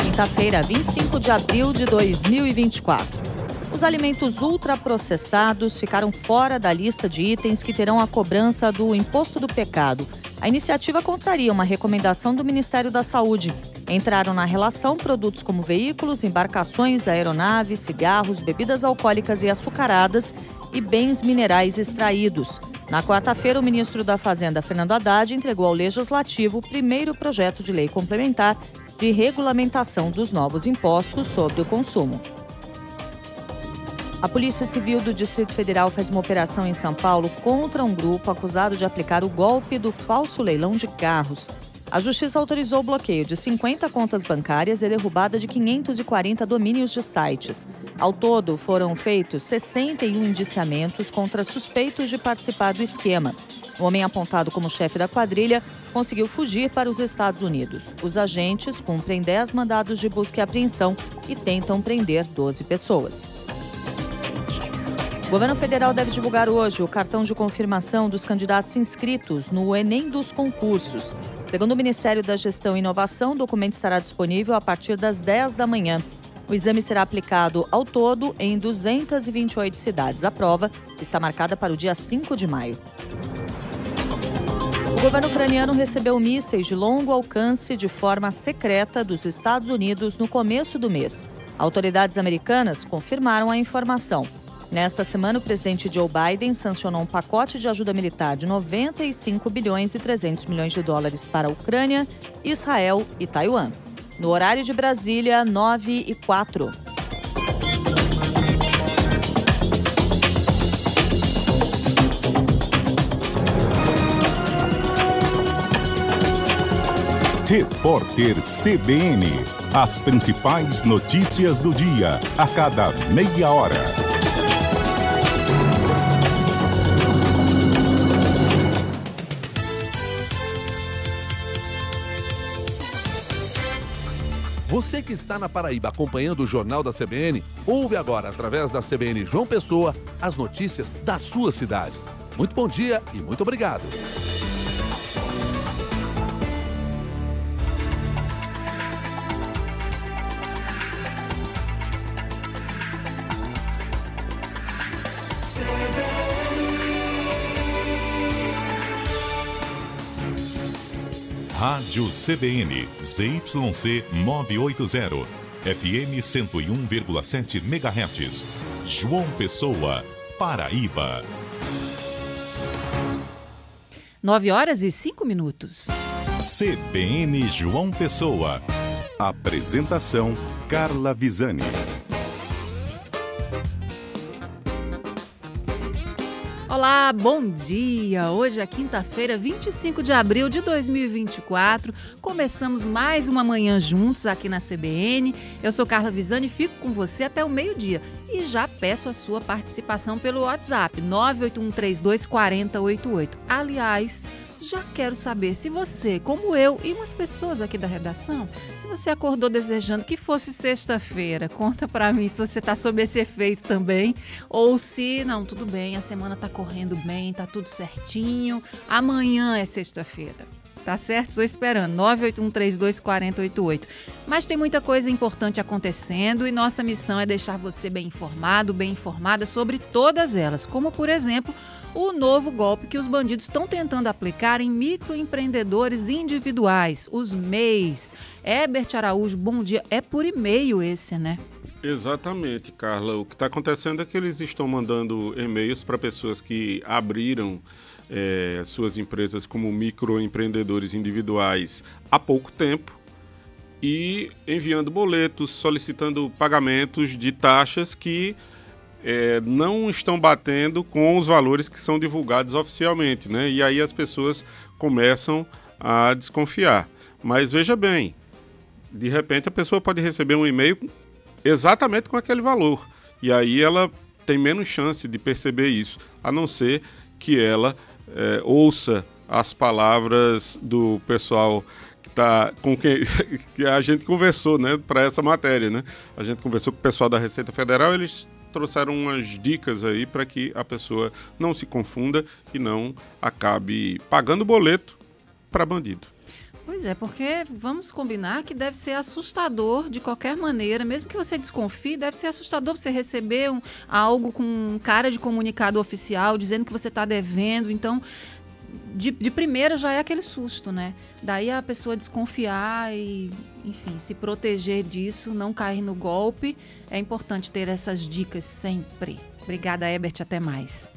Quinta-feira, 25 de abril de 2024. Os alimentos ultraprocessados ficaram fora da lista de itens que terão a cobrança do Imposto do Pecado. A iniciativa contraria uma recomendação do Ministério da Saúde. Entraram na relação produtos como veículos, embarcações, aeronaves, cigarros, bebidas alcoólicas e açucaradas e bens minerais extraídos. Na quarta-feira, o ministro da Fazenda, Fernando Haddad, entregou ao Legislativo o primeiro projeto de lei complementar de regulamentação dos novos impostos sobre o consumo. A Polícia Civil do Distrito Federal faz uma operação em São Paulo contra um grupo acusado de aplicar o golpe do falso leilão de carros. A Justiça autorizou o bloqueio de 50 contas bancárias e derrubada de 540 domínios de sites. Ao todo, foram feitos 61 indiciamentos contra suspeitos de participar do esquema. O homem apontado como chefe da quadrilha conseguiu fugir para os Estados Unidos. Os agentes cumprem 10 mandados de busca e apreensão e tentam prender 12 pessoas. O governo federal deve divulgar hoje o cartão de confirmação dos candidatos inscritos no Enem dos concursos. Segundo o Ministério da Gestão e Inovação, o documento estará disponível a partir das 10 da manhã. O exame será aplicado ao todo em 228 cidades. A prova está marcada para o dia 5 de maio. O governo ucraniano recebeu mísseis de longo alcance de forma secreta dos Estados Unidos no começo do mês. Autoridades americanas confirmaram a informação. Nesta semana, o presidente Joe Biden sancionou um pacote de ajuda militar de 95 bilhões e 300 milhões de dólares para a Ucrânia, Israel e Taiwan. No horário de Brasília, 9h04. Repórter CBN. As principais notícias do dia, a cada meia hora. Você que está na Paraíba acompanhando o Jornal da CBN, ouve agora, através da CBN João Pessoa, as notícias da sua cidade. Muito bom dia e muito obrigado. Rádio CBN, ZYC 980, FM 101,7 MHz. João Pessoa, Paraíba. 9h05. CBN João Pessoa. Apresentação, Carla Visani. Olá, bom dia! Hoje é quinta-feira, 25 de abril de 2024. Começamos mais uma manhã juntos aqui na CBN. Eu sou Carla Visani e fico com você até o meio-dia. E já peço a sua participação pelo WhatsApp, 981324088. Aliás, já quero saber se você, como eu e umas pessoas aqui da redação, se você acordou desejando que fosse sexta-feira. Conta pra mim se você tá sob esse efeito também, ou se, não, tudo bem, a semana tá correndo bem, tá tudo certinho, amanhã é sexta-feira. Tá certo? Estou esperando, 981324088. Mas tem muita coisa importante acontecendo e nossa missão é deixar você bem informado, bem informada sobre todas elas, como, por exemplo, o novo golpe que os bandidos estão tentando aplicar em microempreendedores individuais, os MEIs. Herbert Araújo, bom dia. É por e-mail esse, né? Exatamente, Carla. O que está acontecendo é que eles estão mandando e-mails para pessoas que abriram suas empresas como microempreendedores individuais há pouco tempo e enviando boletos, solicitando pagamentos de taxas que não estão batendo com os valores que são divulgados oficialmente, né? E aí as pessoas começam a desconfiar. Mas veja bem, de repente a pessoa pode receber um e-mail exatamente com aquele valor. E aí ela tem menos chance de perceber isso, a não ser que ela ouça as palavras do pessoal com quem que a gente conversou, né, para essa matéria, né? A gente conversou com o pessoal da Receita Federal, eles trouxeram umas dicas aí para que a pessoa não se confunda e não acabe pagando boleto para bandido. Pois é, porque vamos combinar que deve ser assustador de qualquer maneira, mesmo que você desconfie, deve ser assustador você receber algo com cara de comunicado oficial dizendo que você está devendo. Então, de primeira já é aquele susto, né? Daí a pessoa desconfiar e, enfim, se proteger disso, não cair no golpe. É importante ter essas dicas sempre. Obrigada, Ebert. Até mais.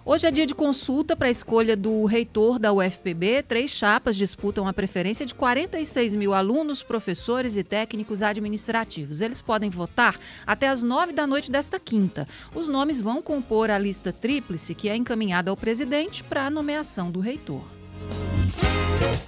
Hoje é dia de consulta para a escolha do reitor da UFPB. 3 chapas disputam a preferência de 46 mil alunos, professores e técnicos administrativos. Eles podem votar até às 9 da noite desta quinta. Os nomes vão compor a lista tríplice, que é encaminhada ao presidente para a nomeação do reitor.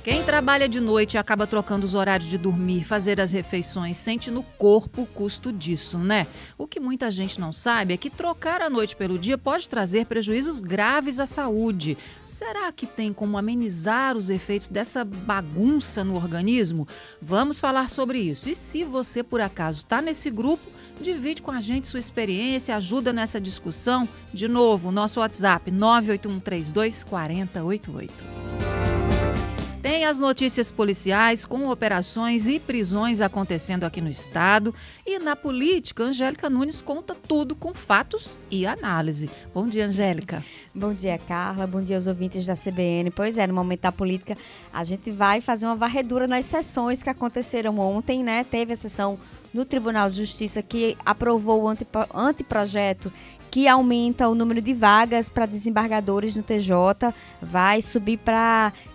Quem trabalha de noite e acaba trocando os horários de dormir, fazer as refeições, sente no corpo o custo disso, né? O que muita gente não sabe é que trocar a noite pelo dia pode trazer prejuízos graves à saúde. Será que tem como amenizar os efeitos dessa bagunça no organismo? Vamos falar sobre isso. E se você, por acaso, está nesse grupo, divide com a gente sua experiência, ajuda nessa discussão. De novo, nosso WhatsApp 981324088. Tem as notícias policiais com operações e prisões acontecendo aqui no estado. E na política, Angélica Nunes conta tudo com fatos e análise. Bom dia, Angélica. Bom dia, Carla. Bom dia aos ouvintes da CBN. Pois é, no momento da política, a gente vai fazer uma varredura nas sessões que aconteceram ontem, né? Teve a sessão no Tribunal de Justiça que aprovou o anteprojeto que aumenta o número de vagas para desembargadores no TJ, vai subir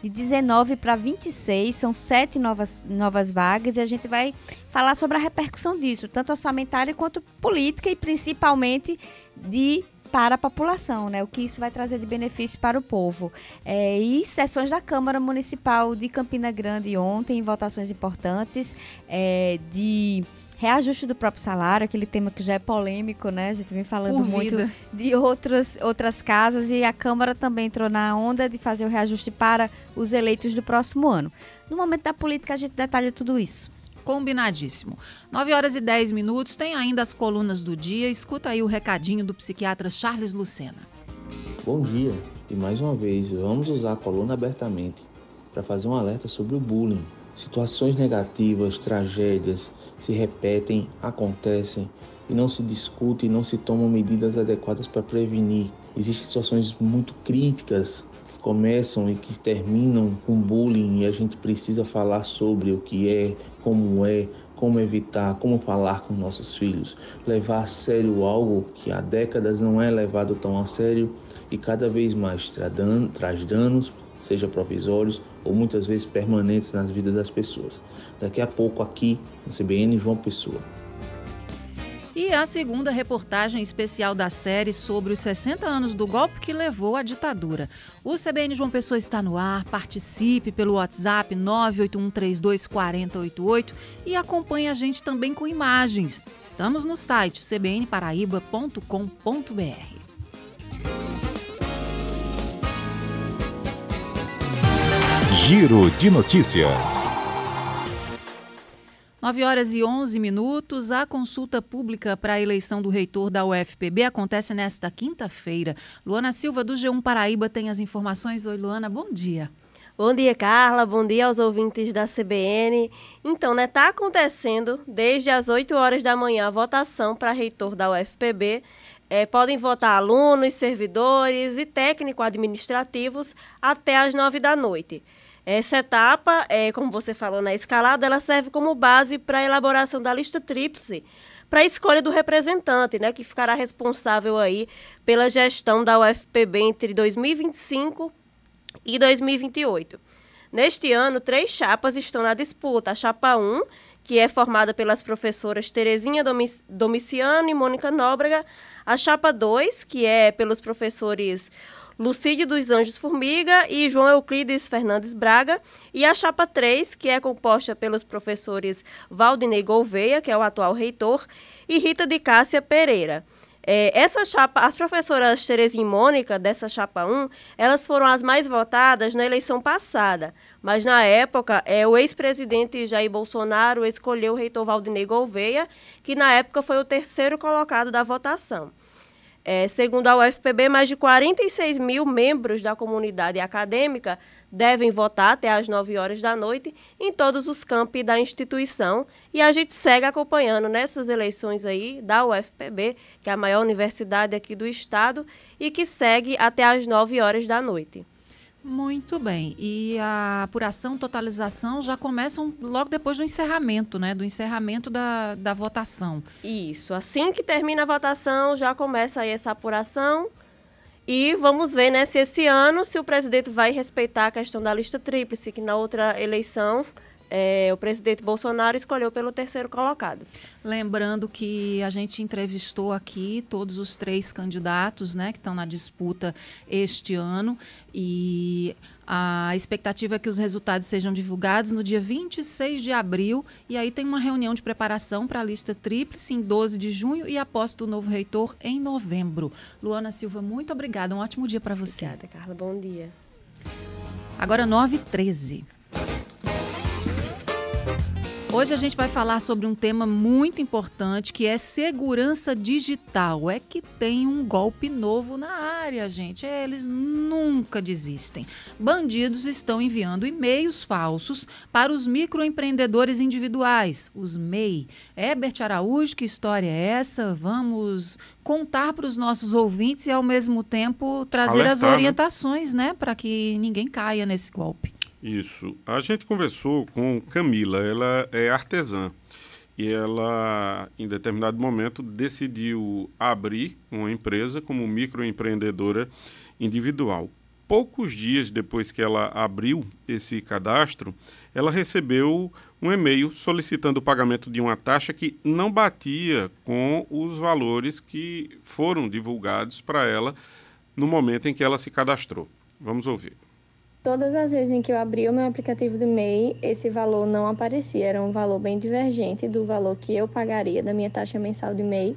de 19 para 26, são 7 novas vagas, e a gente vai falar sobre a repercussão disso, tanto orçamentária quanto política, e principalmente para a população, né? O que isso vai trazer de benefício para o povo. E sessões da Câmara Municipal de Campina Grande ontem, votações importantes de reajuste do próprio salário, aquele tema que já é polêmico, né? A gente vem falando muito de outras casas, e a Câmara também entrou na onda de fazer o reajuste para os eleitos do próximo ano. No momento da política, a gente detalha tudo isso. Combinadíssimo. 9h10, tem ainda as colunas do dia. Escuta aí o recadinho do psiquiatra Charles Lucena. Bom dia, e mais uma vez, vamos usar a coluna abertamente para fazer um alerta sobre o bullying. Situações negativas, tragédias se repetem, acontecem e não se discute e não se tomam medidas adequadas para prevenir. Existem situações muito críticas que começam e que terminam com bullying, e a gente precisa falar sobre o que é, como evitar, como falar com nossos filhos. Levar a sério algo que há décadas não é levado tão a sério e cada vez mais traz danos, seja provisórios ou muitas vezes permanentes nas vidas das pessoas. Daqui a pouco aqui no CBN João Pessoa. E a segunda reportagem especial da série sobre os 60 anos do golpe que levou à ditadura. O CBN João Pessoa está no ar, participe pelo WhatsApp 981324088 e acompanhe a gente também com imagens. Estamos no site cbnparaíba.com.br. Giro de Notícias. 9h11, a consulta pública para a eleição do reitor da UFPB acontece nesta quinta-feira. Luana Silva, do G1 Paraíba, tem as informações. Oi, Luana, bom dia. Bom dia, Carla. Bom dia aos ouvintes da CBN. Então, né, tá acontecendo desde as 8 horas da manhã a votação para reitor da UFPB. Podem votar alunos, servidores e técnico-administrativos até às 9 da noite. Essa etapa, como você falou na escalada, ela serve como base para a elaboração da lista tríplice, para a escolha do representante, né, que ficará responsável aí pela gestão da UFPB entre 2025 e 2028. Neste ano, 3 chapas estão na disputa. A chapa 1, que é formada pelas professoras Terezinha Domiciano e Mônica Nóbrega. A chapa 2, que é pelos professores Lucídio dos Anjos Formiga e João Euclides Fernandes Braga, e a chapa 3, que é composta pelos professores Valdinei Gouveia, que é o atual reitor, e Rita de Cássia Pereira. Essa chapa, as professoras Terezinha e Mônica, dessa chapa 1, elas foram as mais votadas na eleição passada. Mas, na época, o ex-presidente Jair Bolsonaro escolheu o reitor Valdinei Gouveia, que, na época, foi o terceiro colocado da votação. Segundo a UFPB, mais de 46 mil membros da comunidade acadêmica devem votar até às 9 horas da noite em todos os campi da instituição. E a gente segue acompanhando nessas eleições aí da UFPB, que é a maior universidade aqui do estado, e que segue até às 9 horas da noite. Muito bem. E a apuração, totalização já começam logo depois do encerramento, né? Do encerramento da votação. Isso. Assim que termina a votação, já começa aí essa apuração. E vamos ver, né, se esse ano, se o presidente vai respeitar a questão da lista tríplice, que na outra eleição o presidente Bolsonaro escolheu pelo terceiro colocado. Lembrando que a gente entrevistou aqui todos os 3 candidatos, né, que estão na disputa este ano, e a expectativa é que os resultados sejam divulgados no dia 26 de abril, e aí tem uma reunião de preparação para a lista tríplice em 12 de junho e a posse do novo reitor em novembro. Luana Silva, muito obrigada, um ótimo dia para você. Obrigada, Carla, bom dia. Agora 9h13. Hoje a gente vai falar sobre um tema muito importante, que é segurança digital. É que tem um golpe novo na área, gente. Eles nunca desistem. Bandidos estão enviando e-mails falsos para os microempreendedores individuais, os MEI. Herbert Araújo, que história é essa? Vamos contar para os nossos ouvintes e, ao mesmo tempo, trazer alertar, as orientações, né? Para que ninguém caia nesse golpe. Isso. A gente conversou com Camila, ela é artesã e ela, em determinado momento, decidiu abrir uma empresa como microempreendedora individual. Poucos dias depois que ela abriu esse cadastro, ela recebeu um e-mail solicitando o pagamento de uma taxa que não batia com os valores que foram divulgados para ela no momento em que ela se cadastrou. Vamos ouvir. Todas as vezes em que eu abri o meu aplicativo do MEI, esse valor não aparecia. Era um valor bem divergente do valor que eu pagaria da minha taxa mensal de MEI.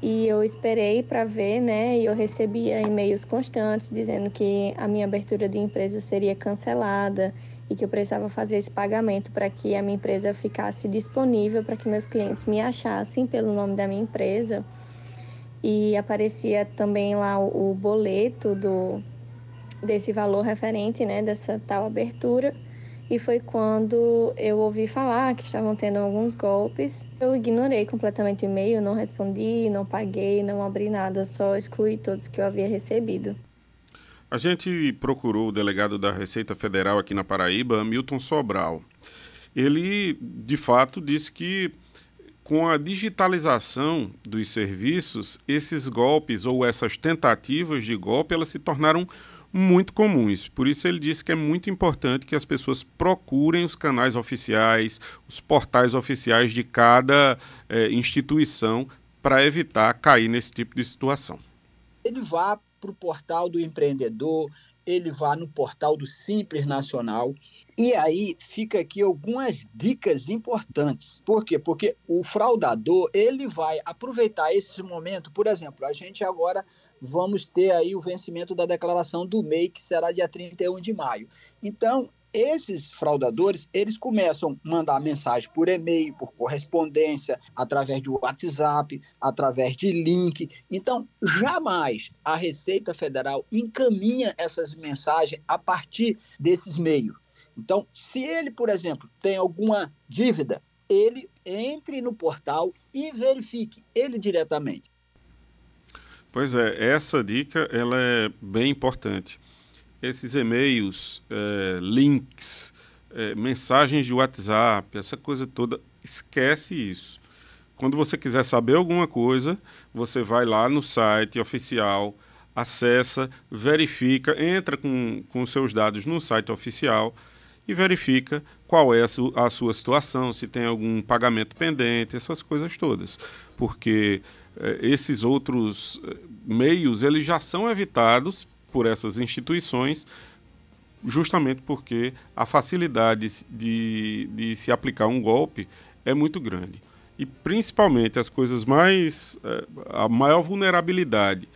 E eu esperei para ver, né? E eu recebia e-mails constantes dizendo que a minha abertura de empresa seria cancelada e que eu precisava fazer esse pagamento para que a minha empresa ficasse disponível para que meus clientes me achassem pelo nome da minha empresa. E aparecia também lá o boleto desse valor referente, né, dessa tal abertura, e foi quando eu ouvi falar que estavam tendo alguns golpes. Eu ignorei completamente o e-mail, não respondi, não paguei, não abri nada, só excluí todos que eu havia recebido. A gente procurou o delegado da Receita Federal aqui na Paraíba, Milton Sobral. Ele, de fato, disse que com a digitalização dos serviços, esses golpes ou essas tentativas de golpe, elas se tornaram muito comuns. Por isso ele disse que é muito importante que as pessoas procurem os canais oficiais, os portais oficiais de cada instituição para evitar cair nesse tipo de situação. Ele vá para o portal do empreendedor, ele vá no portal do Simples Nacional. E aí fica aqui algumas dicas importantes. Por quê? Porque o fraudador, ele vai aproveitar esse momento. Por exemplo, a gente agora vamos ter aí o vencimento da declaração do MEI, que será dia 31 de maio. Então, esses fraudadores, eles começam a mandar mensagem por e-mail, por correspondência, através de WhatsApp, através de link. Então, jamais a Receita Federal encaminha essas mensagens a partir desses meios. Então, se ele, por exemplo, tem alguma dívida, ele entre no portal e verifique ele diretamente. Pois é, essa dica ela é bem importante. Esses e-mails, links, mensagens de WhatsApp, essa coisa toda, esquece isso. Quando você quiser saber alguma coisa, você vai lá no site oficial, acessa, verifica, entra com os seus dados no site oficial e verifica qual é a sua situação, se tem algum pagamento pendente, essas coisas todas. Porque esses outros meios, eles já são evitados por essas instituições, justamente porque a facilidade de se aplicar um golpe é muito grande. E principalmente as coisas mais... a maior vulnerabilidade,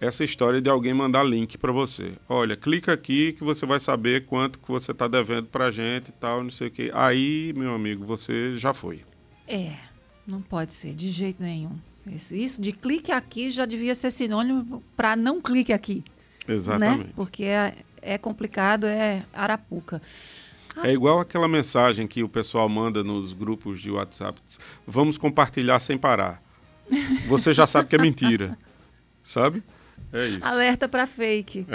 essa história de alguém mandar link para você. Olha, clica aqui que você vai saber quanto que você está devendo para a gente e tal, não sei o quê. Aí, meu amigo, você já foi. Não pode ser, de jeito nenhum. Isso de clique aqui já devia ser sinônimo para não clique aqui. Exatamente. Né? Porque é complicado, é arapuca. É igual aquela mensagem que o pessoal manda nos grupos de WhatsApp. Vamos compartilhar sem parar. Você já sabe que é mentira. Sabe? É isso. Alerta para fake.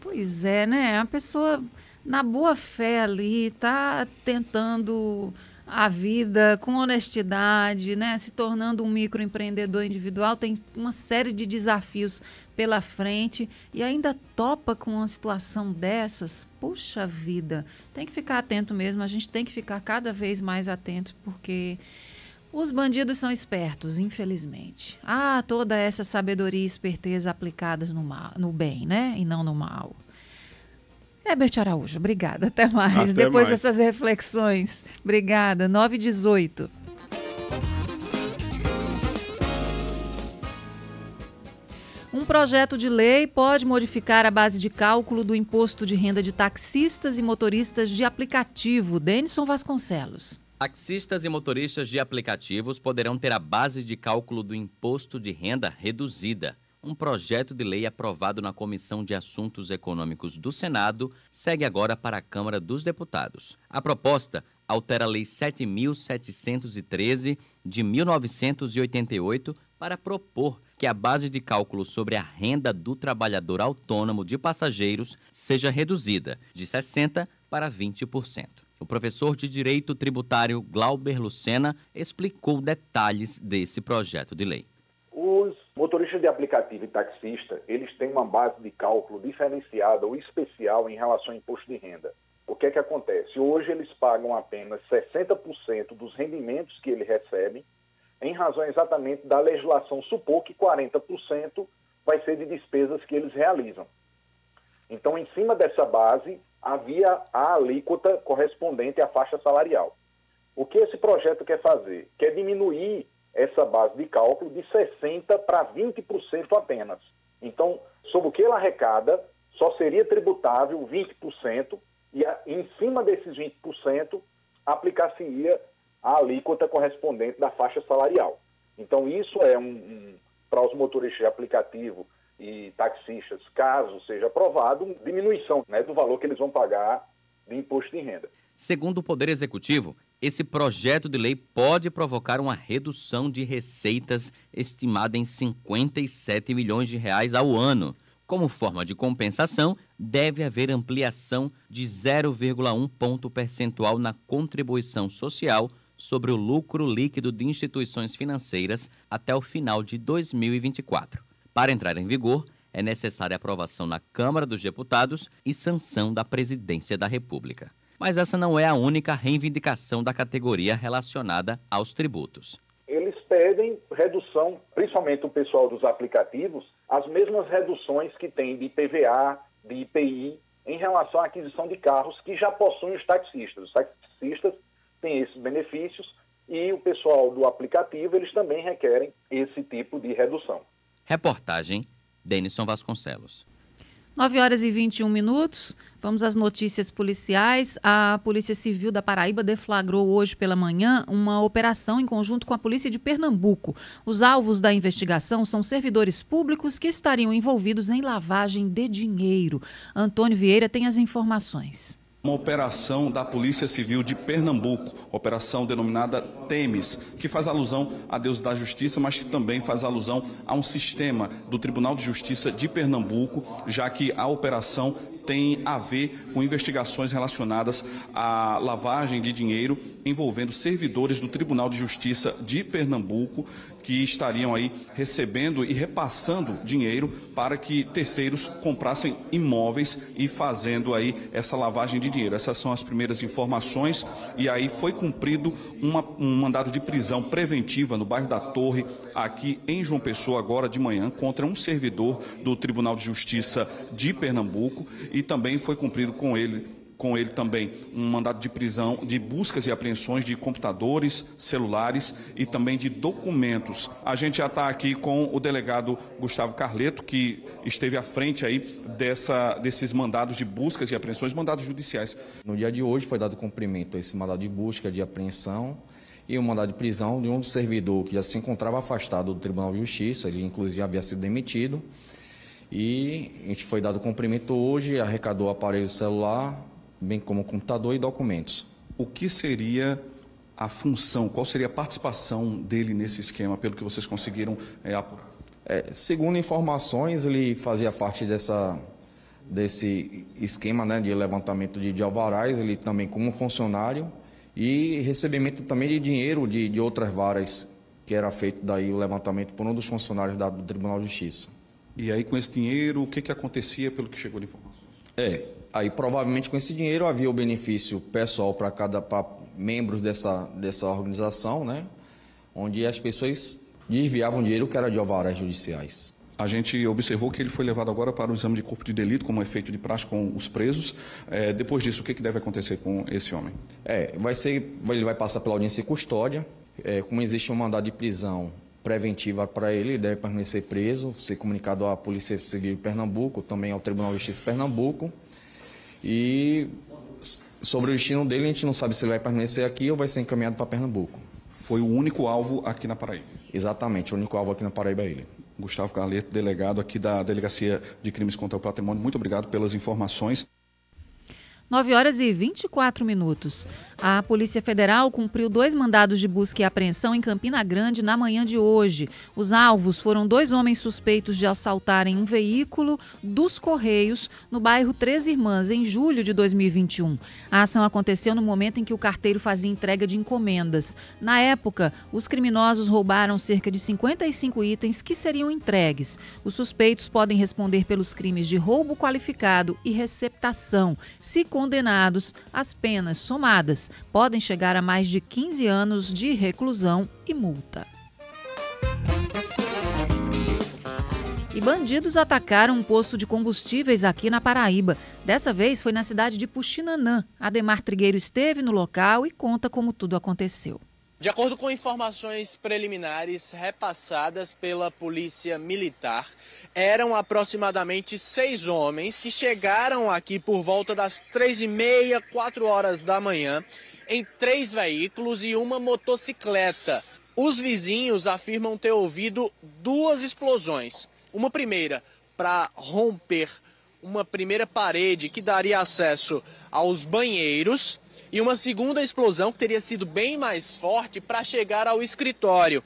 Pois é, né? A pessoa, na boa fé ali, tá tentando a vida com honestidade, né? Se tornando um microempreendedor individual, tem uma série de desafios pela frente e ainda topa com uma situação dessas. Puxa vida, tem que ficar atento mesmo, a gente tem que ficar cada vez mais atento, porque os bandidos são espertos, infelizmente. Toda essa sabedoria e esperteza aplicadas no bem, né? E não no mal. Herbert Araújo, obrigada. Até mais. Depois dessas reflexões. Obrigada. 9h18. Um projeto de lei pode modificar a base de cálculo do imposto de renda de taxistas e motoristas de aplicativo. Denison Vasconcelos. Taxistas e motoristas de aplicativos poderão ter a base de cálculo do imposto de renda reduzida. Um projeto de lei aprovado na Comissão de Assuntos Econômicos do Senado segue agora para a Câmara dos Deputados. A proposta altera a Lei 7.713 de 1988 para propor que a base de cálculo sobre a renda do trabalhador autônomo de passageiros seja reduzida de 60% para 20%. O professor de Direito Tributário Glauber Lucena explicou detalhes desse projeto de lei. Os motoristas de aplicativo e taxista, eles têm uma base de cálculo diferenciada ou especial em relação ao imposto de renda. O que é que acontece? Hoje eles pagam apenas 60% dos rendimentos que eles recebem, em razão exatamente da legislação supor que 40% vai ser de despesas que eles realizam. Então, em cima dessa base, havia a alíquota correspondente à faixa salarial. O que esse projeto quer fazer? Quer diminuir essa base de cálculo de 60% para 20% apenas. Então, sobre o que ela arrecada, só seria tributável 20% e em cima desses 20% aplicar-se-ia a alíquota correspondente da faixa salarial. Então, isso é para os motoristas de aplicativo e taxistas, caso seja aprovado, uma diminuição, né, do valor que eles vão pagar de imposto de renda. Segundo o Poder Executivo, esse projeto de lei pode provocar uma redução de receitas estimada em 57 milhões de reais ao ano. Como forma de compensação, deve haver ampliação de 0,1 ponto percentual na contribuição social sobre o lucro líquido de instituições financeiras até o final de 2024. Para entrar em vigor, é necessária aprovação na Câmara dos Deputados e sanção da Presidência da República. Mas essa não é a única reivindicação da categoria relacionada aos tributos. Eles pedem redução, principalmente o pessoal dos aplicativos, as mesmas reduções que tem de IPVA, de IPI, em relação à aquisição de carros que já possuem os taxistas. Os taxistas têm esses benefícios e o pessoal do aplicativo, eles também requerem esse tipo de redução. Reportagem, Denison Vasconcelos. 9h21. Vamos às notícias policiais. A Polícia Civil da Paraíba deflagrou hoje pela manhã uma operação em conjunto com a Polícia de Pernambuco. Os alvos da investigação são servidores públicos que estariam envolvidos em lavagem de dinheiro. Antônio Vieira tem as informações. Uma operação da Polícia Civil de Pernambuco, operação denominada Temis, que faz alusão a Deus da Justiça, mas que também faz alusão a um sistema do Tribunal de Justiça de Pernambuco, já que a operação tem a ver com investigações relacionadas à lavagem de dinheiro envolvendo servidores do Tribunal de Justiça de Pernambuco que estariam aí recebendo e repassando dinheiro para que terceiros comprassem imóveis e fazendo aí essa lavagem de dinheiro. Essas são as primeiras informações e aí foi cumprido um mandado de prisão preventiva no bairro da Torre, aqui em João Pessoa, agora de manhã, contra um servidor do Tribunal de Justiça de Pernambuco e também foi cumprido com ele com ele também um mandado de prisão, de buscas e apreensões de computadores, celulares e também de documentos. A gente já está aqui com o delegado Gustavo Carleto, que esteve à frente aí desses mandados de buscas e apreensões, mandados judiciais. No dia de hoje foi dado cumprimento a esse mandado de busca, de apreensão e um mandado de prisão de um servidor que já se encontrava afastado do Tribunal de Justiça, ele inclusive havia sido demitido. E a gente foi dado cumprimento hoje, arrecadou aparelho celular, bem como computador e documentos. O que seria a função, qual seria a participação dele nesse esquema, pelo que vocês conseguiram apurar? Segundo informações, ele fazia parte desse esquema, né, de levantamento de alvarás, ele também como funcionário, e recebimento também de dinheiro de outras varas, que era feito daí o levantamento por um dos funcionários do Tribunal de Justiça. E aí, com esse dinheiro, o que acontecia pelo que chegou de informação? Aí provavelmente com esse dinheiro havia o benefício pessoal para membros dessa organização, né? Onde as pessoas desviavam dinheiro que era de alvarás judiciais. A gente observou que ele foi levado agora para o exame de corpo de delito, como efeito de praxe com os presos. Depois disso, o que deve acontecer com esse homem? Ele vai passar pela audiência de custódia. Como existe um mandado de prisão preventiva para ele deve permanecer preso, ser comunicado à Polícia Civil de Pernambuco, também ao Tribunal de Justiça de Pernambuco. E sobre o destino dele, a gente não sabe se ele vai permanecer aqui ou vai ser encaminhado para Pernambuco. Foi o único alvo aqui na Paraíba? Exatamente, o único alvo aqui na Paraíba é ele. Gustavo Carleto, delegado aqui da Delegacia de Crimes contra o Patrimônio, muito obrigado pelas informações. 9h24. A Polícia Federal cumpriu 2 mandados de busca e apreensão em Campina Grande na manhã de hoje. Os alvos foram 2 homens suspeitos de assaltarem um veículo dos Correios no bairro Três Irmãs, em julho de 2021. A ação aconteceu no momento em que o carteiro fazia entrega de encomendas. Na época, os criminosos roubaram cerca de 55 itens que seriam entregues. Os suspeitos podem responder pelos crimes de roubo qualificado e receptação. Se condenados, as penas somadas podem chegar a mais de 15 anos de reclusão e multa. E bandidos atacaram um posto de combustíveis aqui na Paraíba. Dessa vez foi na cidade de Puxinanã. Ademar Trigueiro esteve no local e conta como tudo aconteceu. De acordo com informações preliminares repassadas pela Polícia Militar, eram aproximadamente 6 homens que chegaram aqui por volta das 3h30, 4 horas da manhã, em 3 veículos e uma motocicleta. Os vizinhos afirmam ter ouvido 2 explosões. Uma primeira para romper uma primeira parede que daria acesso aos banheiros, e uma segunda explosão que teria sido bem mais forte para chegar ao escritório.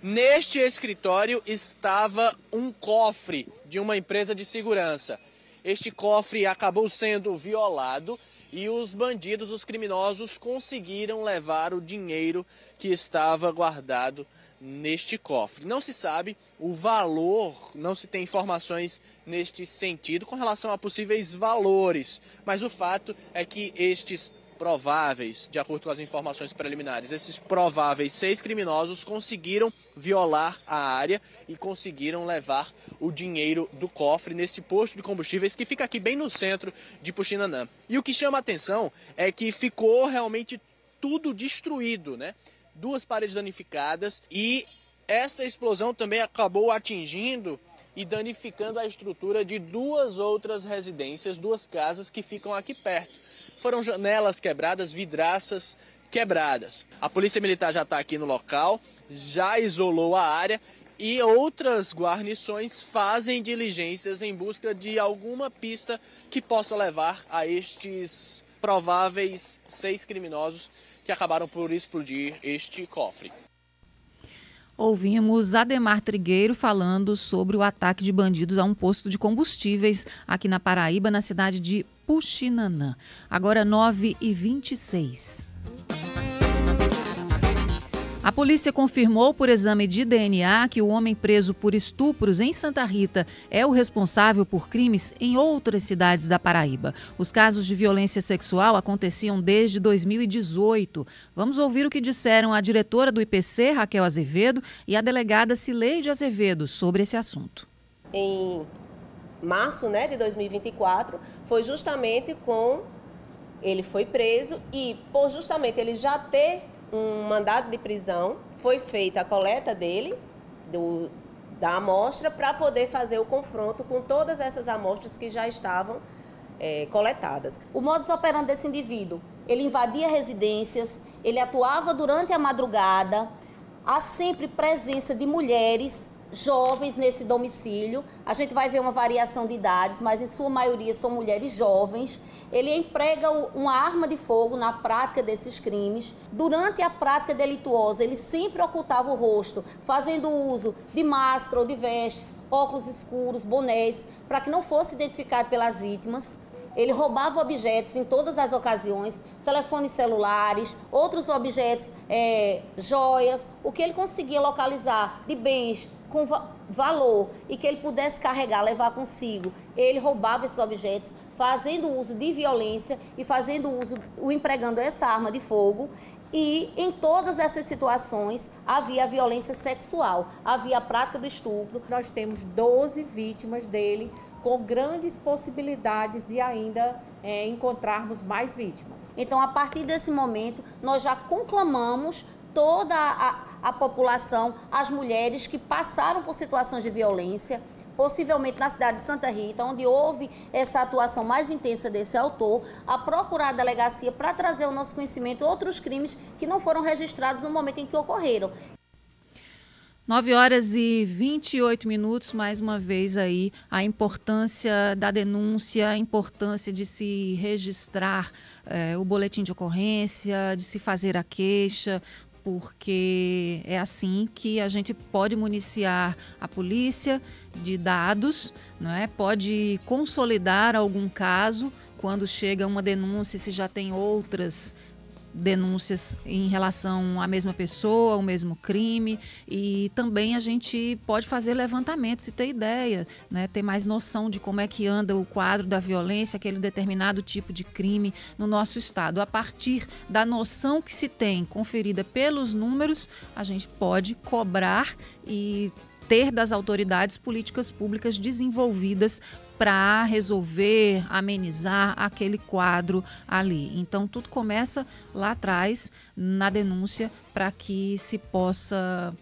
Neste escritório estava um cofre de uma empresa de segurança. Este cofre acabou sendo violado e os bandidos, os criminosos, conseguiram levar o dinheiro que estava guardado neste cofre. Não se sabe o valor, não se tem informações neste sentido com relação a possíveis valores, mas o fato é que estes prováveis, de acordo com as informações preliminares, esses prováveis 6 criminosos conseguiram violar a área e conseguiram levar o dinheiro do cofre nesse posto de combustíveis que fica aqui bem no centro de Puxinanã. E o que chama a atenção é que ficou realmente tudo destruído, né? 2 paredes danificadas e esta explosão também acabou atingindo e danificando a estrutura de 2 outras residências, 2 casas que ficam aqui perto. Foram janelas quebradas, vidraças quebradas. A Polícia Militar já está aqui no local, já isolou a área e outras guarnições fazem diligências em busca de alguma pista que possa levar a estes prováveis 6 criminosos que acabaram por explodir este cofre. Ouvimos Ademar Trigueiro falando sobre o ataque de bandidos a um posto de combustíveis aqui na Paraíba, na cidade de Puxinanã. Agora 9h26. A polícia confirmou por exame de DNA que o homem preso por estupros em Santa Rita é o responsável por crimes em outras cidades da Paraíba. Os casos de violência sexual aconteciam desde 2018. Vamos ouvir o que disseram a diretora do IPC, Raquel Azevedo, e a delegada Cileide Azevedo sobre esse assunto. Em março, de 2024, foi justamente com Ele foi preso e, por justamente ele já ter um mandado de prisão, foi feita a coleta dele, da amostra, para poder fazer o confronto com todas essas amostras que já estavam coletadas. O modus operandi desse indivíduo, ele invadia residências, ele atuava durante a madrugada, há sempre presença de mulheres jovens nesse domicílio. A gente vai ver uma variação de idades, mas em sua maioria são mulheres jovens. Ele emprega uma arma de fogo na prática desses crimes. Durante a prática delituosa, ele sempre ocultava o rosto, fazendo uso de máscara ou de vestes, óculos escuros, bonés, para que não fosse identificado pelas vítimas. Ele roubava objetos em todas as ocasiões, telefones celulares, outros objetos, joias, o que ele conseguia localizar de bens com valor e que ele pudesse carregar, levar consigo. Ele roubava esses objetos, fazendo uso de violência e empregando essa arma de fogo. E em todas essas situações havia a violência sexual, havia a prática do estupro. Nós temos 12 vítimas dele, com grandes possibilidades de ainda encontrarmos mais vítimas. Então, a partir desse momento, nós já conclamamos toda a população, as mulheres que passaram por situações de violência, possivelmente na cidade de Santa Rita, onde houve essa atuação mais intensa desse autor, a procurar a delegacia para trazer ao nosso conhecimento outros crimes que não foram registrados no momento em que ocorreram. 9h28, mais uma vez aí, a importância da denúncia, a importância de se registrar o boletim de ocorrência, de se fazer a queixa, porque é assim que a gente pode municiar a polícia de dados, não é? Pode consolidar algum caso quando chega uma denúncia, se já tem outras denúncias em relação à mesma pessoa, ao mesmo crime, e também a gente pode fazer levantamentos e ter ideia, né? Ter mais noção de como é que anda o quadro da violência, aquele determinado tipo de crime no nosso estado. A partir da noção que se tem conferida pelos números, a gente pode cobrar e ter das autoridades políticas públicas desenvolvidas para resolver, amenizar aquele quadro ali. Então, tudo começa lá atrás, na denúncia, para que se possa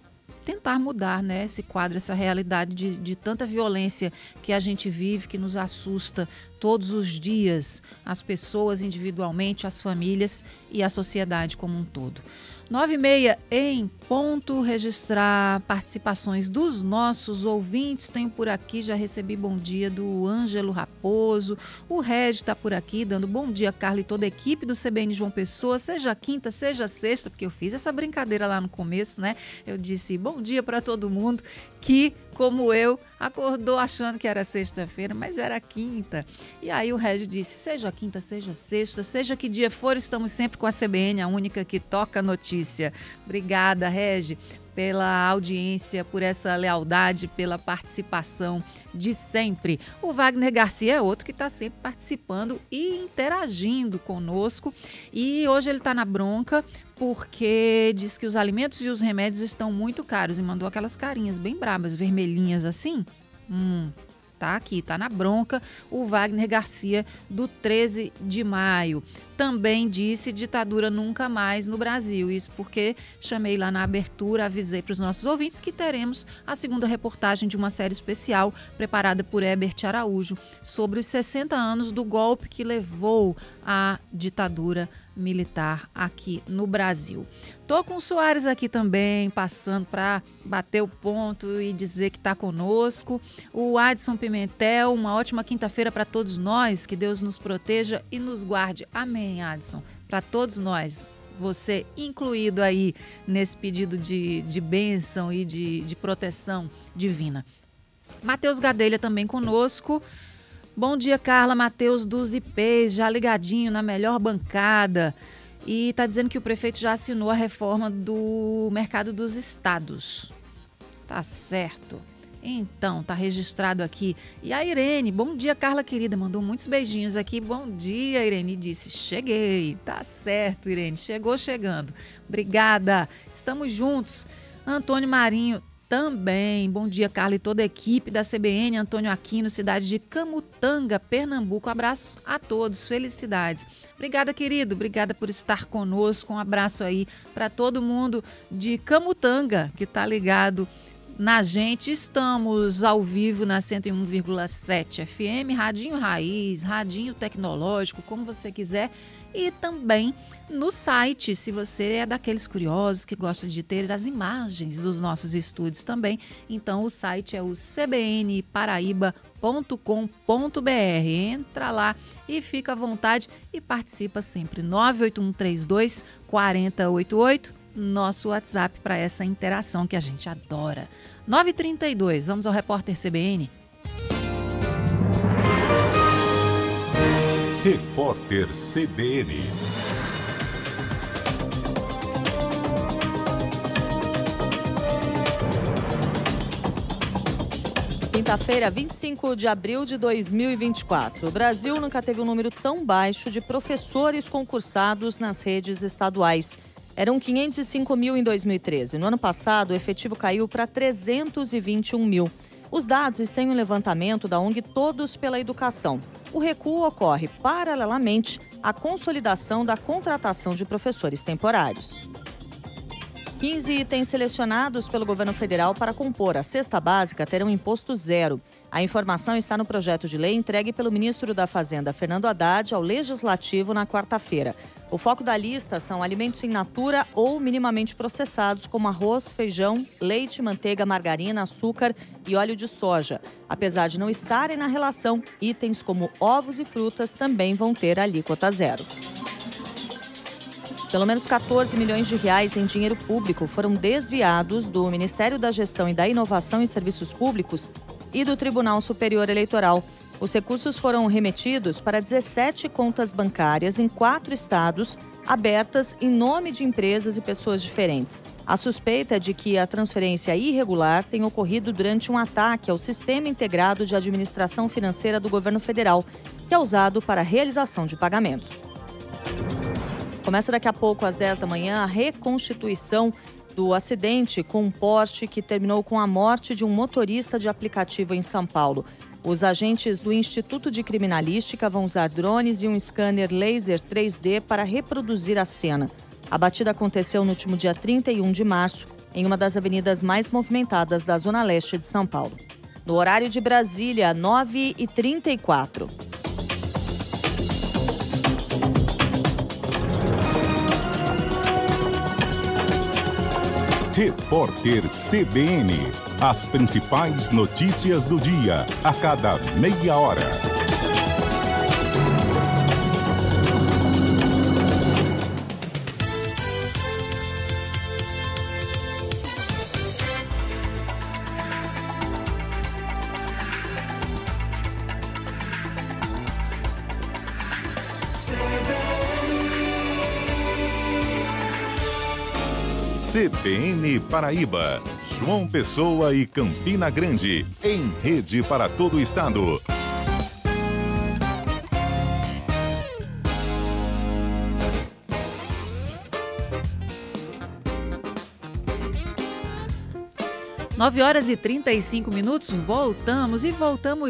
tentar mudar, né, esse quadro, essa realidade de tanta violência que a gente vive, que nos assusta todos os dias, as pessoas individualmente, as famílias e a sociedade como um todo. 9h30 em ponto, registrar participações dos nossos ouvintes. Tenho por aqui, já recebi bom dia do Ângelo Raposo. O Regi está por aqui dando bom dia, Carla, e toda a equipe do CBN João Pessoa, seja quinta, seja sexta, porque eu fiz essa brincadeira lá no começo, né? Eu disse bom dia para todo mundo que, como eu, acordou achando que era sexta-feira, mas era quinta. E aí o Regi disse, seja quinta, seja sexta, seja que dia for, estamos sempre com a CBN, a única que toca notícia. Obrigada, Regi, pela audiência, por essa lealdade, pela participação de sempre. O Wagner Garcia é outro que está sempre participando e interagindo conosco. E hoje ele está na bronca porque diz que os alimentos e os remédios estão muito caros e mandou aquelas carinhas bem brabas, vermelhinhas assim. Tá aqui, tá na bronca, o Wagner Garcia, do 13 de maio. Também disse ditadura nunca mais no Brasil. Isso porque chamei lá na abertura, avisei para os nossos ouvintes que teremos a segunda reportagem de uma série especial preparada por Herbert Araújo sobre os 60 anos do golpe que levou à ditadura militar aqui no Brasil. Tô com o Soares aqui também, passando para bater o ponto e dizer que está conosco. O Adson Pimentel, uma ótima quinta-feira para todos nós, que Deus nos proteja e nos guarde. Amém, Adson, para todos nós. Você incluído aí nesse pedido de bênção e de proteção divina. Matheus Gadelha também conosco. Bom dia, Carla. Matheus dos IPs, já ligadinho na melhor bancada. E está dizendo que o prefeito já assinou a reforma do mercado dos estados. Tá certo. Então, tá registrado aqui. E a Irene, bom dia, Carla querida, mandou muitos beijinhos aqui. Bom dia, Irene, disse, cheguei. Tá certo, Irene, chegou chegando. Obrigada, estamos juntos. Antônio Marinho também. Bom dia, Carla e toda a equipe da CBN, Antônio Aquino, cidade de Camutanga, Pernambuco. Abraço a todos, felicidades. Obrigada, querido, obrigada por estar conosco. Um abraço aí para todo mundo de Camutanga que está ligado na gente. Estamos ao vivo na 101,7 FM, Radinho Raiz, Radinho Tecnológico, como você quiser. E também no site, se você é daqueles curiosos que gosta de ter as imagens dos nossos estúdios também. Então o site é o cbnparaíba.com.br. Entra lá e fica à vontade e participa sempre. 98132-4088, nosso WhatsApp para essa interação que a gente adora. 9h32, vamos ao repórter CBN. Repórter CBN. Quinta-feira, 25 de abril de 2024. O Brasil nunca teve um número tão baixo de professores concursados nas redes estaduais. Eram 505 mil em 2013. No ano passado, o efetivo caiu para 321 mil. Os dados estão em um levantamento da ONG Todos pela Educação. O recuo ocorre paralelamente à consolidação da contratação de professores temporários. 15 itens selecionados pelo governo federal para compor a cesta básica terão imposto zero. A informação está no projeto de lei entregue pelo ministro da Fazenda, Fernando Haddad, ao Legislativo na quarta-feira. O foco da lista são alimentos in natura ou minimamente processados, como arroz, feijão, leite, manteiga, margarina, açúcar e óleo de soja. Apesar de não estarem na relação, itens como ovos e frutas também vão ter alíquota zero. Pelo menos 14 milhões de reais em dinheiro público foram desviados do Ministério da Gestão e da Inovação em Serviços Públicos e do Tribunal Superior Eleitoral. Os recursos foram remetidos para 17 contas bancárias em 4 estados, abertas em nome de empresas e pessoas diferentes. A suspeita é de que a transferência irregular tenha ocorrido durante um ataque ao Sistema Integrado de Administração Financeira do Governo Federal, que é usado para a realização de pagamentos. Começa daqui a pouco, às 10 da manhã, a reconstituição do acidente com um Porsche que terminou com a morte de um motorista de aplicativo em São Paulo. Os agentes do Instituto de Criminalística vão usar drones e um scanner laser 3D para reproduzir a cena. A batida aconteceu no último dia 31 de março, em uma das avenidas mais movimentadas da Zona Leste de São Paulo. No horário de Brasília, 9h34. Repórter CBN. As principais notícias do dia, a cada meia hora. CBN Paraíba, João Pessoa e Campina Grande, em rede para todo o estado. Nove horas e 35 minutos, voltamos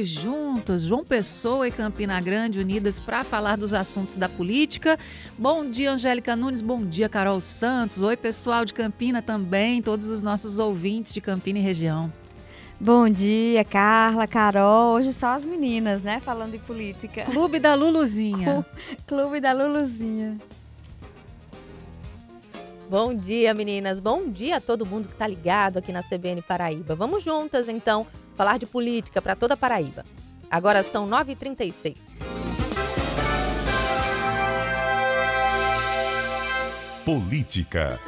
juntos, João Pessoa e Campina Grande unidas para falar dos assuntos da política. Bom dia, Angélica Nunes, bom dia, Carol Santos. Oi, pessoal de Campina também, todos os nossos ouvintes de Campina e região. Bom dia, Carla, Carol. Hoje só as meninas, né, falando de política. Clube da Luluzinha. Clube da Luluzinha. Bom dia, meninas. Bom dia a todo mundo que está ligado aqui na CBN Paraíba. Vamos juntas, então, falar de política para toda a Paraíba. Agora são 9h36. Política.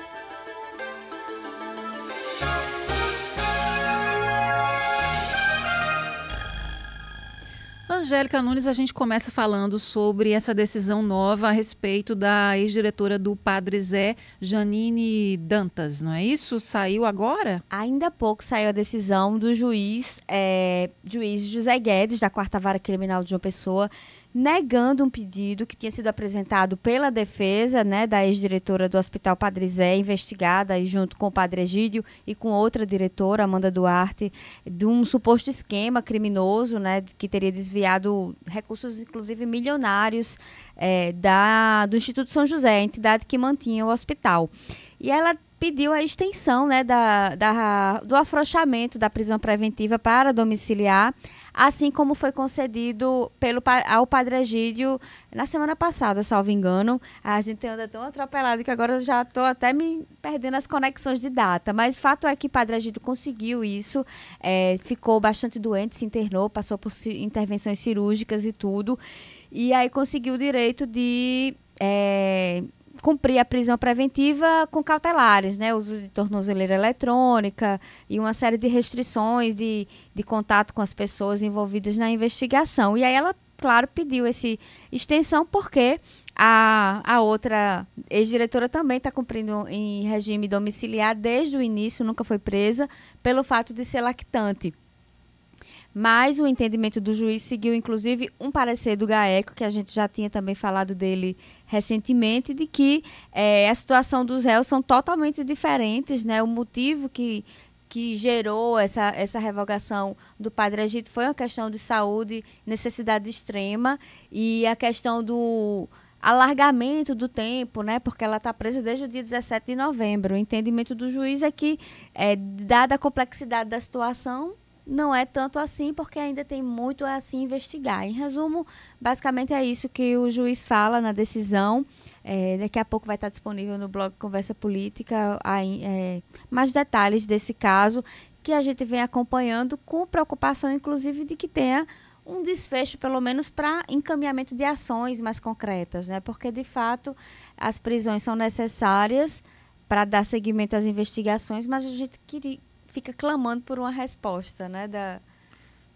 Angélica Nunes, a gente começa falando sobre essa decisão nova a respeito da ex-diretora do Padre Zé, Janine Dantas, não é isso? Saiu agora? Ainda há pouco saiu a decisão do juiz José Guedes, da 4ª Vara Criminal de João Pessoa, negando um pedido que tinha sido apresentado pela defesa, né, da ex-diretora do Hospital Padre Zé, investigada aí junto com o Padre Egídio e com outra diretora, Amanda Duarte, de um suposto esquema criminoso, né, que teria desviado recursos, inclusive milionários, do Instituto São José, a entidade que mantinha o hospital. E ela pediu a extensão, né, do afrouxamento da prisão preventiva para domiciliar, assim como foi concedido ao Padre Egídio na semana passada, salvo engano. A gente anda tão atropelado que agora eu já estou até me perdendo as conexões de data. Mas fato é que Padre Egídio conseguiu isso, ficou bastante doente, se internou, passou por intervenções cirúrgicas e tudo. E aí conseguiu o direito de cumprir a prisão preventiva com cautelares, né? Uso de tornozeleira eletrônica e uma série de restrições de contato com as pessoas envolvidas na investigação. E aí ela, claro, pediu essa extensão porque a outra ex-diretora também está cumprindo em regime domiciliar desde o início, nunca foi presa, pelo fato de ser lactante. Mas o entendimento do juiz seguiu, inclusive, um parecer do GAECO, que a gente já tinha também falado dele recentemente, de que a situação dos réus são totalmente diferentes, né? O motivo que gerou essa revogação do Padre Egídio foi uma questão de saúde, necessidade extrema, e a questão do alargamento do tempo, né? Porque ela está presa desde o dia 17 de novembro. O entendimento do juiz é que, dada a complexidade da situação, não é tanto assim, porque ainda tem muito a se investigar. Em resumo, basicamente é isso que o juiz fala na decisão. Daqui a pouco vai estar disponível no blog Conversa Política mais detalhes desse caso, que a gente vem acompanhando com preocupação, inclusive, de que tenha um desfecho, pelo menos, para encaminhamento de ações mais concretas, né? Porque, de fato, as prisões são necessárias para dar seguimento às investigações, mas a gente fica clamando por uma resposta, né?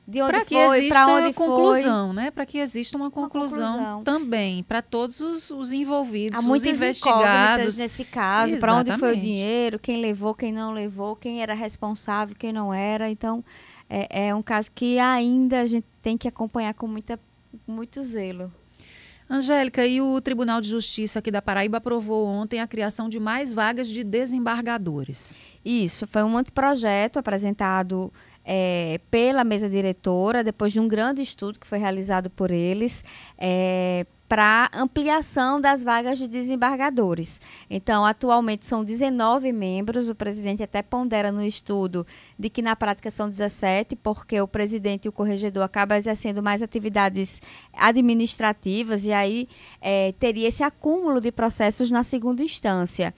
De onde foi, para onde conclusão, né? Para que exista uma conclusão também para todos os envolvidos, há muitas os investigados nesse caso, para onde foi o dinheiro, quem levou, quem não levou, quem era responsável, quem não era. Então, é um caso que ainda a gente tem que acompanhar com muito zelo. Angélica, e o Tribunal de Justiça aqui da Paraíba aprovou ontem a criação de mais vagas de desembargadores. Isso, foi um anteprojeto apresentado pela mesa diretora, depois de um grande estudo que foi realizado por eles, para ampliação das vagas de desembargadores. Então, atualmente são 19 membros, o presidente até pondera no estudo de que na prática são 17, porque o presidente e o corregedor acabam exercendo mais atividades administrativas e aí teria esse acúmulo de processos na segunda instância.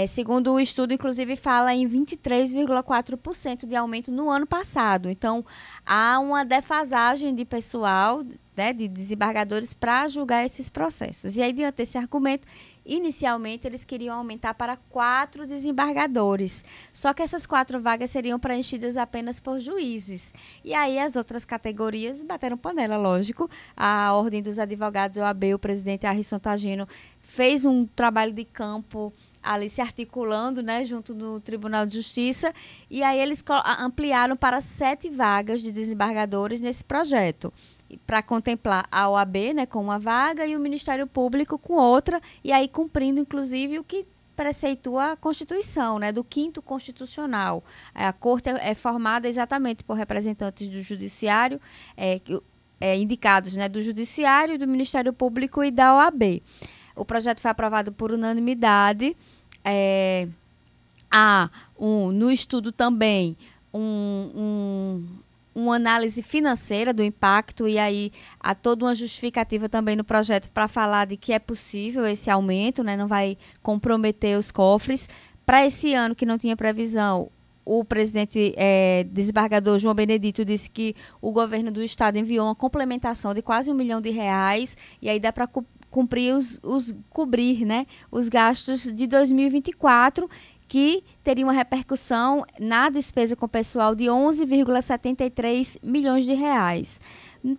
Segundo o estudo, inclusive, fala em 23,4% de aumento no ano passado. Então, há uma defasagem de pessoal, né, de desembargadores para julgar esses processos. E aí, diante desse argumento, inicialmente eles queriam aumentar para 4 desembargadores. Só que essas 4 vagas seriam preenchidas apenas por juízes. E aí as outras categorias bateram panela, lógico. A Ordem dos Advogados, OAB, o presidente Arrisson Tagino, fez um trabalho de campo ali se articulando, né, junto do Tribunal de Justiça, e aí eles ampliaram para 7 vagas de desembargadores nesse projeto, para contemplar a OAB, né, com uma vaga e o Ministério Público com outra, e aí cumprindo, inclusive, o que preceitua a Constituição, né, do 5º Constitucional. A Corte é formada exatamente por representantes do Judiciário, indicados, né, do Judiciário, do Ministério Público e da OAB. O projeto foi aprovado por unanimidade. No estudo também uma análise financeira do impacto, e aí há toda uma justificativa também no projeto para falar de que é possível esse aumento, né, não vai comprometer os cofres. Para esse ano, que não tinha previsão, o presidente desembargador João Benedito disse que o governo do estado enviou uma complementação de quase R$1 milhão, e aí dá para cobrir, né, os gastos de 2024, que teria uma repercussão na despesa com pessoal de 11,73 milhões de reais.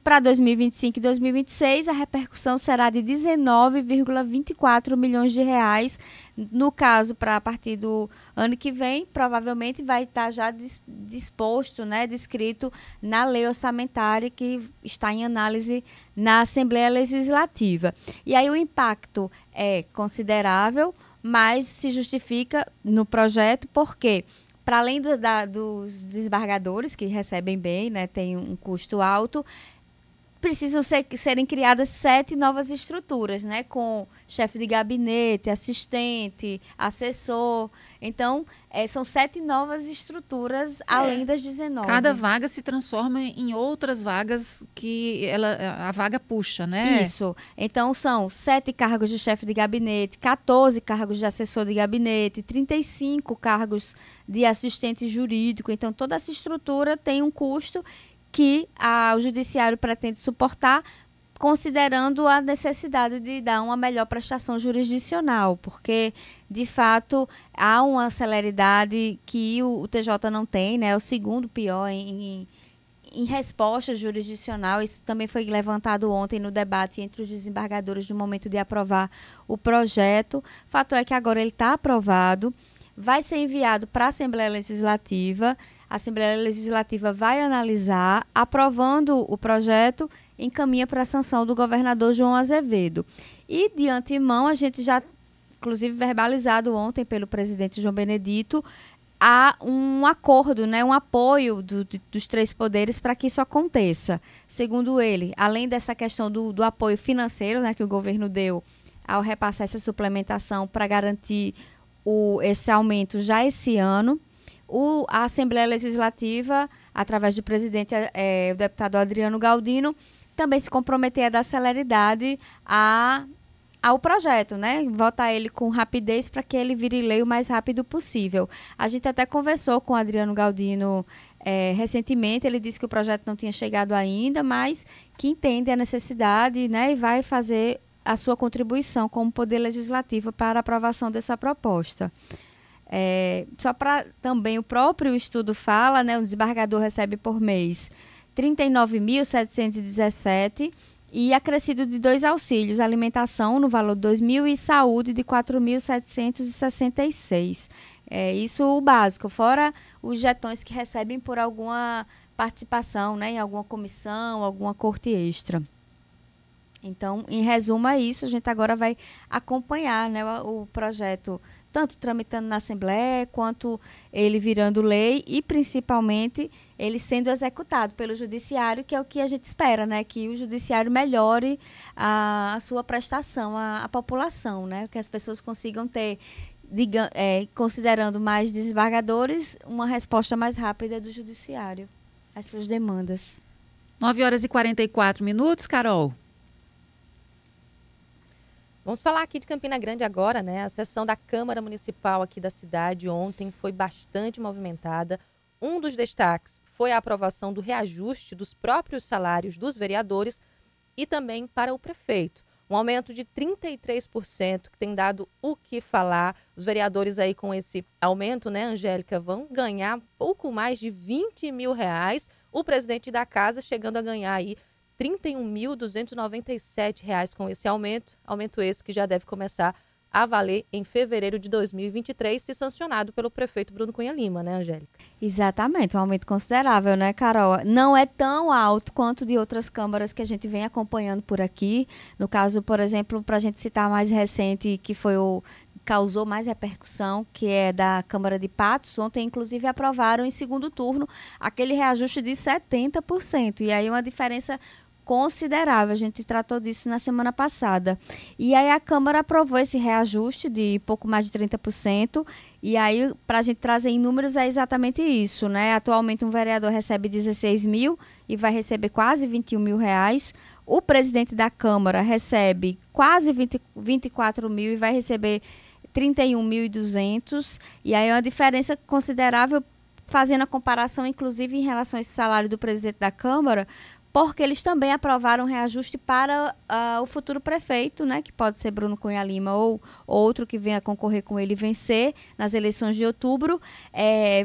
Para 2025 e 2026, a repercussão será de 19,24 milhões de reais. No caso, para a partir do ano que vem, provavelmente vai estar já disposto, né, descrito na lei orçamentária que está em análise na Assembleia Legislativa. E aí o impacto é considerável, mas se justifica no projeto porque, para além dos desembargadores, que recebem bem, né, tem um custo alto, precisam serem criadas 7 novas estruturas, né, com chefe de gabinete, assistente, assessor. Então, são 7 novas estruturas, além das 19. Cada vaga se transforma em outras vagas que a vaga puxa, né? Isso. Então, são 7 cargos de chefe de gabinete, 14 cargos de assessor de gabinete, 35 cargos de assistente jurídico. Então, toda essa estrutura tem um custo que o judiciário pretende suportar, considerando a necessidade de dar uma melhor prestação jurisdicional, porque, de fato, há uma celeridade que o TJ não tem, né? É o segundo pior em resposta jurisdicional. Isso também foi levantado ontem no debate entre os desembargadores no momento de aprovar o projeto. Fato é que agora ele está aprovado, vai ser enviado para a Assembleia Legislativa. A Assembleia Legislativa vai analisar, aprovando o projeto, encaminha para a sanção do governador João Azevedo. E, de antemão, a gente já, inclusive verbalizado ontem pelo presidente João Benedito, há um acordo, né, um apoio dos 3 poderes para que isso aconteça. Segundo ele, além dessa questão do apoio financeiro, né, que o governo deu ao repassar essa suplementação para garantir esse aumento já esse ano, a Assembleia Legislativa, através do presidente, o deputado Adriano Galdino, também se comprometer a dar celeridade ao projeto, né? Votar ele com rapidez para que ele vire lei o mais rápido possível. A gente até conversou com o Adriano Galdino recentemente, ele disse que o projeto não tinha chegado ainda, mas que entende a necessidade, né, e vai fazer a sua contribuição como Poder Legislativo para a aprovação dessa proposta. Só para também o próprio estudo fala, né, o desembargador recebe por mês 39.717 e acrescido de 2 auxílios, alimentação no valor de 2.000 e saúde de 4.766. Isso o básico, fora os jetões que recebem por alguma participação, né, em alguma comissão, alguma corte extra. Então, em resumo, é isso. A gente agora vai acompanhar, né, o projeto, tanto tramitando na Assembleia, quanto ele virando lei e, principalmente, ele sendo executado pelo Judiciário, que é o que a gente espera, né? Que o Judiciário melhore a sua prestação à população, né? Que as pessoas consigam ter, considerando mais desembargadores, uma resposta mais rápida do Judiciário às suas demandas. 9h44, Carol. Vamos falar aqui de Campina Grande agora, né? A sessão da Câmara Municipal aqui da cidade ontem foi bastante movimentada. Um dos destaques foi a aprovação do reajuste dos próprios salários dos vereadores e também para o prefeito. Um aumento de 33%, que tem dado o que falar. Os vereadores aí com esse aumento, né, Angélica, vão ganhar pouco mais de R$20 mil. O presidente da casa chegando a ganhar aí R$31.297 com esse aumento esse que já deve começar a valer em fevereiro de 2023, se sancionado pelo prefeito Bruno Cunha Lima, né, Angélica? Exatamente, um aumento considerável, né, Carol? Não é tão alto quanto de outras câmaras que a gente vem acompanhando por aqui. No caso, por exemplo, para a gente citar mais recente, que foi causou mais repercussão, que é da Câmara de Patos. Ontem, inclusive, aprovaram em segundo turno aquele reajuste de 70%. E aí uma diferença considerável. A gente tratou disso na semana passada. E aí a Câmara aprovou esse reajuste de pouco mais de 30%. E aí, para a gente trazer em números, é exatamente isso, né? Atualmente, um vereador recebe 16 mil e vai receber quase R$21 mil. O presidente da Câmara recebe quase 24 mil e vai receber 31.200. E aí é uma diferença considerável, fazendo a comparação, inclusive, em relação a esse salário do presidente da Câmara. porque eles também aprovaram um reajuste para o futuro prefeito, né, que pode ser Bruno Cunha Lima ou outro que venha concorrer com ele e vencer nas eleições de outubro,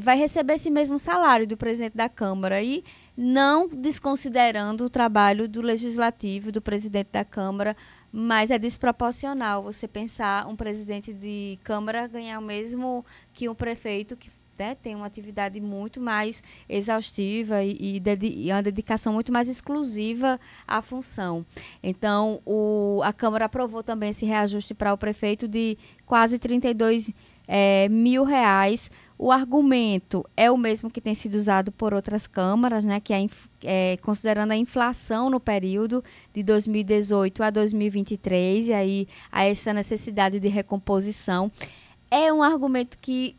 vai receber esse mesmo salário do presidente da Câmara, e não desconsiderando o trabalho do Legislativo, do presidente da Câmara, mas é desproporcional você pensar um presidente de Câmara ganhar o mesmo que um prefeito que, né, tem uma atividade muito mais exaustiva e uma dedicação muito mais exclusiva à função. Então, a Câmara aprovou também esse reajuste para o prefeito de quase R$32 mil. O argumento é o mesmo que tem sido usado por outras câmaras, né, que considerando a inflação no período de 2018 a 2023, e aí há essa necessidade de recomposição. É um argumento que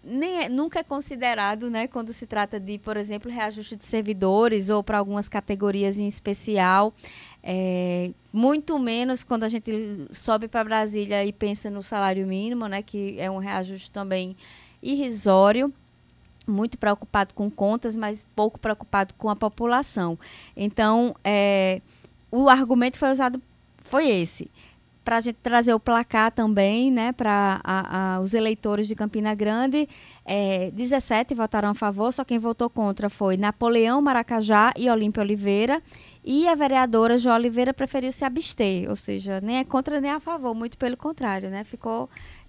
nunca é considerado, né, quando se trata de, por exemplo, reajuste de servidores ou para algumas categorias em especial. Muito menos quando a gente sobe para Brasília e pensa no salário mínimo, né, que é um reajuste também irrisório, muito preocupado com contas, mas pouco preocupado com a população. Então, o argumento foi esse. Para a gente trazer o placar também, né, para os eleitores de Campina Grande, 17 votaram a favor, só quem votou contra foi Napoleão Maracajá e Olímpia Oliveira, e a vereadora Jo Oliveira preferiu se abster, ou seja, nem é contra nem a favor, muito pelo contrário, né,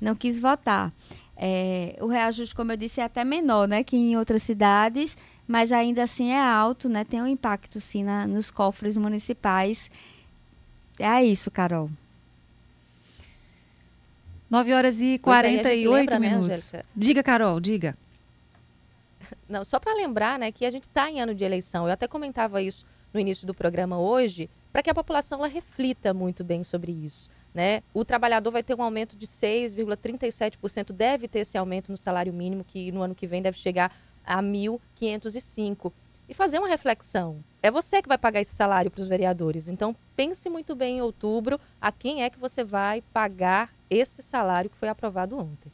não quis votar. O reajuste, como eu disse, é até menor, né, que em outras cidades, mas ainda assim é alto, né, tem um impacto sim nos cofres municipais. É isso, Carol. 9h48 minutos. Né, diga, Carol, diga. Não, só para lembrar, né, que a gente está em ano de eleição. Eu até comentava isso no início do programa hoje, para que a população ela reflita muito bem sobre isso, né? O trabalhador vai ter um aumento de 6,37%, deve ter esse aumento no salário mínimo, que no ano que vem deve chegar a 1.505. E fazer uma reflexão. É você que vai pagar esse salário para os vereadores. Então, pense muito bem em outubro a quem é que você vai pagar esse salário que foi aprovado ontem.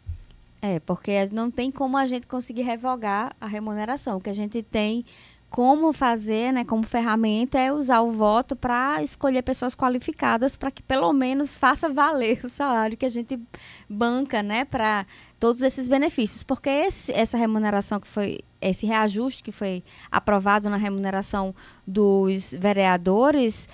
Porque não tem como a gente conseguir revogar a remuneração. O que a gente tem como fazer, né, como ferramenta, é usar o voto para escolher pessoas qualificadas para que pelo menos faça valer o salário que a gente banca, né, para todos esses benefícios. Porque essa remuneração esse reajuste que foi aprovado na remuneração dos vereadores,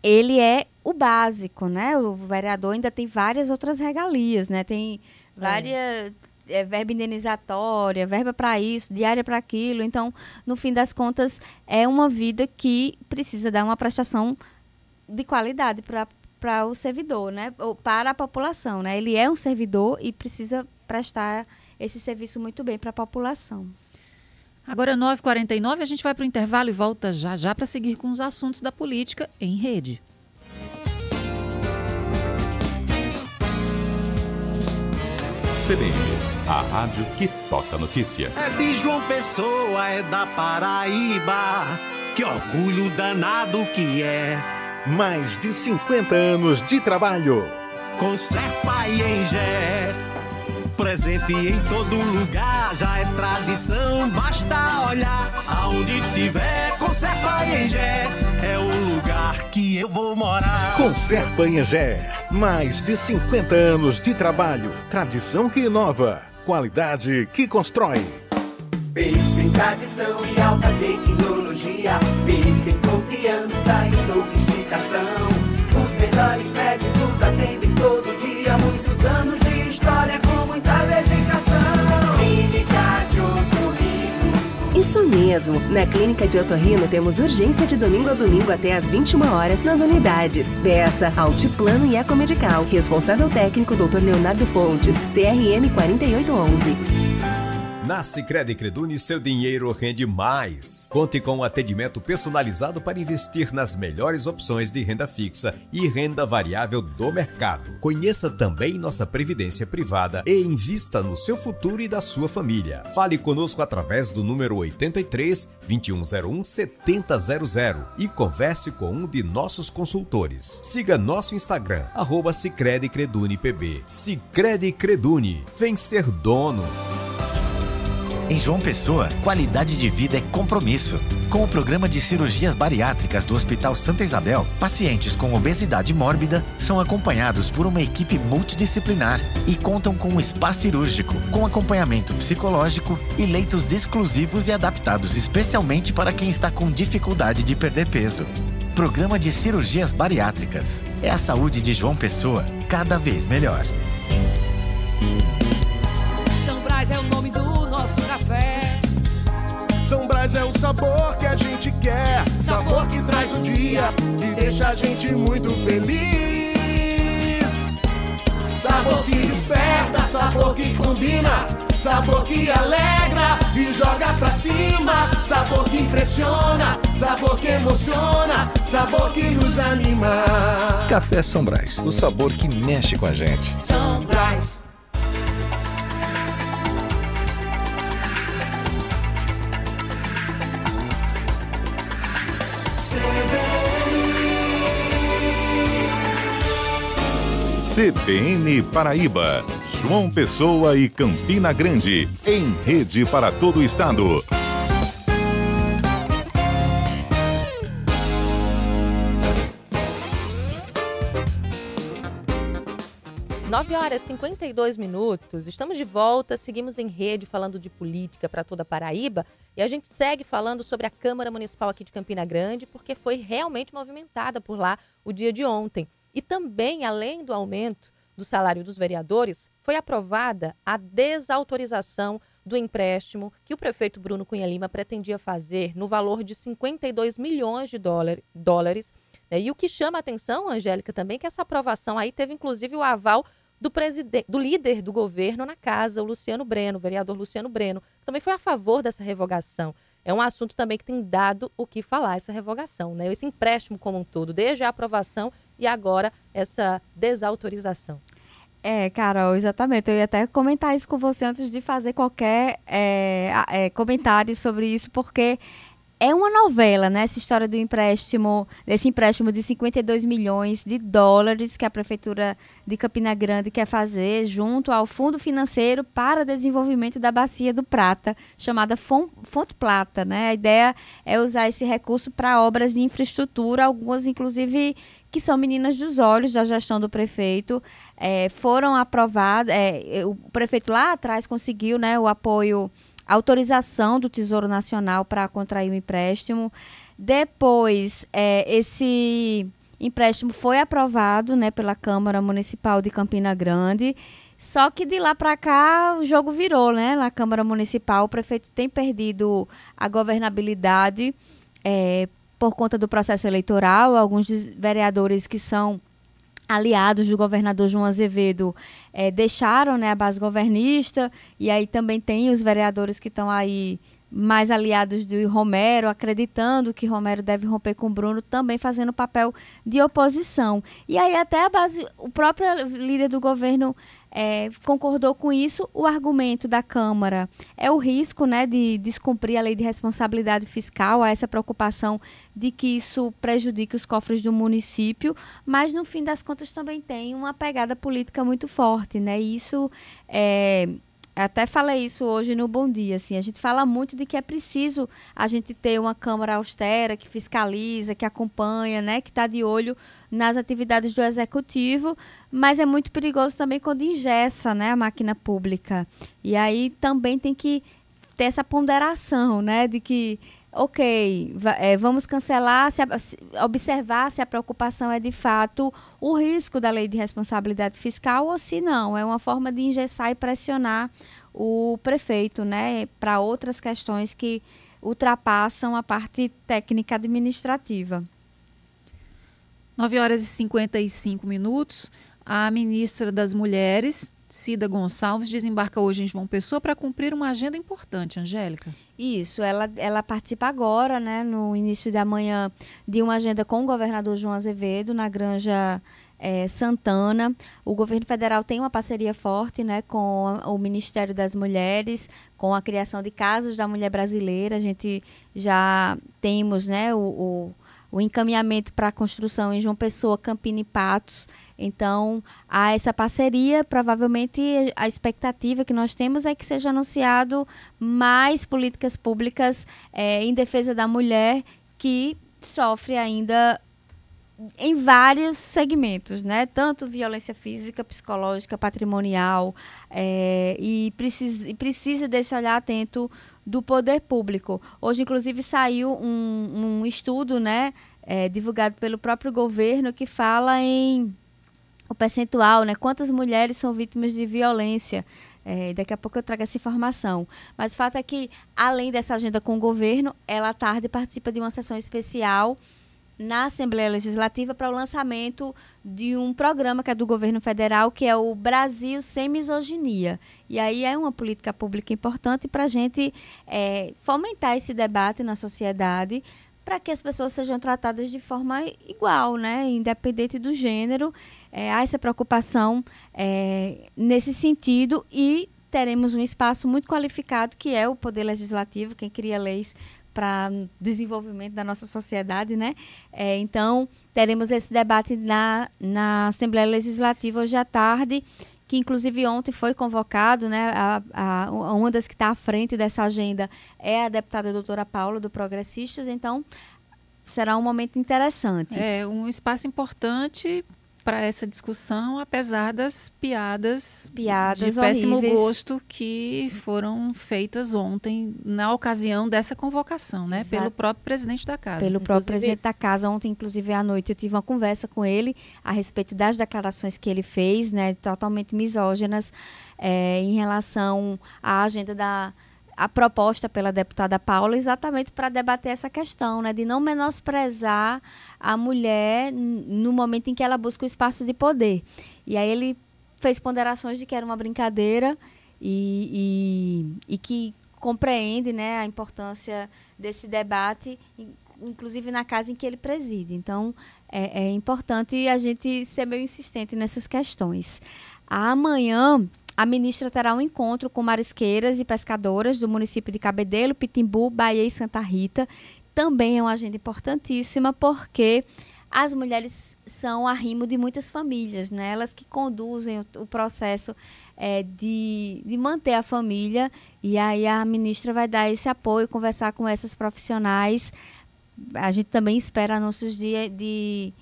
ele é o básico, né? O vereador ainda tem várias outras regalias, né? Tem várias verba indenizatória, verba para isso, diária para aquilo. Então, no fim das contas, é uma vida que precisa dar uma prestação de qualidade para o servidor, né? Ou para a população, né? Ele é um servidor e precisa prestar esse serviço muito bem para a população. Agora, 9h49, a gente vai para o intervalo e volta já para seguir com os assuntos da política em rede. CBN, a rádio que toca notícia. É de João Pessoa, é da Paraíba, que orgulho danado que é. Mais de 50 anos de trabalho. Com Serpa e Engé, presente em todo lugar, já é tradição, basta olhar. Aonde tiver com Serpa e Engé, é o lugar que eu vou morar. Com Serpa e Engé, mais de 50 anos de trabalho, tradição que inova, qualidade que constrói. Pense em tradição e alta tecnologia, pense em confiança e sofisticação. Os melhores médicos atendem todo dia, muitos anos de história com muita dedicação. Clínica de Otorrino. Isso mesmo, na Clínica de Otorrino temos urgência de domingo a domingo até às 21 horas nas unidades. Peça Altiplano e Ecomedical. Responsável técnico Dr. Leonardo Fontes, CRM 4811. Na Sicredi Creduni, seu dinheiro rende mais. Conte com um atendimento personalizado para investir nas melhores opções de renda fixa e renda variável do mercado. Conheça também nossa previdência privada e invista no seu futuro e da sua família. Fale conosco através do número 83 2101 7000 e converse com um de nossos consultores. Siga nosso Instagram, @Sicredi Creduni PB. Sicredi Creduni, vem ser dono. Em João Pessoa, qualidade de vida é compromisso. Com o programa de cirurgias bariátricas do Hospital Santa Isabel, pacientes com obesidade mórbida são acompanhados por uma equipe multidisciplinar e contam com um spa cirúrgico, com acompanhamento psicológico e leitos exclusivos e adaptados especialmente para quem está com dificuldade de perder peso. Programa de cirurgias bariátricas. É a saúde de João Pessoa cada vez melhor. São Brás é o nome do nosso café. São Brás é o sabor que a gente quer. Sabor que traz o dia, que deixa a gente muito feliz. Sabor que desperta, sabor que combina, sabor que alegra e joga pra cima. Sabor que impressiona, sabor que emociona, sabor que nos anima. Café São Brás, o sabor que mexe com a gente. São Brás. CBN Paraíba, João Pessoa e Campina Grande, em rede para todo o estado. Nove horas e 52 minutos, estamos de volta, seguimos em rede falando de política para toda a Paraíba e a gente segue falando sobre a Câmara Municipal aqui de Campina Grande porque foi realmente movimentada por lá o dia de ontem. E também, além do aumento do salário dos vereadores, foi aprovada a desautorização do empréstimo que o prefeito Bruno Cunha Lima pretendia fazer no valor de 52 milhões de dólares. E o que chama a atenção, Angélica, também, que essa aprovação aí teve inclusive o aval do líder do governo na casa, o Luciano Breno, o vereador Luciano Breno, que também foi a favor dessa revogação. É um assunto também que tem dado o que falar, essa revogação, né? Esse empréstimo como um todo, desde a aprovação e agora essa desautorização. Carol, exatamente. Eu ia até comentar isso com você antes de fazer qualquer comentário sobre isso, porque é uma novela, né? Essa história do empréstimo, desse empréstimo de 52 milhões de dólares que a Prefeitura de Campina Grande quer fazer junto ao Fundo Financeiro para Desenvolvimento da Bacia do Prata, chamada Fonte Plata, né? A ideia é usar esse recurso para obras de infraestrutura, algumas inclusive que são meninas dos olhos da gestão do prefeito, foram aprovadas, o prefeito lá atrás conseguiu, né, o apoio, a autorização do Tesouro Nacional para contrair o empréstimo. Depois, esse empréstimo foi aprovado, né, pela Câmara Municipal de Campina Grande, só que de lá para cá o jogo virou, né, na Câmara Municipal o prefeito tem perdido a governabilidade, por conta do processo eleitoral. Alguns vereadores que são aliados do governador João Azevedo deixaram, né, a base governista, e aí também tem os vereadores que estão aí mais aliados do Romero, acreditando que Romero deve romper com o Bruno, também fazendo papel de oposição. E aí até a base, o próprio líder do governo concordou com isso. O argumento da Câmara é o risco, né, de descumprir a lei de responsabilidade fiscal, há essa preocupação de que isso prejudique os cofres do município, mas no fim das contas também tem uma pegada política muito forte, né? E isso até falei isso hoje no Bom Dia, assim, a gente fala muito de que é preciso a gente ter uma Câmara austera, que fiscaliza, que acompanha, né, que está de olho nas atividades do Executivo, mas é muito perigoso também quando engessa, né, a máquina pública. E aí também tem que ter essa ponderação, né, de que, vamos cancelar, observar se a preocupação é de fato o risco da lei de responsabilidade fiscal ou se não, é uma forma de engessar e pressionar o prefeito, né, para outras questões que ultrapassam a parte técnica administrativa. 9 horas e 55 minutos. A ministra das Mulheres, Cida Gonçalves, desembarca hoje em João Pessoa para cumprir uma agenda importante, Angélica. Isso, ela participa agora, né, no início da manhã, de uma agenda com o governador João Azevedo, na Granja Santana. O governo federal tem uma parceria forte, né, com o Ministério das Mulheres, com a criação de casas da mulher brasileira. A gente já temos, né, o encaminhamento para a construção em João Pessoa, Campina e Patos, Então, há essa parceria. Provavelmente a expectativa que nós temos é que seja anunciado mais políticas públicas em defesa da mulher que sofre ainda em vários segmentos, né? Tanto violência física, psicológica, patrimonial, e precisa desse olhar atento do poder público. Hoje, inclusive, saiu um estudo, né, divulgado pelo próprio governo, que fala em o percentual, né, quantas mulheres são vítimas de violência. Daqui a pouco eu trago essa informação. Mas o fato é que, além dessa agenda com o governo, ela à tarde participa de uma sessão especial na Assembleia Legislativa para o lançamento de um programa que é do governo federal, que é o Brasil Sem Misoginia. E aí é uma política pública importante para a gente fomentar esse debate na sociedade, para que as pessoas sejam tratadas de forma igual, né? Independente do gênero. Há essa preocupação nesse sentido, e teremos um espaço muito qualificado, que é o Poder Legislativo, quem cria leis para desenvolvimento da nossa sociedade, né? Então, teremos esse debate na Assembleia Legislativa hoje à tarde, que inclusive ontem foi convocado, né? Uma das que está à frente dessa agenda é a deputada doutora Paula, do Progressistas. Então, será um momento interessante. É um espaço importante para essa discussão, apesar das piadas de péssimo horríveis. gosto que foram feitas ontem na ocasião dessa convocação, né? Exato. Pelo próprio presidente da casa. Pelo próprio presidente da casa. Ontem, inclusive, à noite, eu tive uma conversa com ele a respeito das declarações que ele fez, né, totalmente misóginas, em relação à agenda a proposta pela deputada Paula, exatamente para debater essa questão, né, de não menosprezar a mulher no momento em que ela busca o espaço de poder. E aí ele fez ponderações de que era uma brincadeira e que compreende, né, a importância desse debate, inclusive na casa em que ele preside. Então, é importante a gente ser meio insistente nessas questões. Amanhã, a ministra terá um encontro com marisqueiras e pescadoras do município de Cabedelo, Pitimbu, Bahia e Santa Rita. Também é uma agenda importantíssima, porque as mulheres são arrimo de muitas famílias, né? Elas que conduzem o processo de manter a família. E aí a ministra vai dar esse apoio, conversar com essas profissionais. A gente também espera anúncios de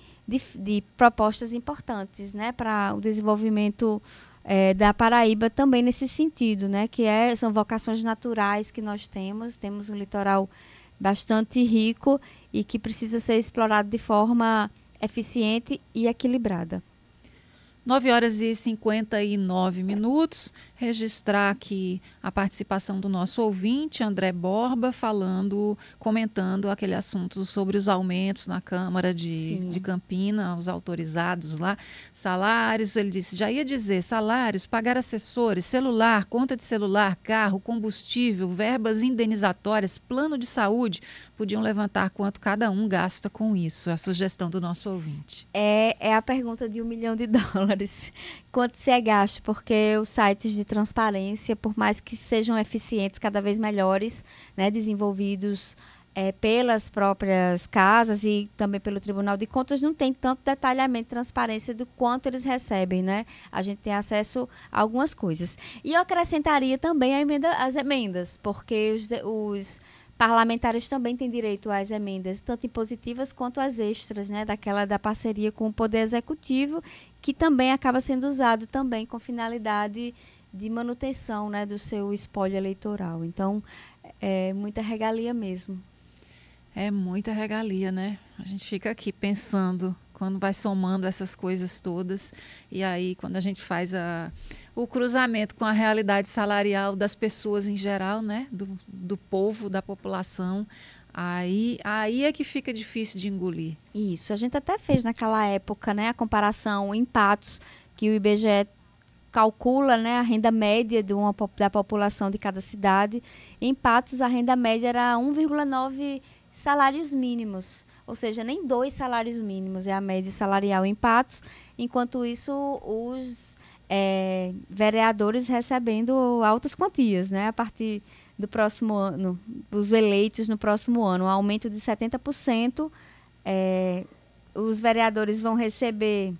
propostas importantes, né, para o desenvolvimento da Paraíba também nesse sentido, né, que são vocações naturais que nós temos um litoral bastante rico e que precisa ser explorado de forma eficiente e equilibrada. 9h59. Registrar aqui a participação do nosso ouvinte, André Borba, comentando aquele assunto sobre os aumentos na Câmara de Campina, os autorizados lá. Salários, ele disse, já ia dizer, salários, pagar assessores, celular, conta de celular, carro, combustível, verbas indenizatórias, plano de saúde, podiam levantar quanto cada um gasta com isso. A sugestão do nosso ouvinte. É a pergunta de $1 milhão. Quanto se é gasto? Porque os sites de transparência, por mais que sejam eficientes, cada vez melhores, né, desenvolvidos pelas próprias casas e também pelo Tribunal de Contas, não tem tanto detalhamento e transparência do quanto eles recebem, né? A gente tem acesso a algumas coisas. E eu acrescentaria também as emendas, porque os parlamentares também têm direito às emendas, tanto impositivas quanto às extras, né, da parceria com o Poder Executivo, que também acaba sendo usado também com finalidade de manutenção, né, do seu espólio eleitoral. Então, é muita regalia mesmo. É muita regalia, né? A gente fica aqui pensando, quando vai somando essas coisas todas, e aí quando a gente faz o cruzamento com a realidade salarial das pessoas em geral, né, do povo, da população, aí é que fica difícil de engolir. Isso, a gente até fez naquela época, né, a comparação em Patos, que o IBGE calcula, né, a renda média da população de cada cidade. Em Patos, a renda média era 1,9 salários mínimos, ou seja, nem 2 salários mínimos é a média salarial em Patos. Enquanto isso, os vereadores recebendo altas quantias, né, a partir do próximo ano, os eleitos no próximo ano, um aumento de 70%. Os vereadores vão receber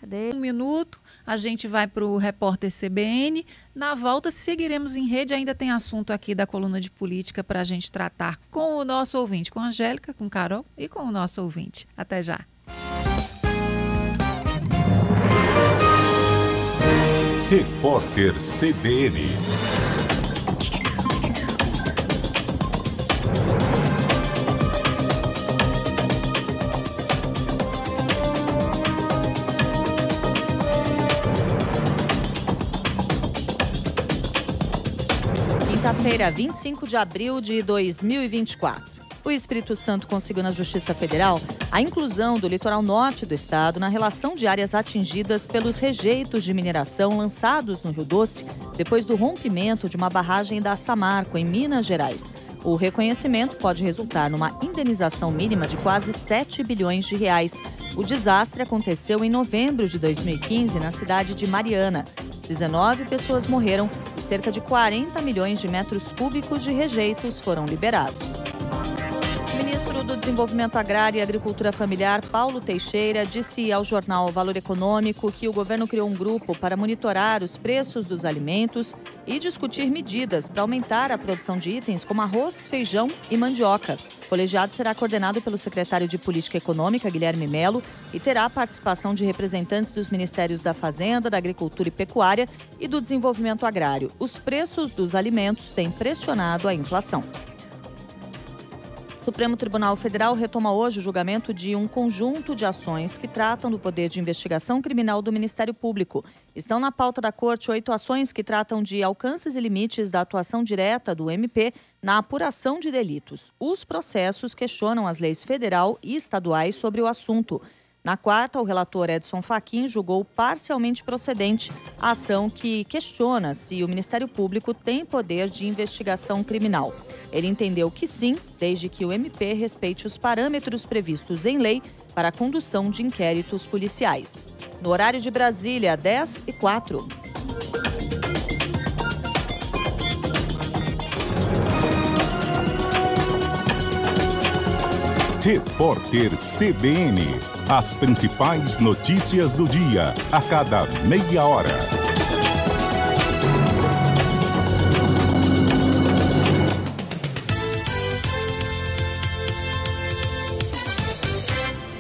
Cadê? Um minuto, a gente vai para o repórter CBN. Na volta, seguiremos em rede. Ainda tem assunto aqui da coluna de política para a gente tratar com o nosso ouvinte, com a Angélica, com Carol e com o nosso ouvinte. Até já. Repórter CBN. Quinta-feira, 25 de abril de 2024. O Espírito Santo conseguiu na Justiça Federal a inclusão do litoral norte do estado na relação de áreas atingidas pelos rejeitos de mineração lançados no Rio Doce depois do rompimento de uma barragem da Samarco, em Minas Gerais. O reconhecimento pode resultar numa indenização mínima de quase 7 bilhões de reais. O desastre aconteceu em novembro de 2015 na cidade de Mariana. 19 pessoas morreram e cerca de 40 milhões de metros cúbicos de rejeitos foram liberados. O ministro do Desenvolvimento Agrário e Agricultura Familiar, Paulo Teixeira, disse ao jornal Valor Econômico que o governo criou um grupo para monitorar os preços dos alimentos e discutir medidas para aumentar a produção de itens como arroz, feijão e mandioca. O colegiado será coordenado pelo secretário de Política Econômica, Guilherme Melo, e terá a participação de representantes dos Ministérios da Fazenda, da Agricultura e Pecuária e do Desenvolvimento Agrário. Os preços dos alimentos têm pressionado a inflação. O Supremo Tribunal Federal retoma hoje o julgamento de um conjunto de ações que tratam do poder de investigação criminal do Ministério Público. Estão na pauta da Corte 8 ações que tratam de alcances e limites da atuação direta do MP na apuração de delitos. Os processos questionam as leis federal e estaduais sobre o assunto. Na quarta, o relator Edson Fachin julgou parcialmente procedente a ação que questiona se o Ministério Público tem poder de investigação criminal. Ele entendeu que sim, desde que o MP respeite os parâmetros previstos em lei para a condução de inquéritos policiais. No horário de Brasília, 10h04. Repórter CBN. As principais notícias do dia, a cada meia hora.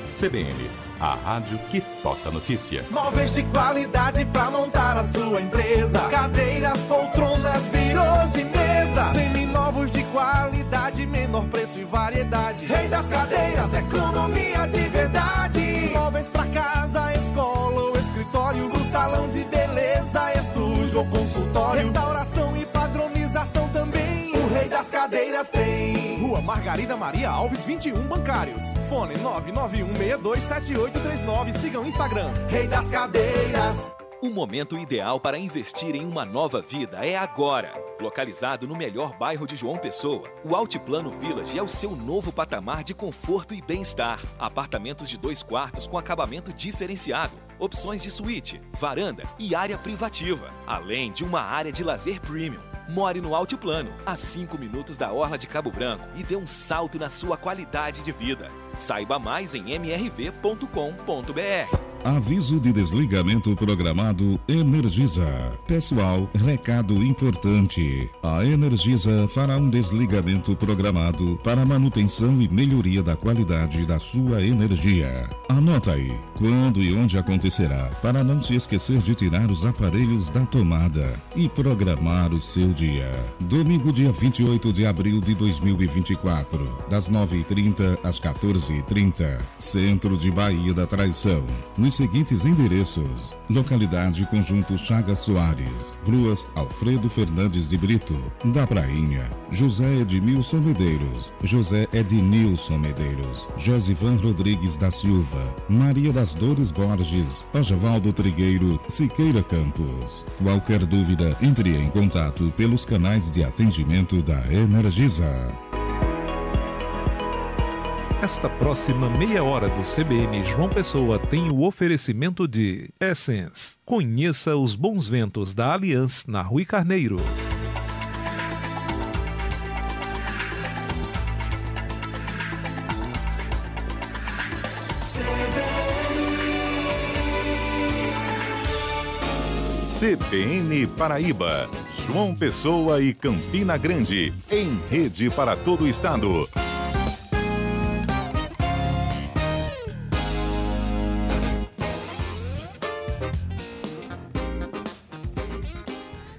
CBN, a rádio que toca notícia. Móveis de qualidade pra montar a sua empresa. Cadeiras, poltronas, birôs e mesas. Seminovos de qualidade, menor preço e variedade. Rei das cadeiras, economia de verdade. Móveis pra casa, escola ou escritório. No salão de beleza, estúdio ou consultório. Restauração e padronização também. O Rei das Cadeiras tem. Rua Margarida Maria Alves, 21 Bancários. Fone 991627839. Siga o Instagram. Rei das Cadeiras. O momento ideal para investir em uma nova vida é agora. Localizado no melhor bairro de João Pessoa, o Altiplano Village é o seu novo patamar de conforto e bem-estar. Apartamentos de 2 quartos com acabamento diferenciado, opções de suíte, varanda e área privativa, além de uma área de lazer premium. More no Altiplano, a 5 minutos da Orla de Cabo Branco e dê um salto na sua qualidade de vida. Saiba mais em mrv.com.br. Aviso de desligamento programado Energisa. Pessoal, recado importante. A Energisa fará um desligamento programado para manutenção e melhoria da qualidade da sua energia. Anota aí, quando e onde acontecerá, para não se esquecer de tirar os aparelhos da tomada e programar o seu dia. Domingo, dia 28 de abril de 2024, das 9h30 às 14h30, Centro de Bahia da Traição. Nos seguintes endereços: localidade Conjunto Chagas Soares, ruas Alfredo Fernandes de Brito, da Prainha, José Edmilson Medeiros, José Ednilson Medeiros, Josivan Rodrigues da Silva, Maria das Dores Borges, Ojavaldo Trigueiro, Siqueira Campos. Qualquer dúvida, entre em contato pelos canais de atendimento da Energisa. Esta próxima meia hora do CBN João Pessoa tem o oferecimento de Essence. Conheça os bons ventos da Allianz na Rui Carneiro. CBN Paraíba, João Pessoa e Campina Grande, em rede para todo o estado.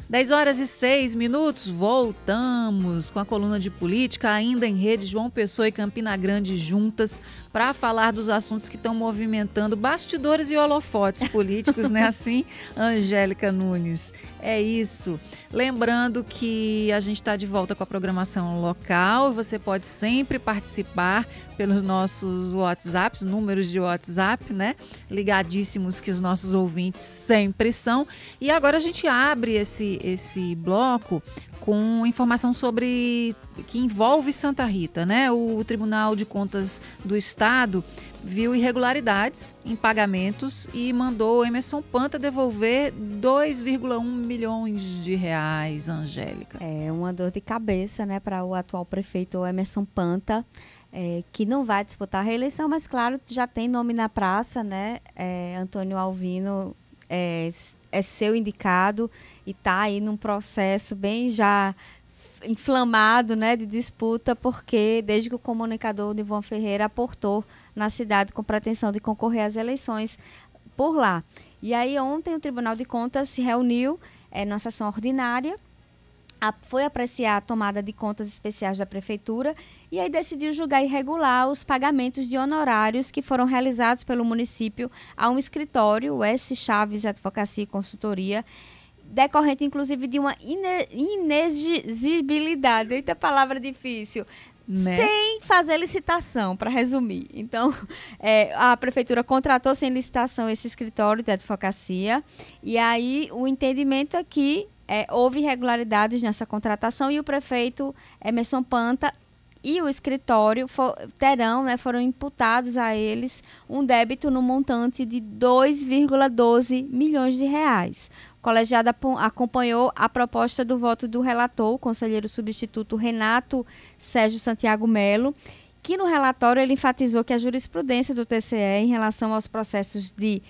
Dez horas e 6 minutos, voltamos com a coluna de política, ainda em rede, João Pessoa e Campina Grande juntas, para falar dos assuntos que estão movimentando bastidores e holofotes políticos, né? Assim, Angélica Nunes. É isso. Lembrando que a gente está de volta com a programação local. Você pode sempre participar pelos nossos WhatsApps, números de WhatsApp, né? Ligadíssimos que os nossos ouvintes sempre são. E agora a gente abre esse bloco com informação sobre que envolve Santa Rita, né? O Tribunal de Contas do Estado viu irregularidades em pagamentos e mandou Emerson Panta devolver 2,1 milhões de reais, Angélica. É uma dor de cabeça, né, para o atual prefeito Emerson Panta, que não vai disputar a reeleição, mas claro, já tem nome na praça, né? Antônio Alvino é seu indicado e está aí num processo bem já inflamado, né, de disputa, porque desde que o comunicador Nivon Ferreira aportou na cidade com pretensão de concorrer às eleições por lá. E aí ontem o Tribunal de Contas se reuniu na sessão ordinária, foi apreciar a tomada de contas especiais da Prefeitura e aí decidiu julgar irregular os pagamentos de honorários que foram realizados pelo município a um escritório, o S. Chaves Advocacia e Consultoria, decorrente inclusive de uma inexigibilidade, eita palavra difícil, né? Sem fazer licitação, para resumir. Então, a Prefeitura contratou sem licitação esse escritório de advocacia e aí o entendimento é que houve irregularidades nessa contratação e o prefeito Emerson Panta e o escritório foram imputados a eles um débito no montante de 2,12 milhões de reais. O colegiado acompanhou a proposta do voto do relator, o conselheiro substituto Renato Sérgio Santiago Melo, que no relatório ele enfatizou que a jurisprudência do TCE em relação aos processos de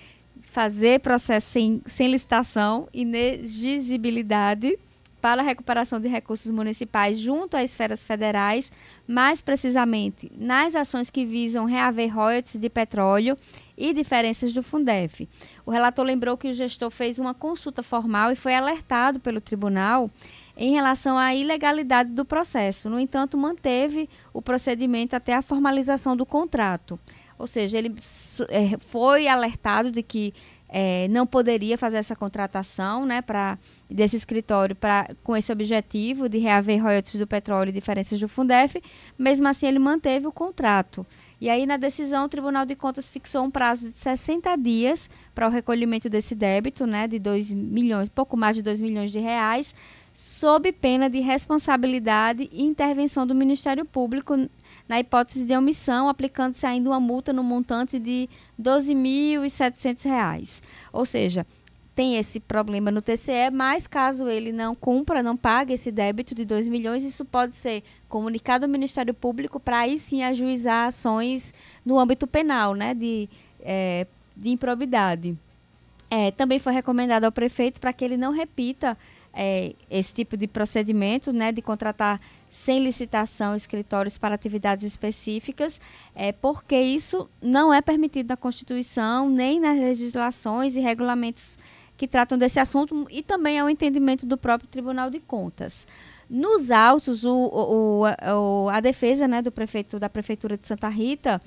fazer processo sem licitação, inexigibilidade para a recuperação de recursos municipais junto às esferas federais, mais precisamente nas ações que visam reaver royalties de petróleo e diferenças do Fundef. O relator lembrou que o gestor fez uma consulta formal e foi alertado pelo tribunal em relação à ilegalidade do processo. No entanto, manteve o procedimento até a formalização do contrato. Ou seja, ele foi alertado de que não poderia fazer essa contratação, né, desse escritório com esse objetivo de reaver royalties do petróleo e diferenças do Fundef. Mesmo assim, ele manteve o contrato. E aí, na decisão, o Tribunal de Contas fixou um prazo de 60 dias para o recolhimento desse débito, né, de 2 milhões, pouco mais de 2 milhões de reais, sob pena de responsabilidade e intervenção do Ministério Público na hipótese de omissão, aplicando-se ainda uma multa no montante de R$ 12.700. Ou seja, tem esse problema no TCE, mas caso ele não cumpra, não pague esse débito de 2 milhões, isso pode ser comunicado ao Ministério Público para aí sim ajuizar ações no âmbito penal, né, de improbidade. Também foi recomendado ao prefeito para que ele não repita esse tipo de procedimento, né, de contratar sem licitação escritórios para atividades específicas, porque isso não é permitido na Constituição, nem nas legislações e regulamentos que tratam desse assunto, e também é o entendimento do próprio Tribunal de Contas. Nos autos, a defesa, né, da Prefeitura de Santa Rita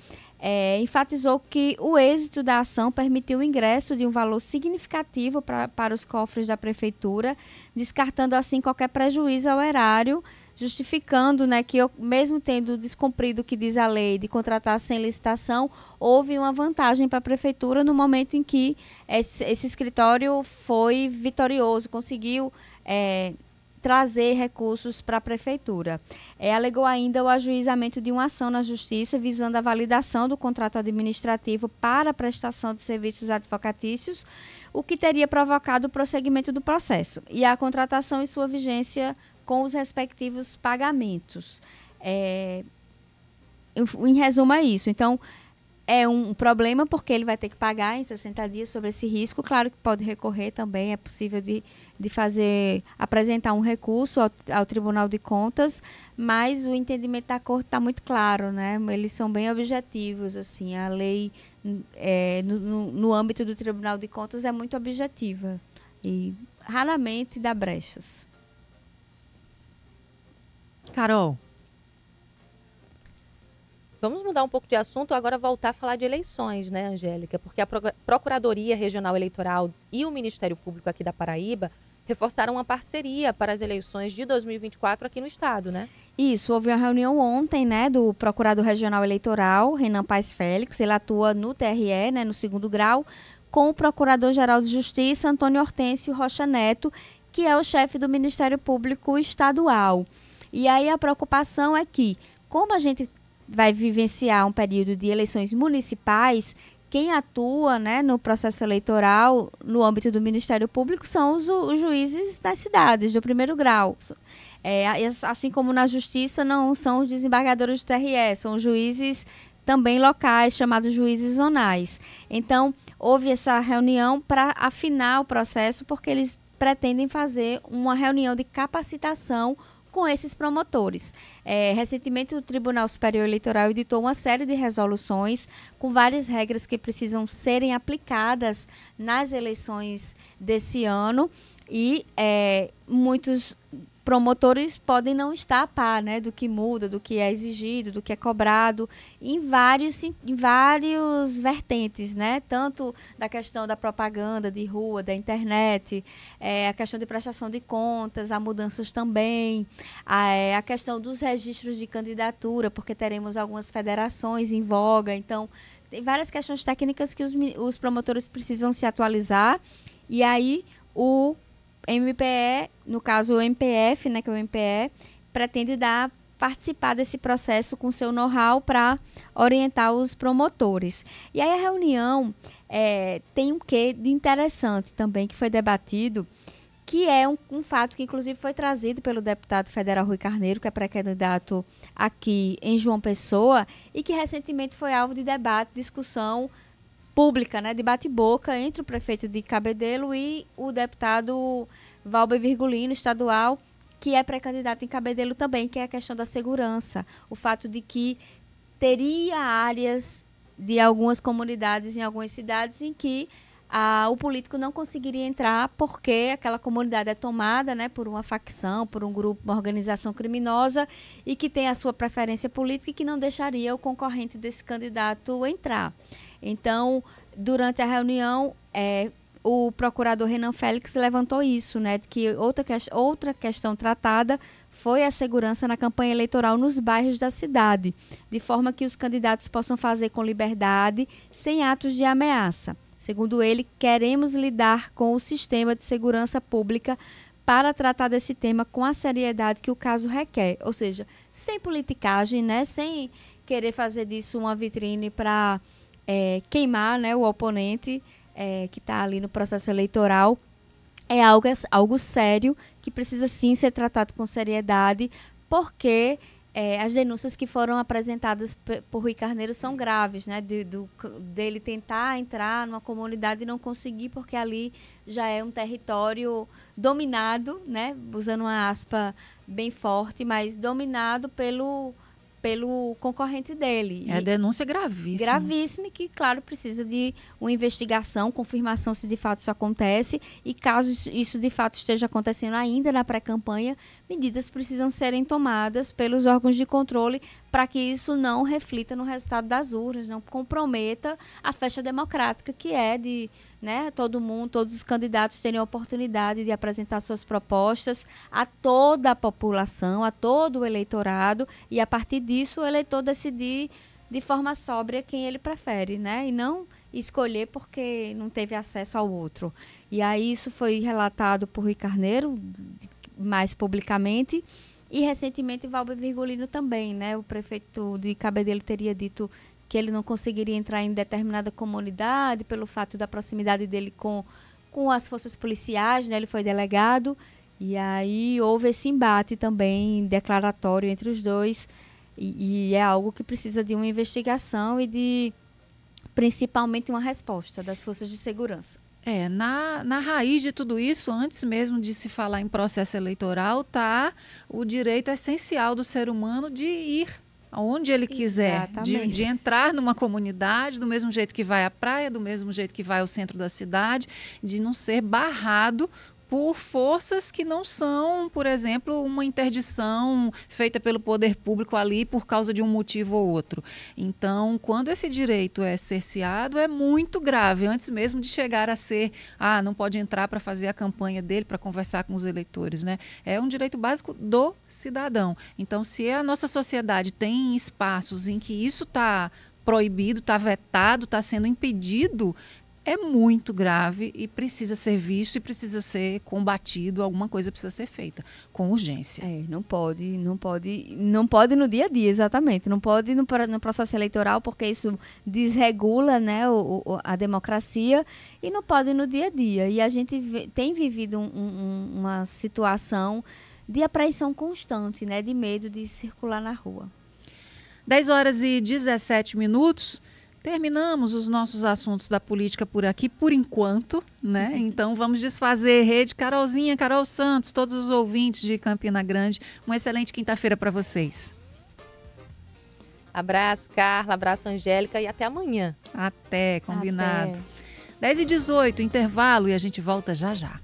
enfatizou que o êxito da ação permitiu o ingresso de um valor significativo para os cofres da Prefeitura, descartando assim qualquer prejuízo ao erário, justificando, né, que mesmo tendo descumprido o que diz a lei de contratar sem licitação, houve uma vantagem para a Prefeitura no momento em que esse escritório foi vitorioso, conseguiu trazer recursos para a Prefeitura. Alegou ainda o ajuizamento de uma ação na Justiça visando a validação do contrato administrativo para a prestação de serviços advocatícios, o que teria provocado o prosseguimento do processo e a contratação e sua vigência com os respectivos pagamentos. Em resumo, é isso. Então, é um problema porque ele vai ter que pagar em 60 dias sobre esse risco. Claro que pode recorrer também, é possível de apresentar um recurso ao Tribunal de Contas, mas o entendimento da Corte está muito claro, né? Eles são bem objetivos, assim, a lei no âmbito do Tribunal de Contas é muito objetiva e raramente dá brechas. Carol. Vamos mudar um pouco de assunto, agora voltar a falar de eleições, né, Angélica? Porque a Procuradoria Regional Eleitoral e o Ministério Público aqui da Paraíba reforçaram uma parceria para as eleições de 2024 aqui no estado, né? Isso, houve uma reunião ontem, né, do Procurador Regional Eleitoral, Renan Paes Félix, ele atua no TRE, né, no 2º grau, com o Procurador-Geral de Justiça, Antônio Hortêncio Rocha Neto, que é o chefe do Ministério Público Estadual. E aí a preocupação é que, como a gente vai vivenciar um período de eleições municipais, quem atua, né, no processo eleitoral, no âmbito do Ministério Público, são os juízes das cidades, do 1º grau. Assim como na Justiça, não são os desembargadores do TRE, são os juízes também locais, chamados juízes zonais. Então, houve essa reunião para afinar o processo, porque eles pretendem fazer uma reunião de capacitação com esses promotores. Recentemente, o Tribunal Superior Eleitoral editou uma série de resoluções com várias regras que precisam serem aplicadas nas eleições desse ano e muitos promotores podem não estar a par, né, do que muda, do que é exigido, do que é cobrado, em vários vertentes, né, tanto da questão da propaganda de rua, da internet, a questão de prestação de contas, há mudanças também, a questão dos registros de candidatura, porque teremos algumas federações em voga, então tem várias questões técnicas que os promotores precisam se atualizar, e aí o MPE, no caso o MPF, né, que é o MPE, pretende participar desse processo com seu know-how para orientar os promotores. E aí a reunião tem um quê de interessante também que foi debatido, que é um fato que inclusive foi trazido pelo deputado federal Rui Carneiro, que é pré-candidato aqui em João Pessoa, e que recentemente foi alvo de debate, discussão pública, né, de bate-boca entre o prefeito de Cabedelo e o deputado Valber Virgulino, estadual, que é pré-candidato em Cabedelo também, que é a questão da segurança. O fato de que teria áreas de algumas comunidades em algumas cidades em que o político não conseguiria entrar porque aquela comunidade é tomada, né, por uma facção, por um grupo, uma organização criminosa e que tem a sua preferência política e que não deixaria o concorrente desse candidato entrar. Então, durante a reunião, o procurador Renan Félix levantou isso, né, que outra questão tratada foi a segurança na campanha eleitoral nos bairros da cidade, de forma que os candidatos possam fazer com liberdade, sem atos de ameaça. Segundo ele, queremos lidar com o sistema de segurança pública para tratar desse tema com a seriedade que o caso requer, ou seja, sem politicagem, né, sem querer fazer disso uma vitrine para queimar, né, o oponente que está ali no processo eleitoral. É algo sério que precisa sim ser tratado com seriedade, porque as denúncias que foram apresentadas por Rui Carneiro são graves, né, dele tentar entrar numa comunidade e não conseguir, porque ali já é um território dominado, né, usando uma aspa bem forte, mas dominado pelo concorrente dele. É denúncia gravíssima. Gravíssima e que, claro, precisa de uma investigação, confirmação se de fato isso acontece e caso isso de fato esteja acontecendo ainda na pré-campanha, medidas precisam serem tomadas pelos órgãos de controle para que isso não reflita no resultado das urnas, não comprometa a festa democrática que é de, né, todos os candidatos terem a oportunidade de apresentar suas propostas a toda a população, a todo o eleitorado, e a partir disso o eleitor decidir de forma sóbria quem ele prefere, né, e não escolher porque não teve acesso ao outro. E aí isso foi relatado por Rui Carneiro mais publicamente, e recentemente Valber Virgulino também, né, o prefeito de Cabedelo teria dito que ele não conseguiria entrar em determinada comunidade pelo fato da proximidade dele com as forças policiais, né? Ele foi delegado, e aí houve esse embate também declaratório entre os dois, e é algo que precisa de uma investigação e de principalmente uma resposta das forças de segurança. Na raiz de tudo isso, antes mesmo de se falar em processo eleitoral, está o direito essencial do ser humano de ir aonde ele quiser, de entrar numa comunidade, do mesmo jeito que vai à praia, do mesmo jeito que vai ao centro da cidade, de não ser barrado por forças que não são, por exemplo, uma interdição feita pelo poder público ali por causa de um motivo ou outro. Então, quando esse direito é cerceado, é muito grave, antes mesmo de chegar a ser, não pode entrar para fazer a campanha dele, para conversar com os eleitores, né? É um direito básico do cidadão. Então, se a nossa sociedade tem espaços em que isso está proibido, está vetado, está sendo impedido, é muito grave e precisa ser visto e precisa ser combatido, alguma coisa precisa ser feita com urgência. Não pode no dia a dia, exatamente, não pode no processo eleitoral, porque isso desregula, né, a democracia, e não pode no dia a dia. E a gente tem vivido uma situação de apreensão constante, né, de medo de circular na rua. 10h17. Terminamos os nossos assuntos da política por aqui, por enquanto, né? Então vamos desfazer rede. Carolzinha, Carol Santos, todos os ouvintes de Campina Grande, uma excelente quinta-feira para vocês. Abraço, Carla, abraço, Angélica, e até amanhã. Até, combinado. 10h18, intervalo, e a gente volta já já.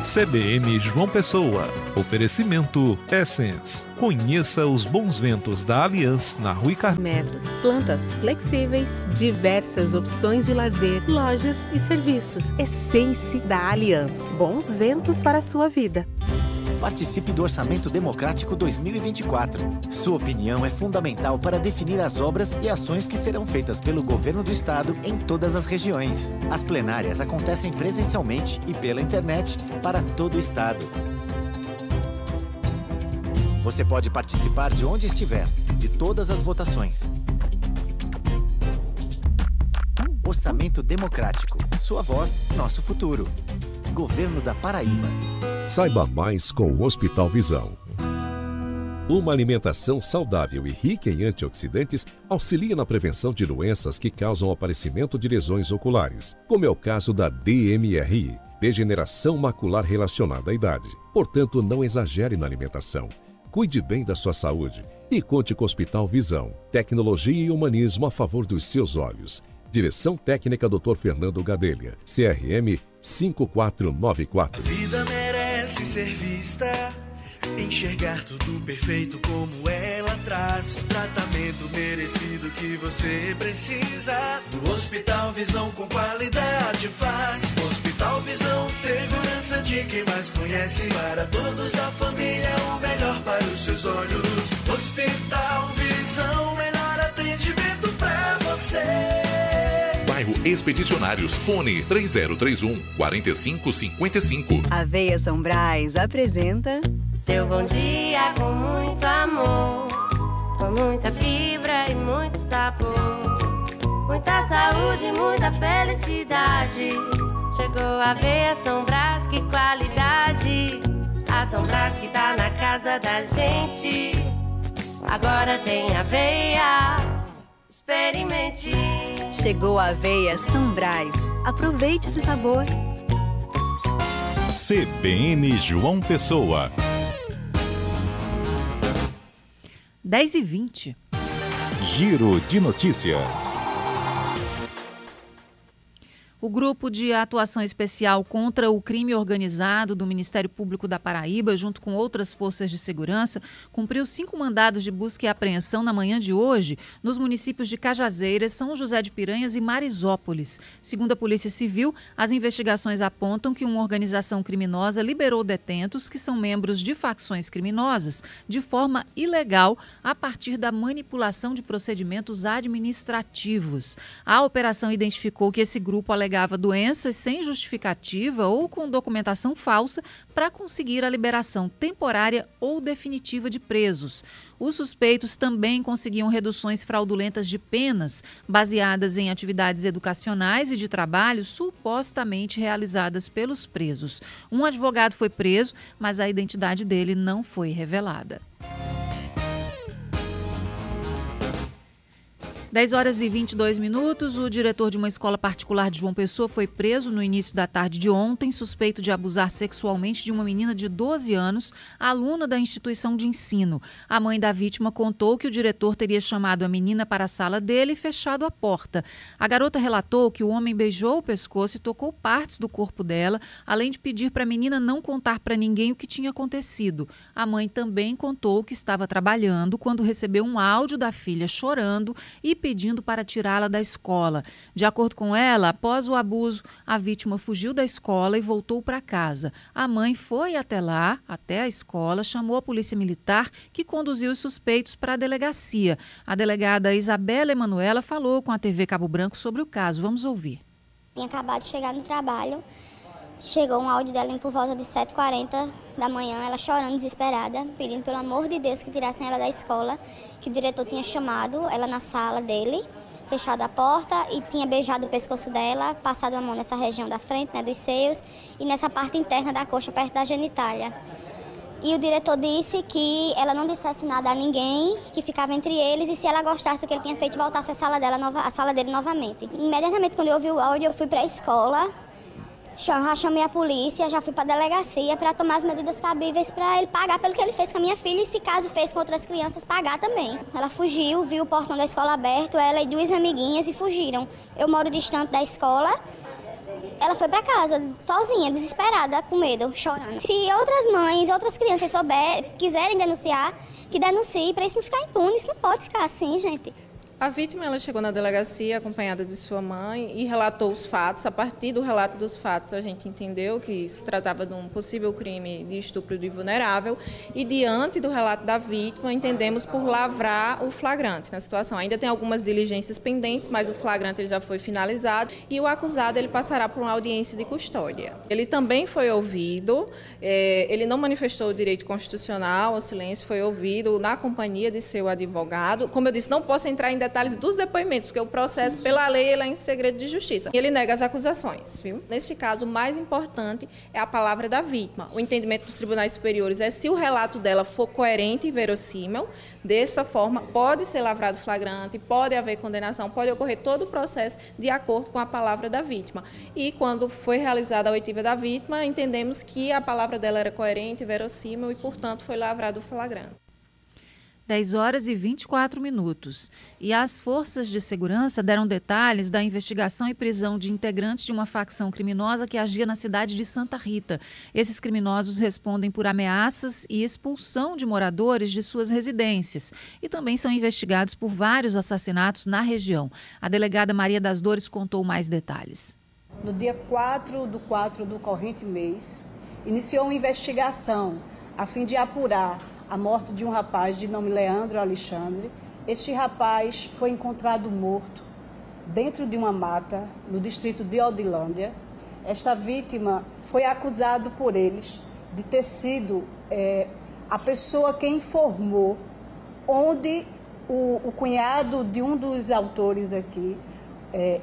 CBN João Pessoa. Oferecimento Essence. Conheça os bons ventos da Aliança na Rui Metros, plantas flexíveis, diversas opções de lazer, lojas e serviços. Essence da Aliança. Bons ventos para a sua vida. Participe do Orçamento Democrático 2024. Sua opinião é fundamental para definir as obras e ações que serão feitas pelo Governo do Estado em todas as regiões. As plenárias acontecem presencialmente e pela internet para todo o Estado. Você pode participar de onde estiver, de todas as votações. Orçamento Democrático. Sua voz, nosso futuro. Governo da Paraíba. Saiba mais com o Hospital Visão. Uma alimentação saudável e rica em antioxidantes auxilia na prevenção de doenças que causam o aparecimento de lesões oculares, como é o caso da DMRI, degeneração macular relacionada à idade. Portanto, não exagere na alimentação. Cuide bem da sua saúde e conte com o Hospital Visão. Tecnologia e humanismo a favor dos seus olhos. Direção Técnica Dr. Fernando Gadelha, CRM 5494. A vida merece ser vista, enxergar tudo perfeito como ela traz. O tratamento merecido que você precisa. No Hospital Visão com qualidade faz. Hospital Visão, segurança de quem mais conhece. Para todos da família, o melhor para os seus olhos. Hospital Visão, melhor atendimento pra você. Bairro Expedicionários, fone 3031-4555. Aveia São Brás apresenta seu bom dia com muito amor, com muita fibra e muito sabor, muita saúde, muita felicidade. Chegou a Aveia São Brás, que qualidade. A São Brás que tá na casa da gente. Agora tem aveia, experimente. Chegou a Aveia São Brás. Aproveite esse sabor. CBN João Pessoa. 10h20. Giro de notícias. O Grupo de Atuação Especial contra o Crime Organizado do Ministério Público da Paraíba, junto com outras forças de segurança, cumpriu 5 mandados de busca e apreensão na manhã de hoje nos municípios de Cajazeiras, São José de Piranhas e Marisópolis. Segundo a Polícia Civil, as investigações apontam que uma organização criminosa liberou detentos que são membros de facções criminosas de forma ilegal a partir da manipulação de procedimentos administrativos. A operação identificou que esse grupo alegava doenças sem justificativa ou com documentação falsa para conseguir a liberação temporária ou definitiva de presos. Os suspeitos também conseguiam reduções fraudulentas de penas, baseadas em atividades educacionais e de trabalho supostamente realizadas pelos presos. Um advogado foi preso, mas a identidade dele não foi revelada. 10 horas e 22 minutos, o diretor de uma escola particular de João Pessoa foi preso no início da tarde de ontem, suspeito de abusar sexualmente de uma menina de 12 anos, aluna da instituição de ensino. A mãe da vítima contou que o diretor teria chamado a menina para a sala dele e fechado a porta. A garota relatou que o homem beijou o pescoço e tocou partes do corpo dela, além de pedir para a menina não contar para ninguém o que tinha acontecido. A mãe também contou que estava trabalhando quando recebeu um áudio da filha chorando e pedindo para tirá-la da escola. De acordo com ela, após o abuso, a vítima fugiu da escola e voltou para casa. A mãe foi até lá, até a escola, chamou a polícia militar, que conduziu os suspeitos para a delegacia. A delegada Isabela Emanuela falou com a TV Cabo Branco sobre o caso. Vamos ouvir. Tinha acabado de chegar no trabalho, chegou um áudio dela por volta de 7h40 da manhã, ela chorando, desesperada, pedindo pelo amor de Deus que tirassem ela da escola, que o diretor tinha chamado ela na sala dele, fechado a porta e tinha beijado o pescoço dela, passado a mão nessa região da frente, né, dos seios e nessa parte interna da coxa, perto da genitália. E o diretor disse que ela não dissesse nada a ninguém, que ficava entre eles, e se ela gostasse do que ele tinha feito, voltasse à sala dele novamente. Imediatamente, quando eu ouvi o áudio, eu fui para a escola, já chamei a polícia, já fui para a delegacia para tomar as medidas cabíveis para ele pagar pelo que ele fez com a minha filha e, se caso fez com outras crianças, pagar também. Ela fugiu, viu o portão da escola aberto, ela e 2 amiguinhas, e fugiram. Eu moro distante da escola. Ela foi para casa, sozinha, desesperada, com medo, chorando. Se outras mães, outras crianças quiserem denunciar, que denuncie, para isso não ficar impune. Isso não pode ficar assim, gente. A vítima ela chegou na delegacia acompanhada de sua mãe e relatou os fatos. A partir do relato dos fatos, a gente entendeu que se tratava de um possível crime de estupro de vulnerável e, diante do relato da vítima, entendemos por lavrar o flagrante na situação. Ainda tem algumas diligências pendentes, mas o flagrante ele já foi finalizado e o acusado ele passará por uma audiência de custódia. Ele também foi ouvido, ele não manifestou o direito constitucional ao silêncio, foi ouvido na companhia de seu advogado. Como eu disse, não posso entrar em detalhes dos depoimentos, porque o processo, pela lei, ele é em segredo de justiça. Ele nega as acusações, viu? Neste caso, o mais importante é a palavra da vítima. O entendimento dos tribunais superiores é se o relato dela for coerente e verossímil. Dessa forma, pode ser lavrado flagrante, pode haver condenação, pode ocorrer todo o processo de acordo com a palavra da vítima. E quando foi realizada a oitiva da vítima, entendemos que a palavra dela era coerente e verossímil e, portanto, foi lavrado o flagrante. 10 horas e 24 minutos. E as forças de segurança deram detalhes da investigação e prisão de integrantes de uma facção criminosa que agia na cidade de Santa Rita. Esses criminosos respondem por ameaças e expulsão de moradores de suas residências e também são investigados por vários assassinatos na região. A delegada Maria das Dores contou mais detalhes. No dia 4 do corrente mês, iniciou uma investigação a fim de apurar a morte de um rapaz de nome Leandro Alexandre. Este rapaz foi encontrado morto dentro de uma mata no distrito de Odilândia. Esta vítima foi acusada por eles de ter sido a pessoa que informou onde o cunhado de um dos autores aqui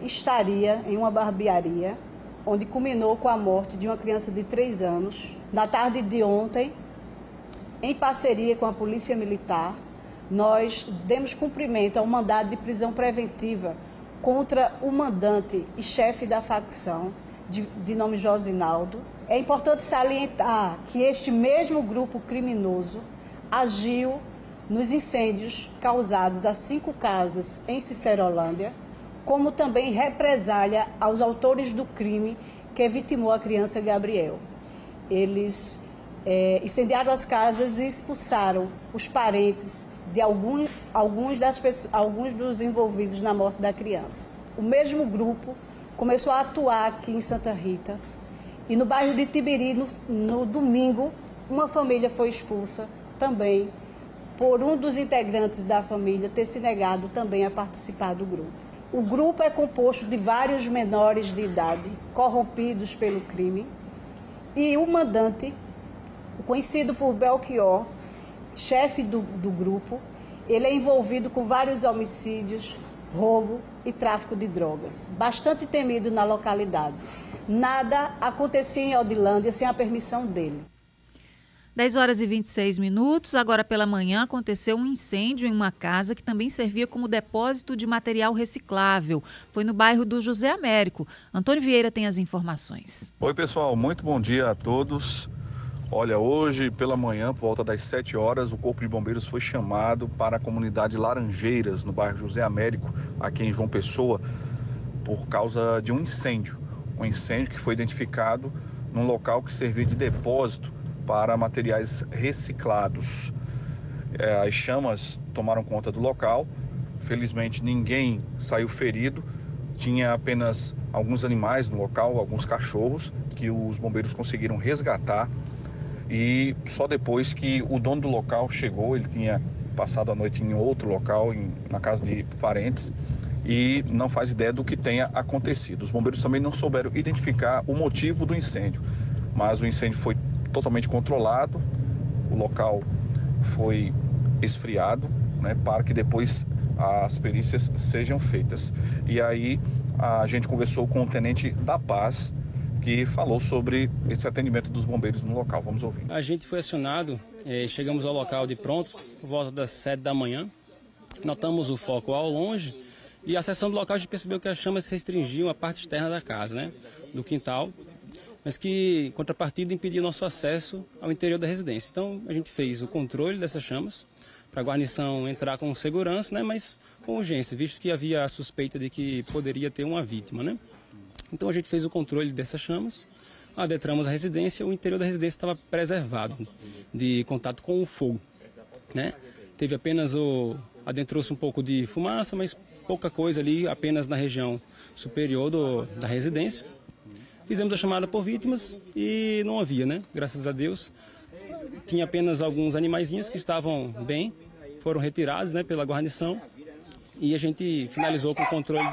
estaria em uma barbearia, onde culminou com a morte de uma criança de 3 anos. Na tarde de ontem, em parceria com a Polícia Militar, nós demos cumprimento ao mandado de prisão preventiva contra o mandante e chefe da facção, de nome Josinaldo. É importante salientar que este mesmo grupo criminoso agiu nos incêndios causados a 5 casas em Cicerolândia, como também represália aos autores do crime que vitimou a criança Gabriel. Eles incendiaram as casas e expulsaram os parentes de alguns dos envolvidos na morte da criança. O mesmo grupo começou a atuar aqui em Santa Rita e no bairro de Tibiri, no domingo, uma família foi expulsa também por um dos integrantes da família ter se negado também a participar do grupo. O grupo é composto de vários menores de idade corrompidos pelo crime e o mandante, conhecido por Belchior, chefe do grupo, ele é envolvido com vários homicídios, roubo e tráfico de drogas, bastante temido na localidade. Nada acontecia em Odilândia sem a permissão dele. 10 horas e 26 minutos. Agora pela manhã aconteceu um incêndio em uma casa que também servia como depósito de material reciclável. Foi no bairro do José Américo. Antônio Vieira tem as informações. Oi, pessoal. Muito bom dia a todos. Olha, hoje pela manhã, por volta das 7 horas, o Corpo de Bombeiros foi chamado para a comunidade Laranjeiras, no bairro José Américo, aqui em João Pessoa, por causa de um incêndio. Um incêndio que foi identificado num local que servia de depósito para materiais reciclados. As chamas tomaram conta do local. Felizmente ninguém saiu ferido. Tinha apenas alguns animais no local, alguns cachorros, que os bombeiros conseguiram resgatar. E só depois que o dono do local chegou, ele tinha passado a noite em outro local, na casa de parentes, e não faz ideia do que tenha acontecido. Os bombeiros também não souberam identificar o motivo do incêndio, mas o incêndio foi totalmente controlado, o local foi esfriado, né, para que depois as perícias sejam feitas. E aí a gente conversou com o tenente da Paz, que falou sobre esse atendimento dos bombeiros no local. Vamos ouvir. A gente foi acionado, chegamos ao local de pronto, por volta das 7 da manhã, notamos o foco ao longe e a seção do local a gente percebeu que as chamas se restringiam à parte externa da casa, né, do quintal, mas que, em contrapartida, impedia nosso acesso ao interior da residência. Então, a gente fez o controle dessas chamas, para a guarnição entrar com segurança, né, mas com urgência, visto que havia a suspeita de que poderia ter uma vítima, né. Então, a gente fez o controle dessas chamas, adentramos a residência, o interior da residência estava preservado de contato com o fogo, né. Teve apenas adentrou-se um pouco de fumaça, mas pouca coisa ali, apenas na região superior da residência. Fizemos a chamada por vítimas e não havia, né? Graças a Deus. Tinha apenas alguns animaizinhos que estavam bem, foram retirados, né, pela guarnição. E a gente finalizou com o controle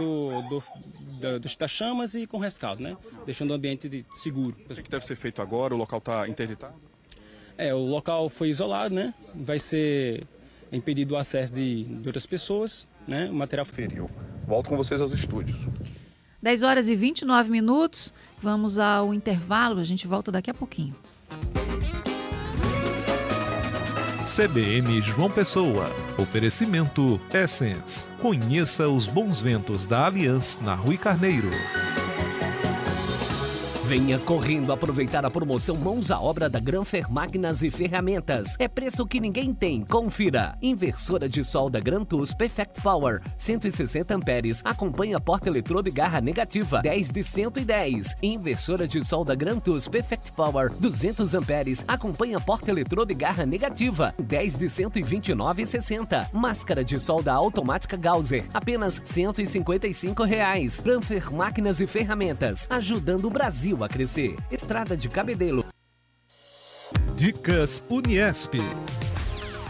das chamas e com rescaldo, né? Deixando o ambiente seguro. O que deve ser feito agora? O local está interditado? O local foi isolado, né? Vai ser impedido o acesso de outras pessoas, né? O material feriu. Volto com vocês aos estúdios. 10 horas e 29 minutos, vamos ao intervalo, a gente volta daqui a pouquinho. CBN João Pessoa. Oferecimento Essence. Conheça os bons ventos da Allianz na Rui Carneiro. Venha correndo aproveitar a promoção Mãos à Obra da Granfer Máquinas e Ferramentas. É preço que ninguém tem. Confira. Inversora de solda Grantus Perfect Power, 160 amperes. Acompanha porta-eletrodo e garra negativa, 10 de 110. Inversora de solda Grantus Perfect Power, 200 amperes. Acompanha porta-eletrodo e garra negativa, 10 de 129,60. Máscara de solda automática Gausser, apenas R$ 155. Granfer Máquinas e Ferramentas, ajudando o Brasil a crescer. Estrada de Cabedelo. Dicas Uniesp.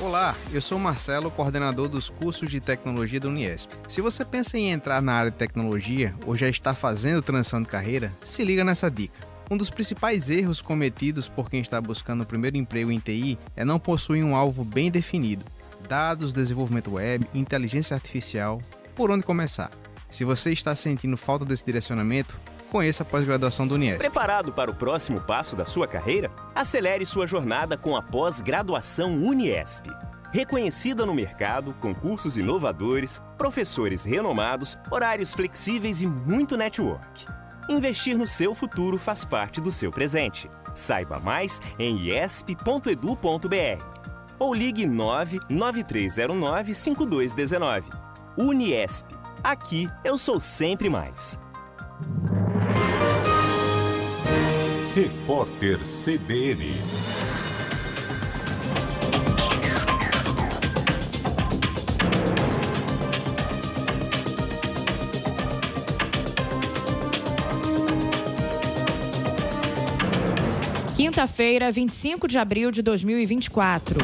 Olá, eu sou o Marcelo, coordenador dos cursos de tecnologia da Uniesp. Se você pensa em entrar na área de tecnologia ou já está fazendo transição de carreira, se liga nessa dica. Um dos principais erros cometidos por quem está buscando o primeiro emprego em TI é não possuir um alvo bem definido. Dados, desenvolvimento web, inteligência artificial, por onde começar? Se você está sentindo falta desse direcionamento, conheça a pós-graduação do Uniesp. Preparado para o próximo passo da sua carreira? Acelere sua jornada com a pós-graduação Uniesp. Reconhecida no mercado, com cursos inovadores, professores renomados, horários flexíveis e muito network. Investir no seu futuro faz parte do seu presente. Saiba mais em iesp.edu.br ou ligue 99309-5219. Uniesp. Aqui eu sou sempre mais. Repórter CBN. Quinta-feira, 25 de abril de 2024.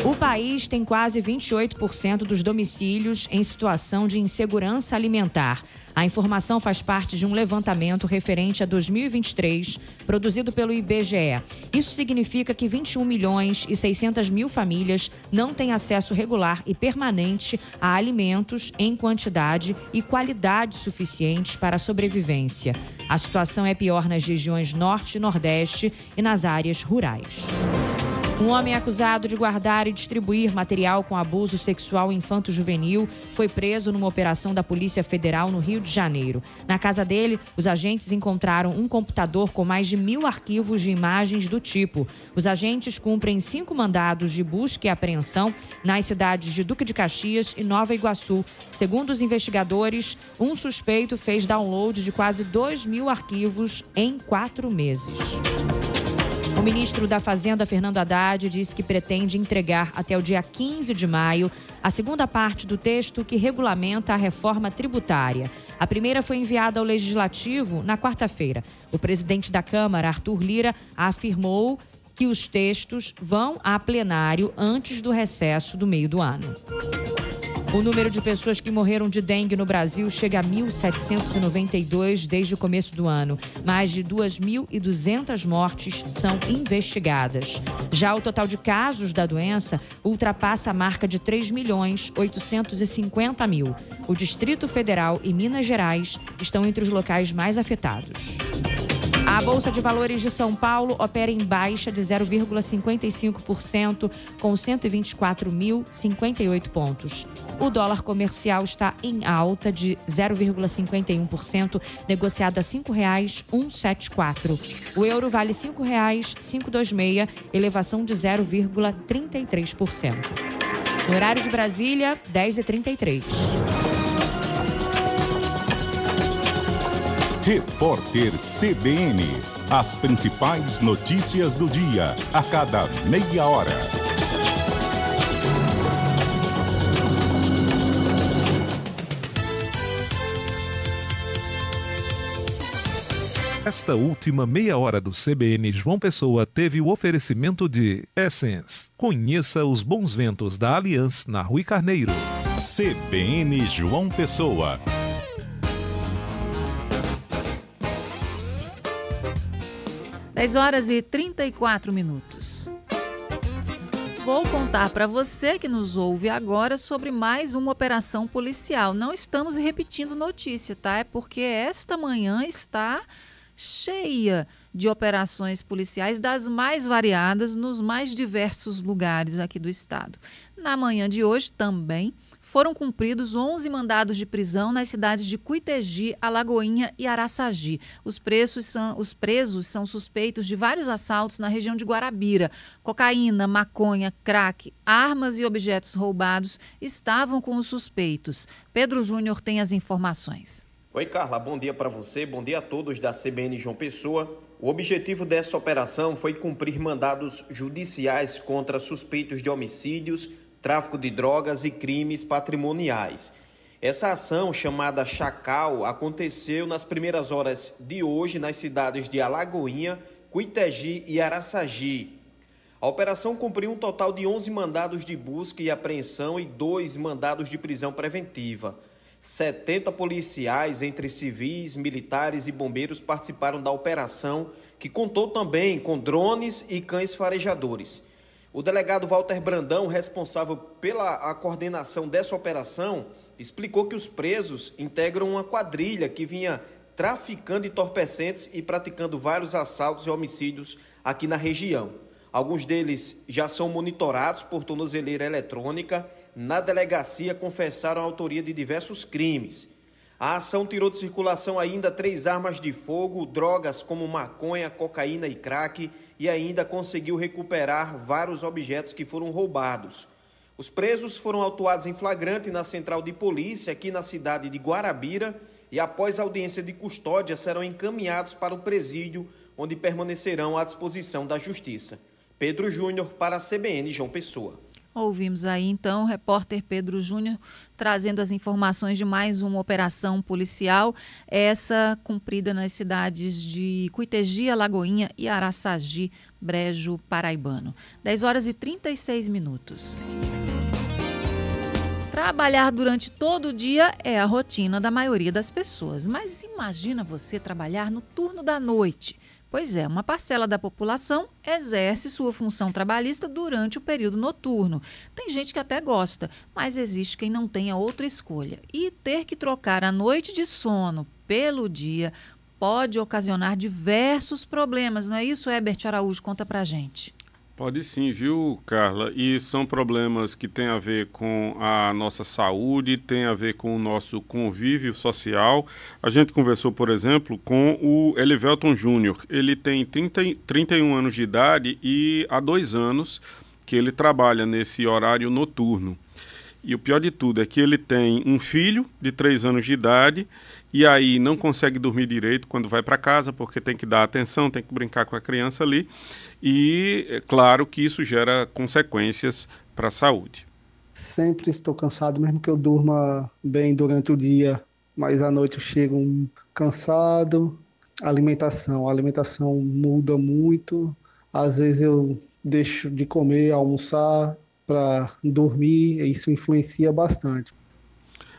O país tem quase 28% dos domicílios em situação de insegurança alimentar. A informação faz parte de um levantamento referente a 2023, produzido pelo IBGE. Isso significa que 21.600.000 famílias não têm acesso regular e permanente a alimentos em quantidade e qualidade suficientes para a sobrevivência. A situação é pior nas regiões Norte e Nordeste e nas áreas rurais. Um homem acusado de guardar e distribuir material com abuso sexual infanto-juvenil foi preso numa operação da Polícia Federal no Rio de Janeiro. Na casa dele, os agentes encontraram um computador com mais de 1.000 arquivos de imagens do tipo. Os agentes cumprem 5 mandados de busca e apreensão nas cidades de Duque de Caxias e Nova Iguaçu. Segundo os investigadores, um suspeito fez download de quase 2.000 arquivos em 4 meses. O ministro da Fazenda, Fernando Haddad, disse que pretende entregar até o dia 15 de maio a segunda parte do texto que regulamenta a reforma tributária. A primeira foi enviada ao Legislativo na quarta-feira. O presidente da Câmara, Arthur Lira, afirmou que os textos vão a plenário antes do recesso do meio do ano. O número de pessoas que morreram de dengue no Brasil chega a 1.792 desde o começo do ano. Mais de 2.200 mortes são investigadas. Já o total de casos da doença ultrapassa a marca de 3.850.000. O Distrito Federal e Minas Gerais estão entre os locais mais afetados. A Bolsa de Valores de São Paulo opera em baixa de 0,55%, com 124.058 pontos. O dólar comercial está em alta de 0,51%, negociado a R$ 5,174. O euro vale R$ 5,526, elevação de 0,33%. No horário de Brasília, 10h33. Repórter CBN. As principais notícias do dia, a cada meia hora. Esta última meia hora do CBN João Pessoa teve o oferecimento de Essence. Conheça os bons ventos da Allianz na Rui Carneiro. CBN João Pessoa. Dez horas e 34 minutos. Vou contar para você que nos ouve agora sobre mais uma operação policial. Não estamos repetindo notícia, tá? É porque esta manhã está cheia de operações policiais das mais variadas nos mais diversos lugares aqui do estado. Na manhã de hoje também foram cumpridos 11 mandados de prisão nas cidades de Cuitegi, Alagoinha e Araçagi. Os presos são suspeitos de vários assaltos na região de Guarabira. Cocaína, maconha, crack, armas e objetos roubados estavam com os suspeitos. Pedro Júnior tem as informações. Oi, Carla. Bom dia para você. Bom dia a todos da CBN João Pessoa. O objetivo dessa operação foi cumprir mandados judiciais contra suspeitos de homicídios, tráfico de drogas e crimes patrimoniais. Essa ação, chamada Chacal, aconteceu nas primeiras horas de hoje nas cidades de Alagoinha, Cuitegi e Araçagi. A operação cumpriu um total de 11 mandados de busca e apreensão e 2 mandados de prisão preventiva. 70 policiais, entre civis, militares e bombeiros, participaram da operação, que contou também com drones e cães farejadores. O delegado Walter Brandão, responsável pela coordenação dessa operação, explicou que os presos integram uma quadrilha que vinha traficando entorpecentes e praticando vários assaltos e homicídios aqui na região. Alguns deles já são monitorados por tornozeleira eletrônica. Na delegacia confessaram a autoria de diversos crimes. A ação tirou de circulação ainda 3 armas de fogo, drogas como maconha, cocaína e crack, e ainda conseguiu recuperar vários objetos que foram roubados. Os presos foram autuados em flagrante na central de polícia aqui na cidade de Guarabira e após audiência de custódia serão encaminhados para o presídio, onde permanecerão à disposição da Justiça. Pedro Júnior para a CBN João Pessoa. Ouvimos aí, então, o repórter Pedro Júnior trazendo as informações de mais uma operação policial, essa cumprida nas cidades de Cuitegi, Alagoinha e Araçagi, Brejo Paraibano. 10 horas e 36 minutos. Trabalhar durante todo o dia é a rotina da maioria das pessoas, mas imagina você trabalhar no turno da noite. Pois é, uma parcela da população exerce sua função trabalhista durante o período noturno. Tem gente que até gosta, mas existe quem não tenha outra escolha. E ter que trocar a noite de sono pelo dia pode ocasionar diversos problemas, não é isso, Herbert Araújo? Conta pra gente. Pode sim, viu, Carla? E são problemas que têm a ver com a nossa saúde, tem a ver com o nosso convívio social. A gente conversou, por exemplo, com o Elivelton Júnior. Ele tem 31 anos de idade e há 2 anos que ele trabalha nesse horário noturno. E o pior de tudo é que ele tem um filho de 3 anos de idade e aí não consegue dormir direito quando vai para casa, porque tem que dar atenção, tem que brincar com a criança ali. E é claro que isso gera consequências para a saúde. Sempre estou cansado, mesmo que eu durma bem durante o dia, mas à noite eu chego cansado. A alimentação muda muito. Às vezes eu deixo de comer, almoçar para dormir, e isso influencia bastante.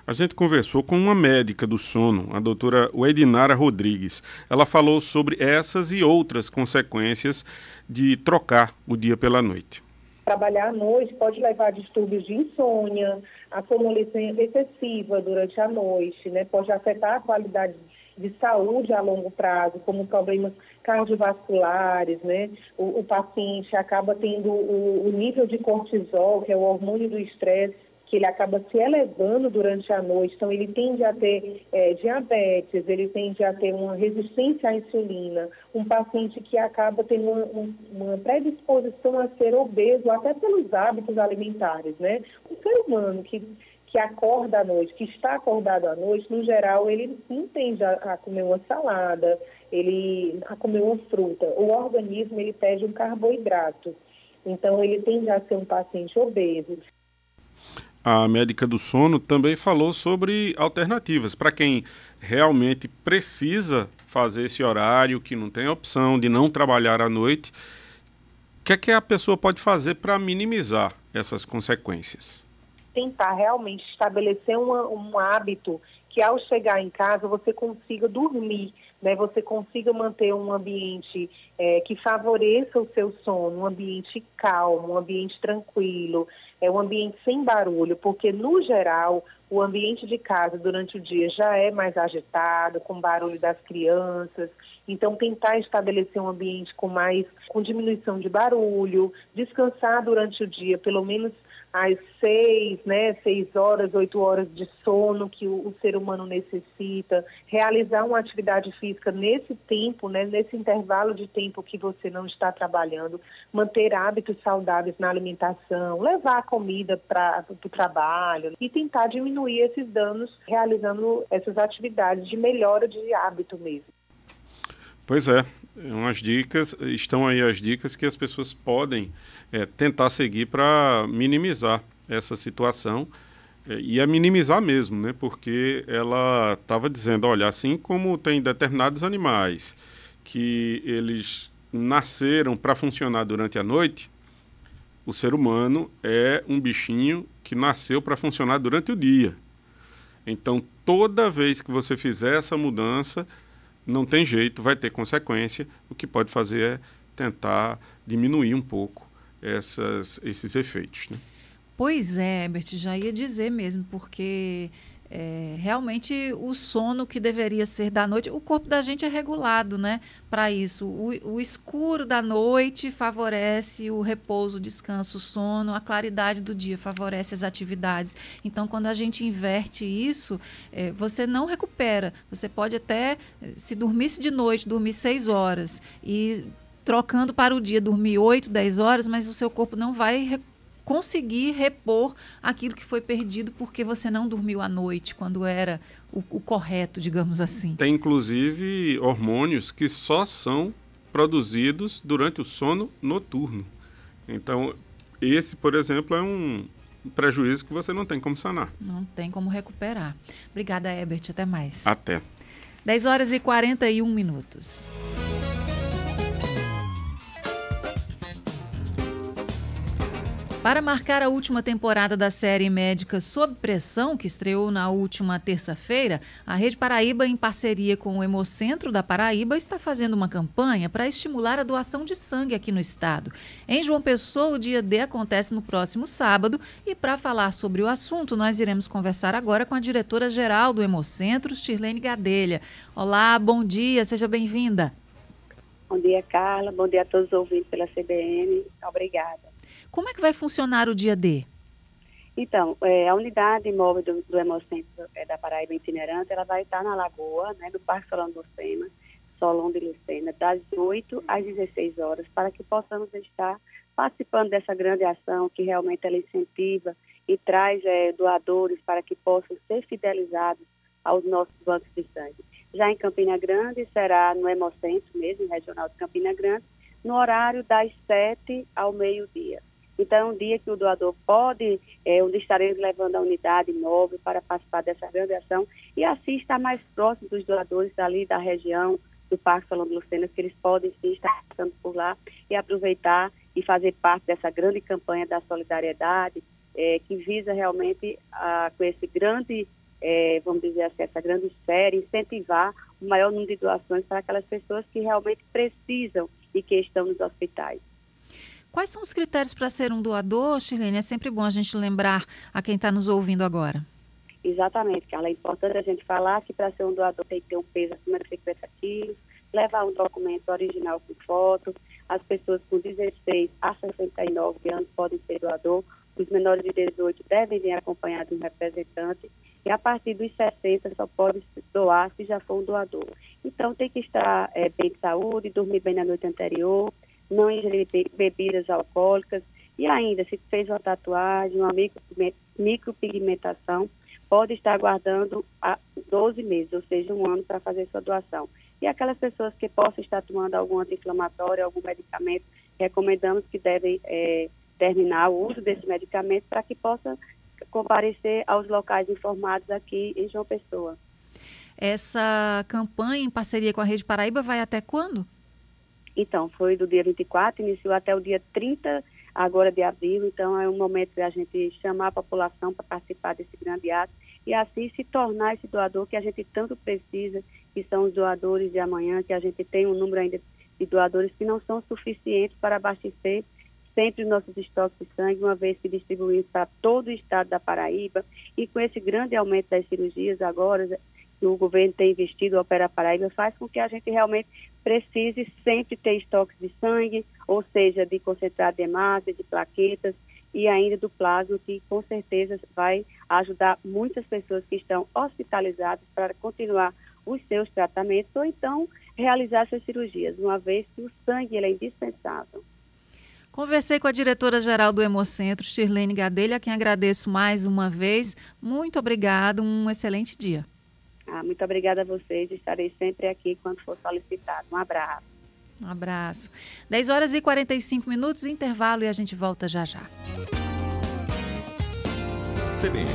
A gente conversou com uma médica do sono, a doutora Wedinara Rodrigues. Ela falou sobre essas e outras consequências de trocar o dia pela noite. Trabalhar à noite pode levar a distúrbios de insônia, a sonolência excessiva durante a noite, né? Pode afetar a qualidade de saúde a longo prazo, como problemas cardiovasculares, né? O paciente acaba tendo o nível de cortisol, que é o hormônio do estresse, que ele acaba se elevando durante a noite, então ele tende a ter diabetes, ele tende a ter uma resistência à insulina, um paciente que acaba tendo uma predisposição a ser obeso, até pelos hábitos alimentares, né? O ser humano que acorda à noite, que está acordado à noite, no geral, ele não tende a comer uma salada, a comer uma fruta. O organismo, ele pede um carboidrato, então ele tende a ser um paciente obeso. A médica do sono também falou sobre alternativas para quem realmente precisa fazer esse horário, que não tem opção de não trabalhar à noite. O que a pessoa pode fazer para minimizar essas consequências? Tentar realmente estabelecer um hábito que ao chegar em casa você consiga dormir, né? Você consiga manter um ambiente que favoreça o seu sono, um ambiente calmo, um ambiente tranquilo, um ambiente sem barulho, porque no geral o ambiente de casa durante o dia já é mais agitado, com barulho das crianças. Então tentar estabelecer um ambiente com diminuição de barulho, descansar durante o dia, pelo menos às 6 horas, 8 horas de sono que o ser humano necessita, realizar uma atividade física nesse tempo, né, nesse intervalo de tempo que você não está trabalhando, manter hábitos saudáveis na alimentação, levar a comida para o trabalho e tentar diminuir esses danos realizando essas atividades de melhora de hábito mesmo. Pois é. Estão aí as dicas que as pessoas podem tentar seguir para minimizar essa situação, e minimizar mesmo, né? Porque ela estava dizendo, olha, assim como tem determinados animais que eles nasceram para funcionar durante a noite, o ser humano é um bichinho que nasceu para funcionar durante o dia. Então, toda vez que você fizer essa mudança, não tem jeito, vai ter consequência. O que pode fazer é tentar diminuir um pouco esses efeitos, né? Pois é, Herbert, já ia dizer mesmo, porque realmente o sono que deveria ser da noite, o corpo da gente é regulado, né, para isso. O escuro da noite favorece o repouso, o descanso, o sono, a claridade do dia favorece as atividades. Então, quando a gente inverte isso, você não recupera. Você pode até, se dormisse de noite, dormir 6 horas e trocando para o dia, dormir 8, 10 horas, mas o seu corpo não vai conseguir repor aquilo que foi perdido porque você não dormiu à noite, quando era o correto, digamos assim. Tem, inclusive, hormônios que só são produzidos durante o sono noturno. Então, esse, por exemplo, é um prejuízo que você não tem como sanar. Não tem como recuperar. Obrigada, Herbert. Até mais. Até. 10 horas e 41 minutos. Para marcar a última temporada da série médica Sob Pressão, que estreou na última terça-feira, a Rede Paraíba, em parceria com o Hemocentro da Paraíba, está fazendo uma campanha para estimular a doação de sangue aqui no estado. Em João Pessoa, o dia D acontece no próximo sábado e para falar sobre o assunto, nós iremos conversar agora com a diretora-geral do Hemocentro, Shirlene Gadelha. Olá, bom dia, seja bem-vinda. Bom dia, Carla. Bom dia a todos os ouvintes pela CBN. Obrigada. Como é que vai funcionar o dia D? Então, a unidade móvel do Hemocentro da Paraíba itinerante, ela vai estar na Lagoa, né, no Parque Solon de Lucena, das 8 às 16 horas, para que possamos estar participando dessa grande ação que realmente ela incentiva e traz doadores para que possam ser fidelizados aos nossos bancos de sangue. Já em Campina Grande, será no Hemocentro mesmo, regional de Campina Grande, no horário das 7 ao meio-dia. Então, é um dia que o doador pode, onde estaremos levando a unidade móvel para participar dessa grande ação e assim estar mais próximo dos doadores ali da região do Parque Solon de Lucena, que eles podem sim estar passando por lá e aproveitar e fazer parte dessa grande campanha da solidariedade, que visa realmente, com esse grande, vamos dizer assim, essa grande série, incentivar o maior número de doações para aquelas pessoas que realmente precisam e que estão nos hospitais. Quais são os critérios para ser um doador, Shirlene? É sempre bom a gente lembrar a quem está nos ouvindo agora. Exatamente, Carla. É importante a gente falar que para ser um doador tem que ter um peso acima de 50 quilos, levar um documento original com foto. As pessoas com 16 a 69 anos podem ser doador. Os menores de 18 devem vir acompanhados de um representante. E a partir dos 60 só pode doar se já for um doador. Então tem que estar bem de saúde, dormir bem na noite anterior, não ingerir bebidas alcoólicas e ainda, se fez uma tatuagem, uma micropigmentação, pode estar aguardando 12 meses, ou seja, 1 ano para fazer sua doação. E aquelas pessoas que possam estar tomando algum anti-inflamatório, algum medicamento, recomendamos que devem terminar o uso desse medicamento para que possa comparecer aos locais informados aqui em João Pessoa. Essa campanha em parceria com a Rede Paraíba vai até quando? Então, foi do dia 24, iniciou até o dia 30 agora de abril, então é um momento de a gente chamar a população para participar desse grande ato e assim se tornar esse doador que a gente tanto precisa, que são os doadores de amanhã, que a gente tem um número ainda de doadores que não são suficientes para abastecer sempre os nossos estoques de sangue, uma vez que distribuímos para todo o estado da Paraíba e com esse grande aumento das cirurgias agora, que o governo tem investido, o Opera Paraíba, faz com que a gente realmente precise sempre ter estoques de sangue, ou seja, de concentrado de hemácia, de plaquetas e ainda do plasma, que com certeza vai ajudar muitas pessoas que estão hospitalizadas para continuar os seus tratamentos ou então realizar suas cirurgias, uma vez que o sangue ele é indispensável. Conversei com a diretora-geral do Hemocentro, Shirlene Gadelha, a quem agradeço mais uma vez. Muito obrigada, um excelente dia. Muito obrigada a vocês, estarei sempre aqui quando for solicitado. Um abraço. Um abraço. 10 horas e 45 minutos, intervalo e a gente volta já já. CBN,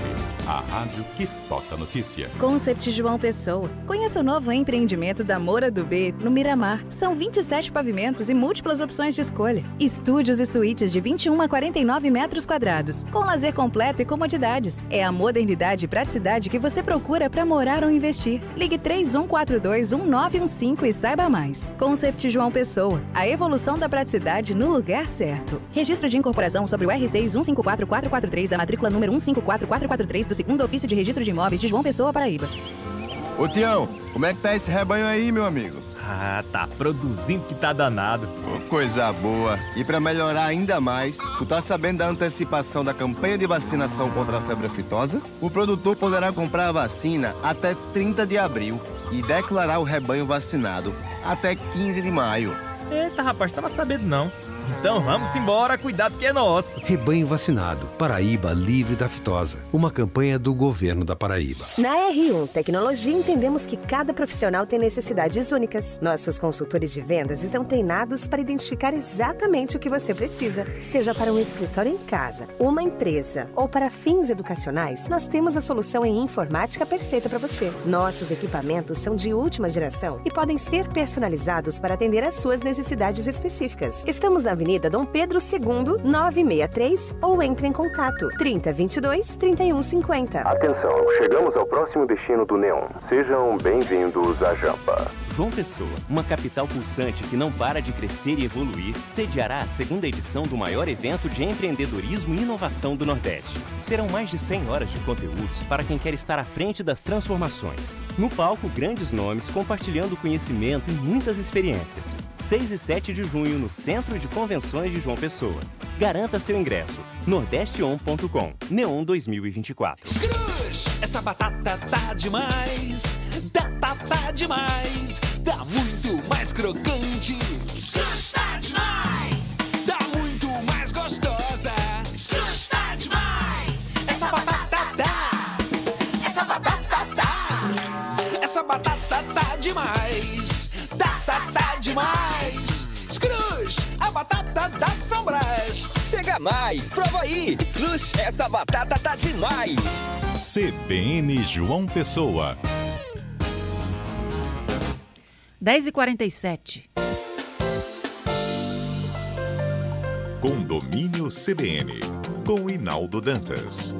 a rádio que toca notícia. Concept João Pessoa. Conheça o novo empreendimento da Moura do B, no Miramar. São 27 pavimentos e múltiplas opções de escolha. Estúdios e suítes de 21 a 49 metros quadrados, com lazer completo e comodidades. É a modernidade e praticidade que você procura para morar ou investir. Ligue 3142-1915 e saiba mais. Concept João Pessoa. A evolução da praticidade no lugar certo. Registro de incorporação sobre o R6 154443 da matrícula número 154443 do segundo ofício de registro de imóveis de João Pessoa, Paraíba. Ô Tião, como é que tá esse rebanho aí, meu amigo? Tá produzindo que tá danado. Coisa boa. E pra melhorar ainda mais, tu tá sabendo da antecipação da campanha de vacinação contra a febre aftosa? O produtor poderá comprar a vacina até 30 de abril e declarar o rebanho vacinado até 15 de maio. Eita, rapaz, tava sabendo não. Então vamos embora, cuidado que é nosso. Rebanho vacinado, Paraíba livre da aftosa. Uma campanha do governo da Paraíba. Na R1 Tecnologia entendemos que cada profissional tem necessidades únicas. Nossos consultores de vendas estão treinados para identificar exatamente o que você precisa. Seja para um escritório em casa, uma empresa ou para fins educacionais, nós temos a solução em informática perfeita para você. Nossos equipamentos são de última geração e podem ser personalizados para atender às suas necessidades específicas. Estamos na Avenida Dom Pedro II, 963 ou entre em contato 3022-3150. Atenção, chegamos ao próximo destino do Neon. Sejam bem-vindos à Jampa. João Pessoa, uma capital pulsante que não para de crescer e evoluir, sediará a 2ª edição do maior evento de empreendedorismo e inovação do Nordeste. Serão mais de 100 horas de conteúdos para quem quer estar à frente das transformações. No palco, grandes nomes compartilhando conhecimento e muitas experiências. 6 e 7 de junho no Centro de Convenções de João Pessoa. Garanta seu ingresso. nordesteon.com. Neon 2024. Scrooge, essa batata tá demais. Tá demais. Tá muito mais crocante. Scrooge tá demais. Tá muito mais gostosa. Scrooge tá demais. Essa batata tá. Essa batata tá. Essa batata tá demais. Tá demais. Scrooge, a batata da São Brás. Chega mais, prova aí. Scrooge, essa batata tá demais. CBN João Pessoa. 10h47. Condomínio CBN, com Inaldo Dantas.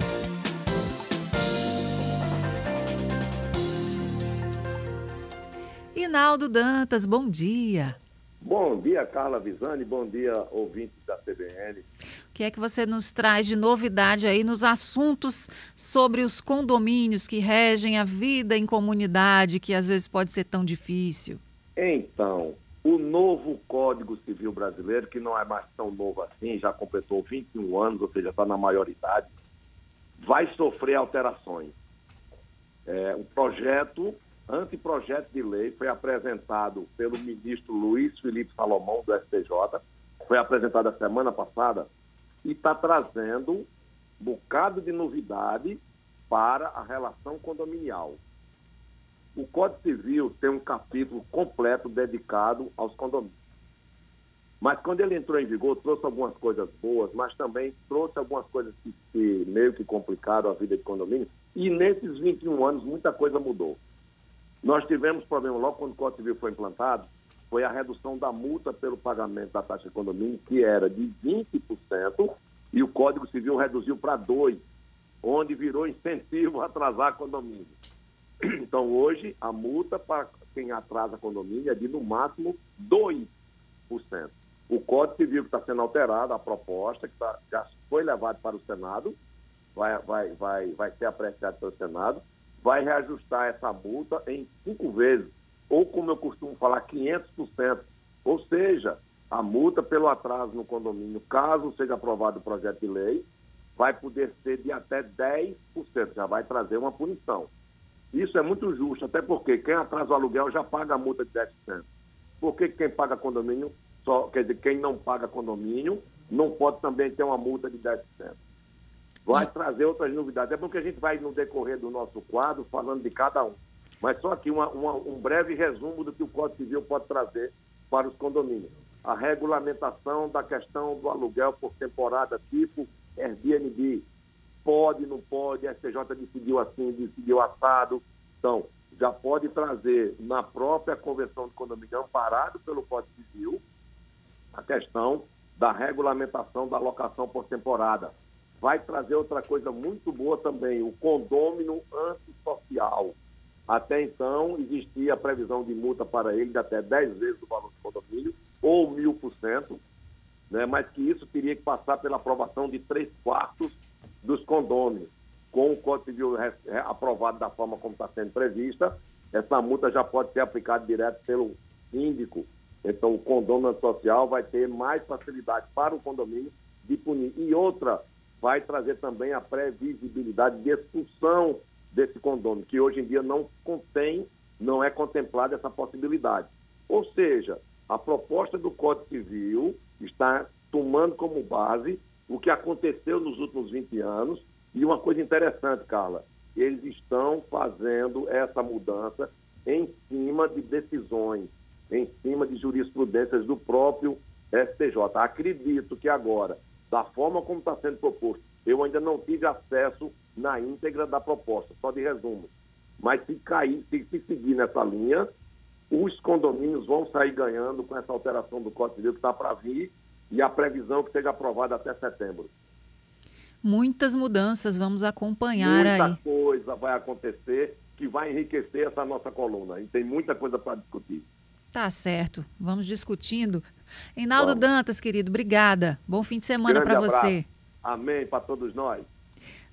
Inaldo Dantas, bom dia. Bom dia, Carla Visani, bom dia, ouvintes da CBN. O que é que você nos traz de novidade aí nos assuntos sobre os condomínios que regem a vida em comunidade, que às vezes pode ser tão difícil? Então, o novo Código Civil Brasileiro, que não é mais tão novo assim, já completou 21 anos, ou seja, está na maioridade, vai sofrer alterações. Anteprojeto de lei foi apresentado pelo ministro Luiz Felipe Salomão, do STJ, foi apresentado a semana passada e está trazendo um bocado de novidade para a relação condominial. O Código Civil tem um capítulo completo dedicado aos condomínios. Mas quando ele entrou em vigor, trouxe algumas coisas boas, mas também trouxe algumas coisas que meio que complicaram a vida de condomínio. E nesses 21 anos, muita coisa mudou. Nós tivemos problema logo quando o Código Civil foi implantado, foi a redução da multa pelo pagamento da taxa de condomínio, que era de 20%, e o Código Civil reduziu para 2%, onde virou incentivo a atrasar condomínio. Então, hoje, a multa para quem atrasa condomínio é de, no máximo, 2%. O Código Civil que está sendo alterado, a proposta, que já foi levado para o Senado, vai ser apreciado pelo Senado, vai reajustar essa multa em 5 vezes, ou como eu costumo falar, 500%. Ou seja, a multa pelo atraso no condomínio, caso seja aprovado o projeto de lei, vai poder ser de até 10%, já vai trazer uma punição. Isso é muito justo, até porque quem atrasa o aluguel já paga a multa de 10%. Por que quem paga condomínio, quer dizer, quem não paga condomínio, não pode também ter uma multa de 10%? Vai trazer outras novidades. É porque a gente vai, no decorrer do nosso quadro, falando de cada um. Mas só aqui um breve resumo do que o Código Civil pode trazer para os condomínios. A regulamentação da questão do aluguel por temporada, tipo Airbnb. Pode, não pode, a STJ decidiu assim, decidiu assado. Então, já pode trazer na própria convenção de condomínio, amparado pelo Código Civil, a questão da regulamentação da locação por temporada. Vai trazer outra coisa muito boa também, o condômino antissocial. Até então, existia a previsão de multa para ele de até 10 vezes o valor do condomínio, ou 1.000%, né? Mas que isso teria que passar pela aprovação de 3/4 dos condôminos. Com o Código Civil aprovado da forma como está sendo prevista, essa multa já pode ser aplicada direto pelo síndico. Então, o condômino social vai ter mais facilidade para o condomínio de punir. E outra, vai trazer também a previsibilidade de expulsão desse condômino, que hoje em dia não é contemplada essa possibilidade. Ou seja, a proposta do Código Civil está tomando como base o que aconteceu nos últimos 20 anos. E uma coisa interessante, Carla, eles estão fazendo essa mudança em cima de decisões, em cima de jurisprudências do próprio STJ. Acredito que agora, da forma como está sendo proposto, eu ainda não tive acesso na íntegra da proposta, só de resumo. Mas se seguir nessa linha, os condomínios vão sair ganhando com essa alteração do Código Civil que está para vir e a previsão que seja aprovada até setembro. Muitas mudanças vamos acompanhar aí. Muita coisa vai acontecer que vai enriquecer essa nossa coluna. E tem muita coisa para discutir. Tá certo, vamos discutindo. Reinaldo Dantas, querido, obrigada. Bom fim de semana para você. Amém, para todos nós.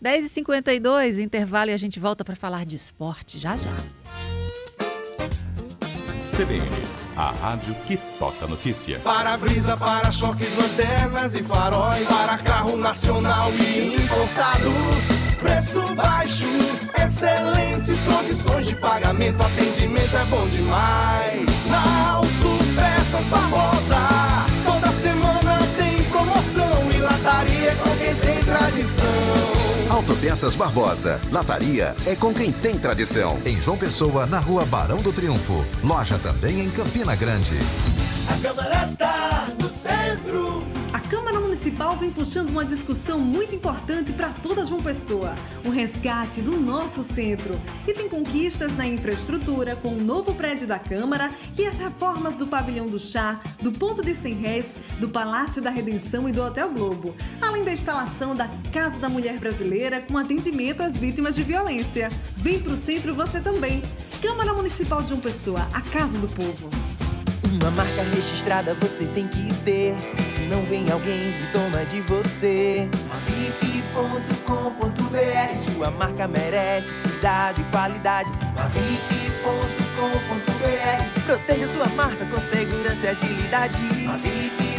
10h52, intervalo, e a gente volta para falar de esporte já já. CBN, a rádio que toca notícia. Para-brisa, para-choques, lanternas e faróis, para carro nacional e importado. Preço baixo, excelentes condições de pagamento, atendimento é bom demais. Na Autopeças Barbosa, toda semana tem promoção e lataria com quem tem tradição. Autopeças Barbosa, lataria é com quem tem tradição. Em João Pessoa, na rua Barão do Triunfo. Loja também em Campina Grande. A Câmara tá no centro. A Câmara Municipal vem puxando uma discussão muito importante para toda João Pessoa, o resgate do nosso centro. E tem conquistas na infraestrutura, com o novo prédio da Câmara e as reformas do Pavilhão do Chá, do Ponto de 100 Réis, do Palácio da Redenção e do Hotel Globo, além da instalação da Casa da Mulher Brasileira com atendimento às vítimas de violência. Vem pro centro você também. Câmara Municipal de João Pessoa, a Casa do Povo. Uma marca registrada você tem que ter, senão vem alguém e toma de você. Mavip.com.br, sua marca merece cuidado e qualidade. Mavip.com.br, proteja sua marca com segurança e agilidade. Mavip.com.br,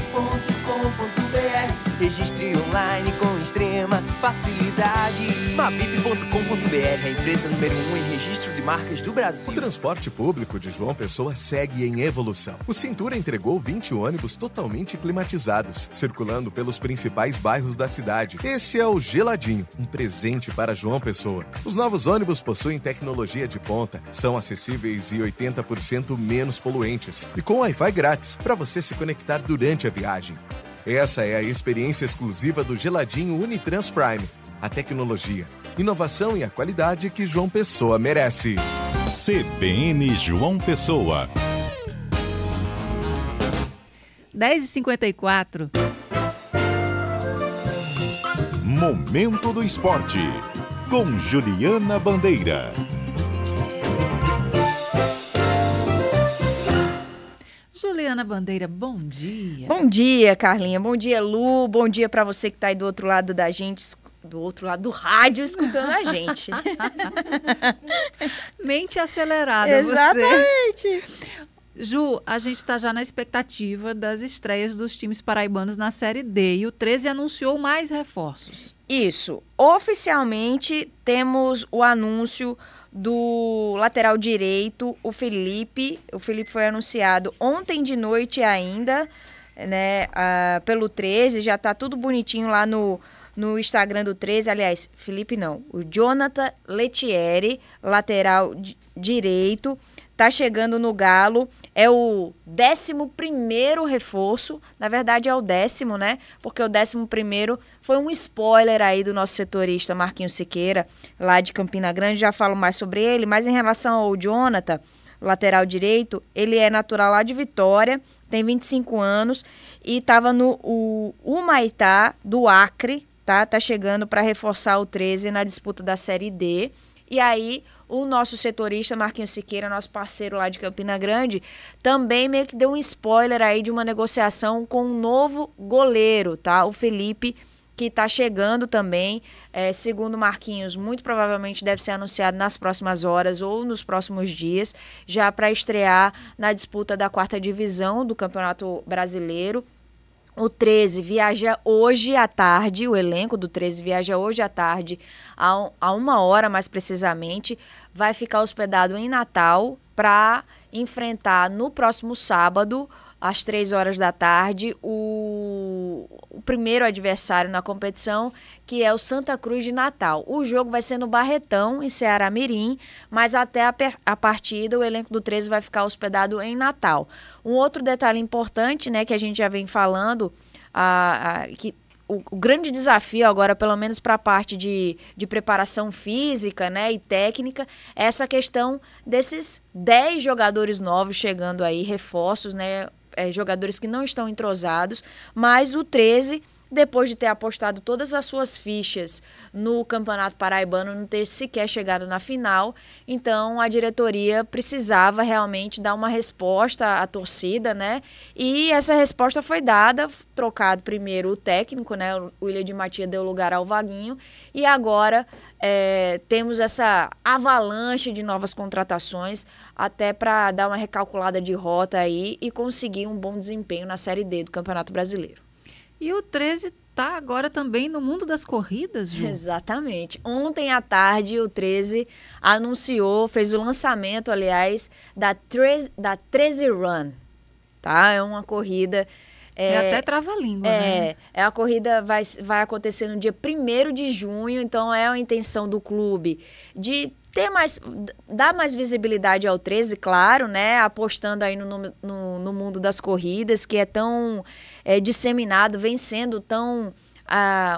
registre online com extrema facilidade. Mavip.com.br, a empresa número 1 em registro de marcas do Brasil. O transporte público de João Pessoa segue em evolução. O Cintura entregou 20 ônibus totalmente climatizados, circulando pelos principais bairros da cidade. Esse é o Geladinho, um presente para João Pessoa. Os novos ônibus possuem tecnologia de ponta, são acessíveis e 80% menos poluentes. E com Wi-Fi grátis, para você se conectar durante a viagem. Essa é a experiência exclusiva do Geladinho Unitrans Prime. A tecnologia, inovação e a qualidade que João Pessoa merece. CBN João Pessoa. 10h54. Momento do Esporte, com Juliana Bandeira. Juliana Bandeira, bom dia. Bom dia, Carlinha. Bom dia, Lu. Bom dia para você que está aí do outro lado da gente, do outro lado do rádio, escutando a gente. Mente acelerada. Exatamente. Você. Ju, a gente está já na expectativa das estreias dos times paraibanos na Série D e o 13 anunciou mais reforços. Isso. Oficialmente temos o anúncio do lateral direito, o Felipe. O Felipe foi anunciado ontem de noite ainda, né, pelo 13. Já tá tudo bonitinho lá no Instagram do 13. Aliás, Felipe não, o Jonathan Lettieri, lateral direito, tá chegando no Galo. É o 11º reforço, na verdade é o 10º, né? Porque o 11º foi um spoiler aí do nosso setorista Marquinhos Siqueira, lá de Campina Grande, já falo mais sobre ele, mas em relação ao Jonathan, lateral direito, ele é natural lá de Vitória, tem 25 anos e estava no Humaitá do Acre, tá? Tá chegando para reforçar o 13 na disputa da Série D. E aí, o nosso setorista, Marquinhos Siqueira, nosso parceiro lá de Campina Grande, também meio que deu um spoiler aí de uma negociação com um novo goleiro, tá? O Felipe, que está chegando também, segundo Marquinhos, muito provavelmente deve ser anunciado nas próximas horas ou nos próximos dias, já para estrear na disputa da 4ª divisão do Campeonato Brasileiro. O 13 viaja hoje à tarde, o elenco do 13 viaja hoje à tarde, a 1h mais precisamente, vai ficar hospedado em Natal para enfrentar no próximo sábado, às 3h da tarde, o primeiro adversário na competição, que é o Santa Cruz de Natal. O jogo vai ser no Barretão, em Ceará Mirim, mas até a partida o elenco do 13 vai ficar hospedado em Natal. Um outro detalhe importante, né, que a gente já vem falando, que o grande desafio agora, pelo menos para a parte de preparação física, né, e técnica, é essa questão desses 10 jogadores novos chegando aí, reforços, né, jogadores que não estão entrosados, mas o 13 depois de ter apostado todas as suas fichas no Campeonato Paraibano, não ter sequer chegado na final. Então, a diretoria precisava realmente dar uma resposta à torcida, né? E essa resposta foi dada, trocado primeiro o técnico, né? O William de Matia deu lugar ao Vaguinho, e agora temos essa avalanche de novas contratações, até para dar uma recalculada de rota aí e conseguir um bom desempenho na Série D do Campeonato Brasileiro. E o 13 está agora também no mundo das corridas, Ju? Exatamente. Ontem à tarde, o 13 anunciou, fez o lançamento, aliás, da 13 Run, tá? É uma corrida... até trava-língua, né? A corrida vai acontecer no dia 1º de junho, então é a intenção do clube de dar mais visibilidade ao 13, claro, né? Apostando aí no mundo das corridas, que é tão disseminado, vem sendo tão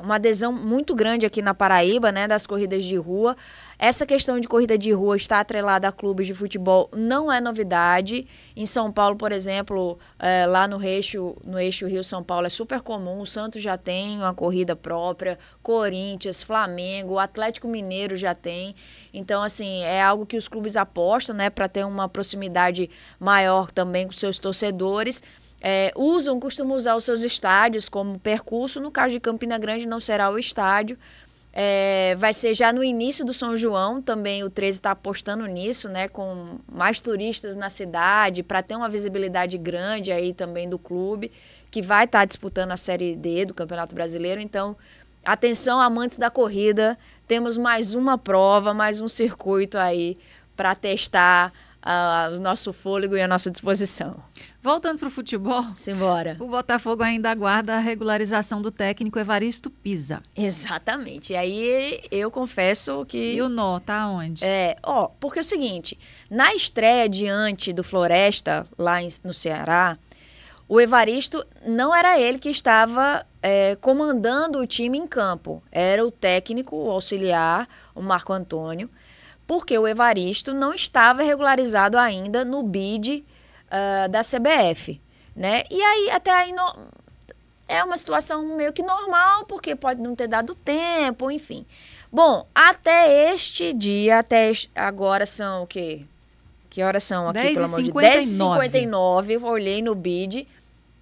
uma adesão muito grande aqui na Paraíba, né? Das corridas de rua. Essa questão de corrida de rua está atrelada a clubes de futebol, não é novidade. Em São Paulo, por exemplo, lá no eixo Rio-São Paulo é super comum. O Santos já tem uma corrida própria, Corinthians, Flamengo, o Atlético Mineiro já tem. Então, assim, é algo que os clubes apostam, né, para ter uma proximidade maior também com seus torcedores. Costumam usar os seus estádios como percurso. No caso de Campina Grande, não será o estádio. Vai ser já no início do São João, também o 13 está apostando nisso, né, com mais turistas na cidade, para ter uma visibilidade grande aí também do clube, que vai estar disputando a Série D do Campeonato Brasileiro. Então, atenção, amantes da corrida, temos mais uma prova, mais um circuito aí para testar o nosso fôlego e a nossa disposição. Voltando para o futebol, simbora. O Botafogo ainda aguarda a regularização do técnico Evaristo Pisa. Exatamente. E aí eu confesso que... E o nó tá onde? Porque é o seguinte, na estreia diante do Floresta, lá no Ceará, o Evaristo não era ele que estava comandando o time em campo. Era o técnico, o auxiliar, o Marco Antônio, porque o Evaristo não estava regularizado ainda no BID da CBF, né? E aí, até aí, é uma situação meio que normal, porque pode não ter dado tempo, enfim. Bom, até este dia, até agora são o quê? Que horas são aqui, pelo amor de Deus? 10h59, eu olhei no BID,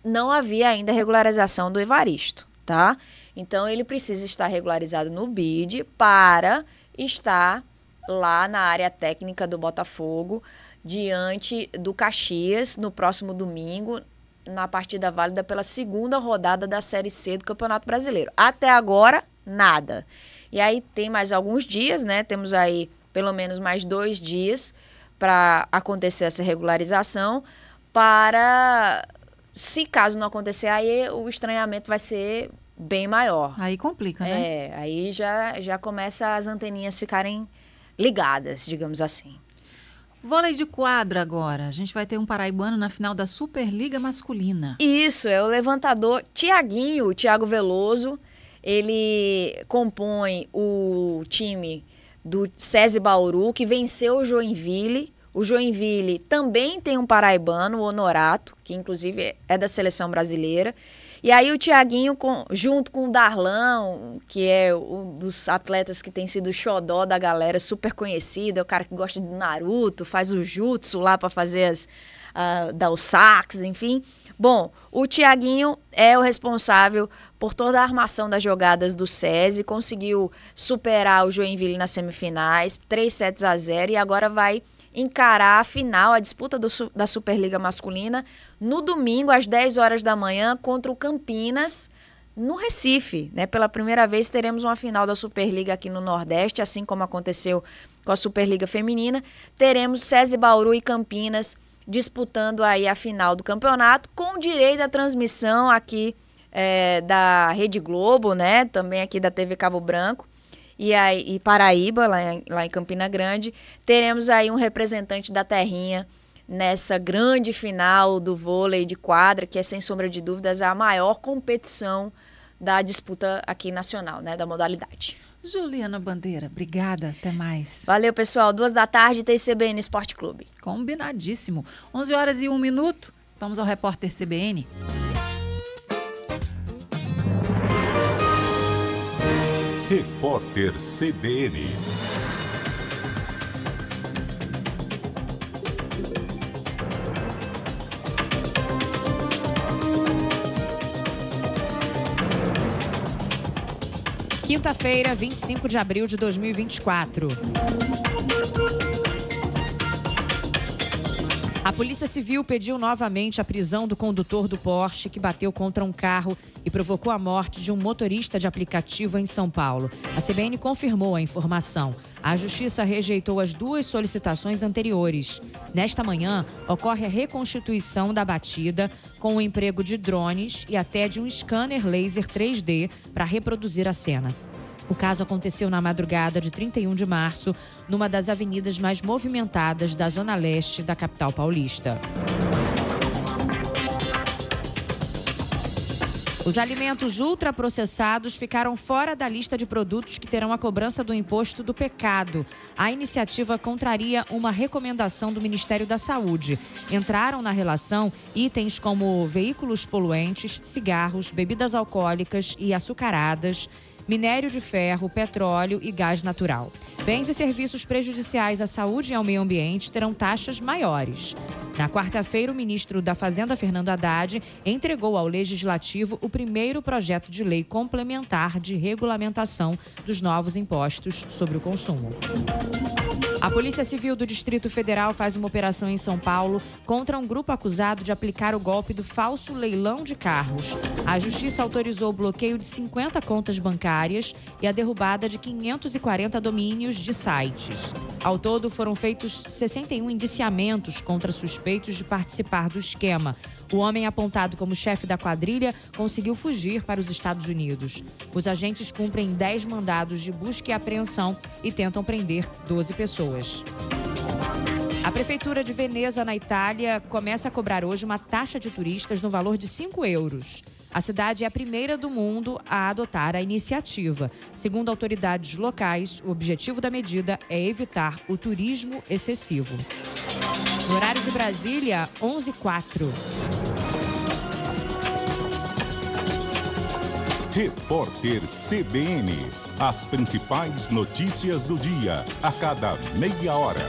não havia ainda regularização do Evaristo, tá? Então, ele precisa estar regularizado no BID para estar lá na área técnica do Botafogo, diante do Caxias, no próximo domingo, na partida válida pela 2ª rodada da Série C do Campeonato Brasileiro. Até agora, nada. E aí tem mais alguns dias, né? Temos aí pelo menos mais 2 dias para acontecer essa regularização, para, se caso não acontecer, aí o estranhamento vai ser bem maior. Aí complica, né? Aí já começa as anteninhas ficarem ligadas, digamos assim. Vôlei de quadra agora. A gente vai ter um paraibano na final da Superliga Masculina. Isso, é o levantador Thiago Veloso. Ele compõe o time do SESI Bauru, que venceu o Joinville. O Joinville também tem um paraibano, o Honorato, que inclusive é da seleção brasileira. E aí o Thiaguinho, junto com o Darlan, que é um dos atletas que tem sido o xodó da galera, super conhecido, é o cara que gosta de Naruto, faz o jutsu lá para fazer dar os saques, enfim. Bom, o Thiaguinho é o responsável por toda a armação das jogadas do SESI, conseguiu superar o Joinville nas semifinais, 3-0, e agora vai encarar a final, a disputa da Superliga Masculina, no domingo, às 10 horas da manhã, contra o Campinas, no Recife, né? Pela primeira vez teremos uma final da Superliga aqui no Nordeste, assim como aconteceu com a Superliga Feminina. Teremos SESI Bauru e Campinas disputando aí a final do campeonato, com direito à transmissão aqui da Rede Globo, né? Também aqui da TV Cabo Branco. E Paraíba, lá em Campina Grande, teremos aí um representante da terrinha nessa grande final do vôlei de quadra, que é, sem sombra de dúvidas, a maior competição da disputa aqui nacional, né, da modalidade. Juliana Bandeira, obrigada, até mais. Valeu, pessoal. 14h, tem CBN Esporte Clube. Combinadíssimo. 11h01, vamos ao repórter CBN. Repórter CBN. Quinta-feira, 25 de abril de 2024. A Polícia Civil pediu novamente a prisão do condutor do Porsche que bateu contra um carro e provocou a morte de um motorista de aplicativo em São Paulo. A CBN confirmou a informação. A Justiça rejeitou as duas solicitações anteriores. Nesta manhã, ocorre a reconstituição da batida com o emprego de drones e até de um scanner laser 3D para reproduzir a cena. O caso aconteceu na madrugada de 31 de março, numa das avenidas mais movimentadas da zona leste da capital paulista. Os alimentos ultraprocessados ficaram fora da lista de produtos que terão a cobrança do imposto do pecado. A iniciativa contraria uma recomendação do Ministério da Saúde. Entraram na relação itens como veículos poluentes, cigarros, bebidas alcoólicas e açucaradas, minério de ferro, petróleo e gás natural. Bens e serviços prejudiciais à saúde e ao meio ambiente terão taxas maiores. Na quarta-feira, o ministro da Fazenda, Fernando Haddad, entregou ao Legislativo o primeiro projeto de lei complementar de regulamentação dos novos impostos sobre o consumo. A Polícia Civil do Distrito Federal faz uma operação em São Paulo contra um grupo acusado de aplicar o golpe do falso leilão de carros. A Justiça autorizou o bloqueio de 50 contas bancárias e a derrubada de 540 domínios de sites. Ao todo, foram feitos 61 indiciamentos contra suspeitos de participar do esquema. O homem apontado como chefe da quadrilha conseguiu fugir para os Estados Unidos. Os agentes cumprem 10 mandados de busca e apreensão e tentam prender 12 pessoas. A Prefeitura de Veneza, na Itália, começa a cobrar hoje uma taxa de turistas no valor de 5 euros. A cidade é a primeira do mundo a adotar a iniciativa. Segundo autoridades locais, o objetivo da medida é evitar o turismo excessivo. No horário de Brasília, 11h04. Repórter CBN. As principais notícias do dia, a cada meia hora.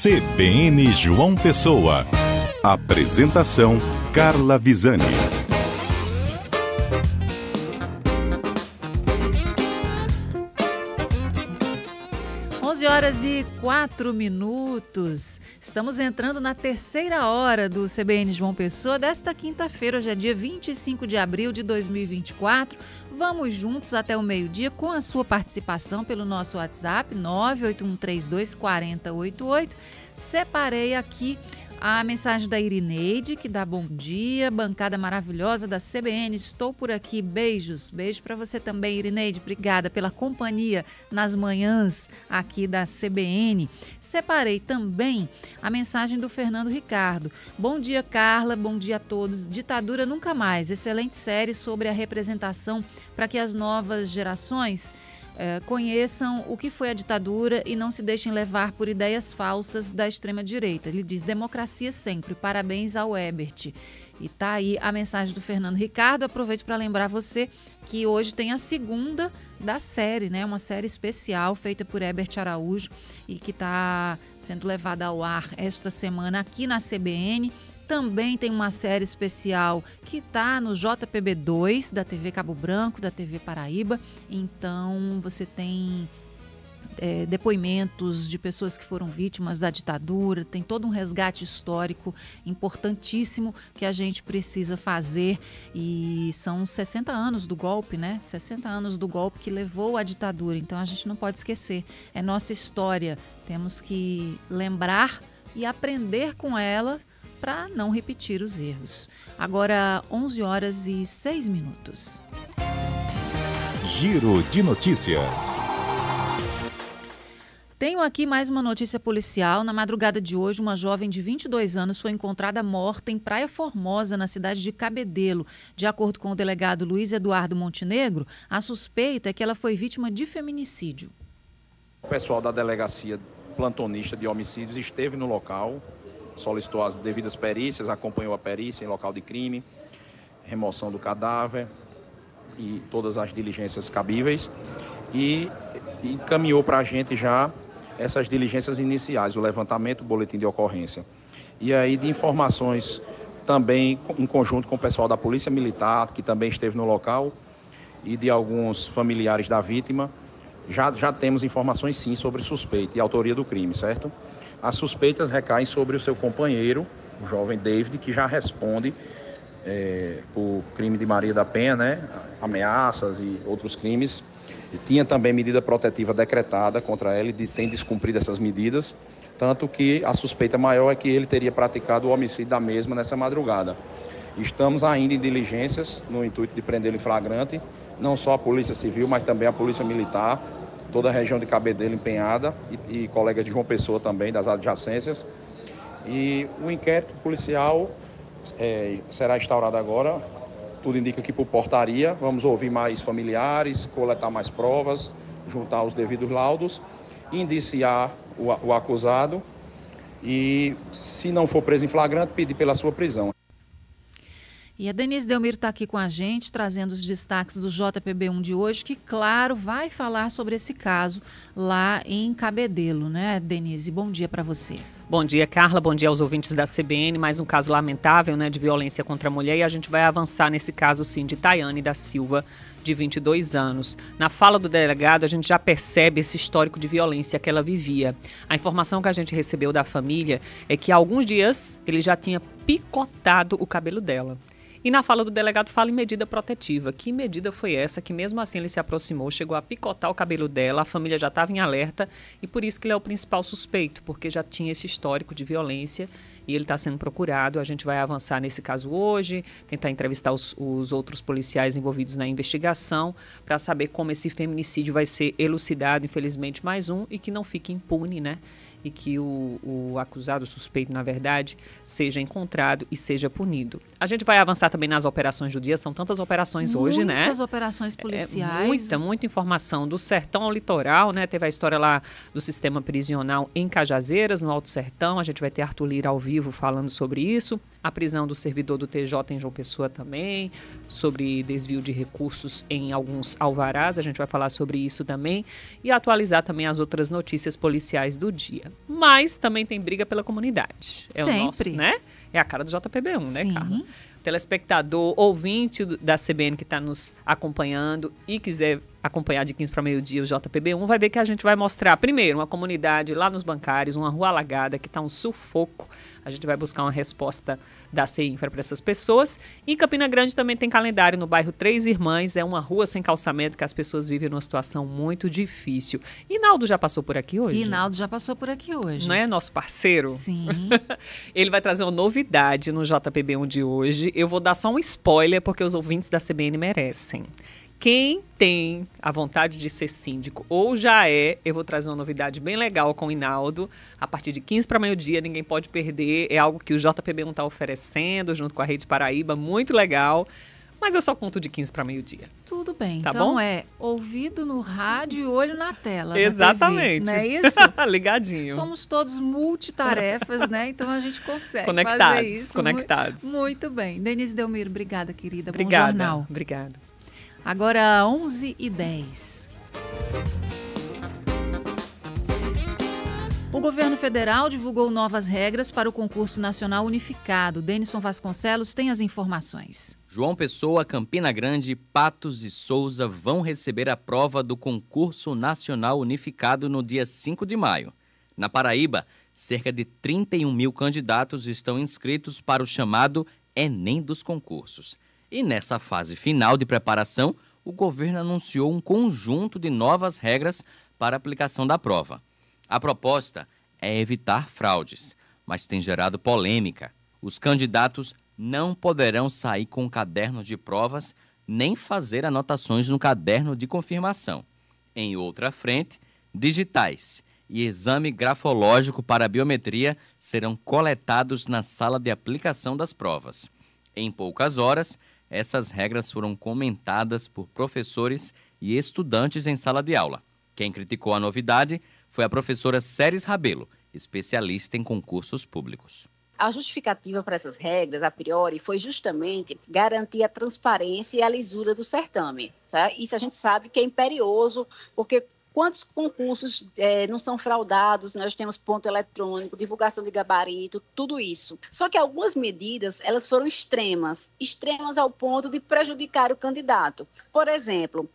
CBN João Pessoa. Apresentação Carla Visani. 11h04. Estamos entrando na terceira hora do CBN João Pessoa desta quinta-feira. Hoje é dia 25 de abril de 2024. Vamos juntos até o meio-dia com a sua participação pelo nosso WhatsApp 981324088. Separei aqui a mensagem da Irineide, que dá bom dia, bancada maravilhosa da CBN, estou por aqui, beijos. Beijo para você também, Irineide, obrigada pela companhia nas manhãs aqui da CBN. Separei também a mensagem do Fernando Ricardo. Bom dia, Carla, bom dia a todos. Ditadura nunca mais, excelente série sobre a representação para que as novas gerações conheçam o que foi a ditadura e não se deixem levar por ideias falsas da extrema-direita. Ele diz, democracia sempre, parabéns ao Ebert. E tá aí a mensagem do Fernando Ricardo. Aproveito para lembrar você que hoje tem a segunda da série, né? Uma série especial feita por Ebert Araújo e que está sendo levada ao ar esta semana aqui na CBN. Também tem uma série especial que está no JPB2 da TV Cabo Branco, da TV Paraíba. Então, você tem depoimentos de pessoas que foram vítimas da ditadura. Tem todo um resgate histórico importantíssimo que a gente precisa fazer. E são 60 anos do golpe, né? 60 anos do golpe que levou à ditadura. Então, a gente não pode esquecer. É nossa história. Temos que lembrar e aprender com ela para não repetir os erros. Agora, 11h06. Giro de notícias. Tenho aqui mais uma notícia policial. Na madrugada de hoje, uma jovem de 22 anos foi encontrada morta em Praia Formosa, na cidade de Cabedelo. De acordo com o delegado Luiz Eduardo Montenegro, a suspeita é que ela foi vítima de feminicídio. O pessoal da delegacia plantonista de homicídios esteve no local, solicitou as devidas perícias, acompanhou a perícia em local de crime, remoção do cadáver e todas as diligências cabíveis e encaminhou para a gente já essas diligências iniciais, o levantamento, o boletim de ocorrência. E aí de informações também em conjunto com o pessoal da Polícia Militar, que também esteve no local, e de alguns familiares da vítima, já temos informações sim sobre suspeita e autoria do crime, certo? As suspeitas recaem sobre o seu companheiro, o jovem David, que já responde por crime de Maria da Penha, né? Ameaças e outros crimes. E tinha também medida protetiva decretada contra ele, tem descumprido essas medidas, tanto que a suspeita maior é que ele teria praticado o homicídio da mesma nessa madrugada. Estamos ainda em diligências no intuito de prendê-lo em flagrante, não só a Polícia Civil, mas também a Polícia Militar, toda a região de Cabedelo empenhada e colegas de João Pessoa também, das adjacências. E o inquérito policial será instaurado agora. Tudo indica que por portaria, vamos ouvir mais familiares, coletar mais provas, juntar os devidos laudos, indiciar o acusado e, se não for preso em flagrante, pedir pela sua prisão. E a Denise Delmiro está aqui com a gente, trazendo os destaques do JPB1 de hoje, que, claro, vai falar sobre esse caso lá em Cabedelo, né, Denise? Bom dia para você. Bom dia, Carla. Bom dia aos ouvintes da CBN. Mais um caso lamentável, né, de violência contra a mulher. E a gente vai avançar nesse caso, sim, de Tayane da Silva, de 22 anos. Na fala do delegado, a gente já percebe esse histórico de violência que ela vivia. A informação que a gente recebeu da família é que há alguns dias ele já tinha picotado o cabelo dela. E na fala do delegado fala em medida protetiva. Que medida foi essa que mesmo assim ele se aproximou, chegou a picotar o cabelo dela, a família já estava em alerta e por isso que ele é o principal suspeito, porque já tinha esse histórico de violência e ele está sendo procurado. A gente vai avançar nesse caso hoje, tentar entrevistar os outros policiais envolvidos na investigação para saber como esse feminicídio vai ser elucidado, infelizmente mais um, e que não fique impune, né? E que o acusado, o suspeito, na verdade, seja encontrado e seja punido. A gente vai avançar também nas operações do dia, são tantas operações hoje, né? Muitas operações policiais. Muita informação, do sertão ao litoral, né? Teve a história lá do sistema prisional em Cajazeiras, no Alto Sertão, a gente vai ter Arthur Lira ao vivo falando sobre isso. A prisão do servidor do TJ em João Pessoa também, sobre desvio de recursos em alguns alvarás, a gente vai falar sobre isso também e atualizar também as outras notícias policiais do dia. Mas também tem briga pela comunidade. É sempre. O nosso, né? É a cara do JPB1, Sim. né, Carla? Telespectador, ouvinte da CBN que está nos acompanhando e quiser acompanhar de 15 para meio-dia o JPB1, vai ver que a gente vai mostrar, primeiro, uma comunidade lá nos Bancários, uma rua alagada que está um sufoco. A gente vai buscar uma resposta da CEINFRA para essas pessoas. E em Campina Grande também tem calendário no bairro Três Irmãs. É uma rua sem calçamento que as pessoas vivem numa situação muito difícil. Hinaldo já passou por aqui hoje? Hinaldo já passou por aqui hoje. Não é nosso parceiro? Sim. Ele vai trazer uma novidade no JPB1 de hoje. Eu vou dar só um spoiler porque os ouvintes da CBN merecem. Quem tem a vontade de ser síndico ou já eu vou trazer uma novidade bem legal com o Hinaldo. A partir de 15 para meio-dia, ninguém pode perder. É algo que o JPB1 está oferecendo junto com a Rede Paraíba, muito legal. Mas eu só conto de 15 para meio-dia. Tudo bem. Tá então bom? é ouvido no rádio e olho na tela. Exatamente. Na TV, não é isso? Ligadinho. Somos todos multitarefas, né? Então a gente consegue conectados, fazer isso. Conectados. Muito bem. Denise Delmiro, obrigada, querida. Obrigada. Bom jornal. Obrigada. Agora, 11h10. O governo federal divulgou novas regras para o concurso nacional unificado. Denison Vasconcelos tem as informações. João Pessoa, Campina Grande, Patos e Souza vão receber a prova do concurso nacional unificado no dia 5 de maio. Na Paraíba, cerca de 31 mil candidatos estão inscritos para o chamado Enem dos concursos. E nessa fase final de preparação, o governo anunciou um conjunto de novas regras para a aplicação da prova. A proposta é evitar fraudes, mas tem gerado polêmica. Os candidatos não poderão sair com caderno de provas nem fazer anotações no caderno de confirmação. Em outra frente, digitais e exame grafológico para biometria serão coletados na sala de aplicação das provas. Em poucas horas, essas regras foram comentadas por professores e estudantes em sala de aula. Quem criticou a novidade foi a professora Séries Rabelo, especialista em concursos públicos. A justificativa para essas regras, a priori, foi justamente garantir a transparência e a lisura do certame. Tá? Isso a gente sabe que é imperioso, porque quantos concursos não são fraudados, nós temos ponto eletrônico, divulgação de gabarito, tudo isso. Só que algumas medidas, elas foram extremas ao ponto de prejudicar o candidato. Por exemplo,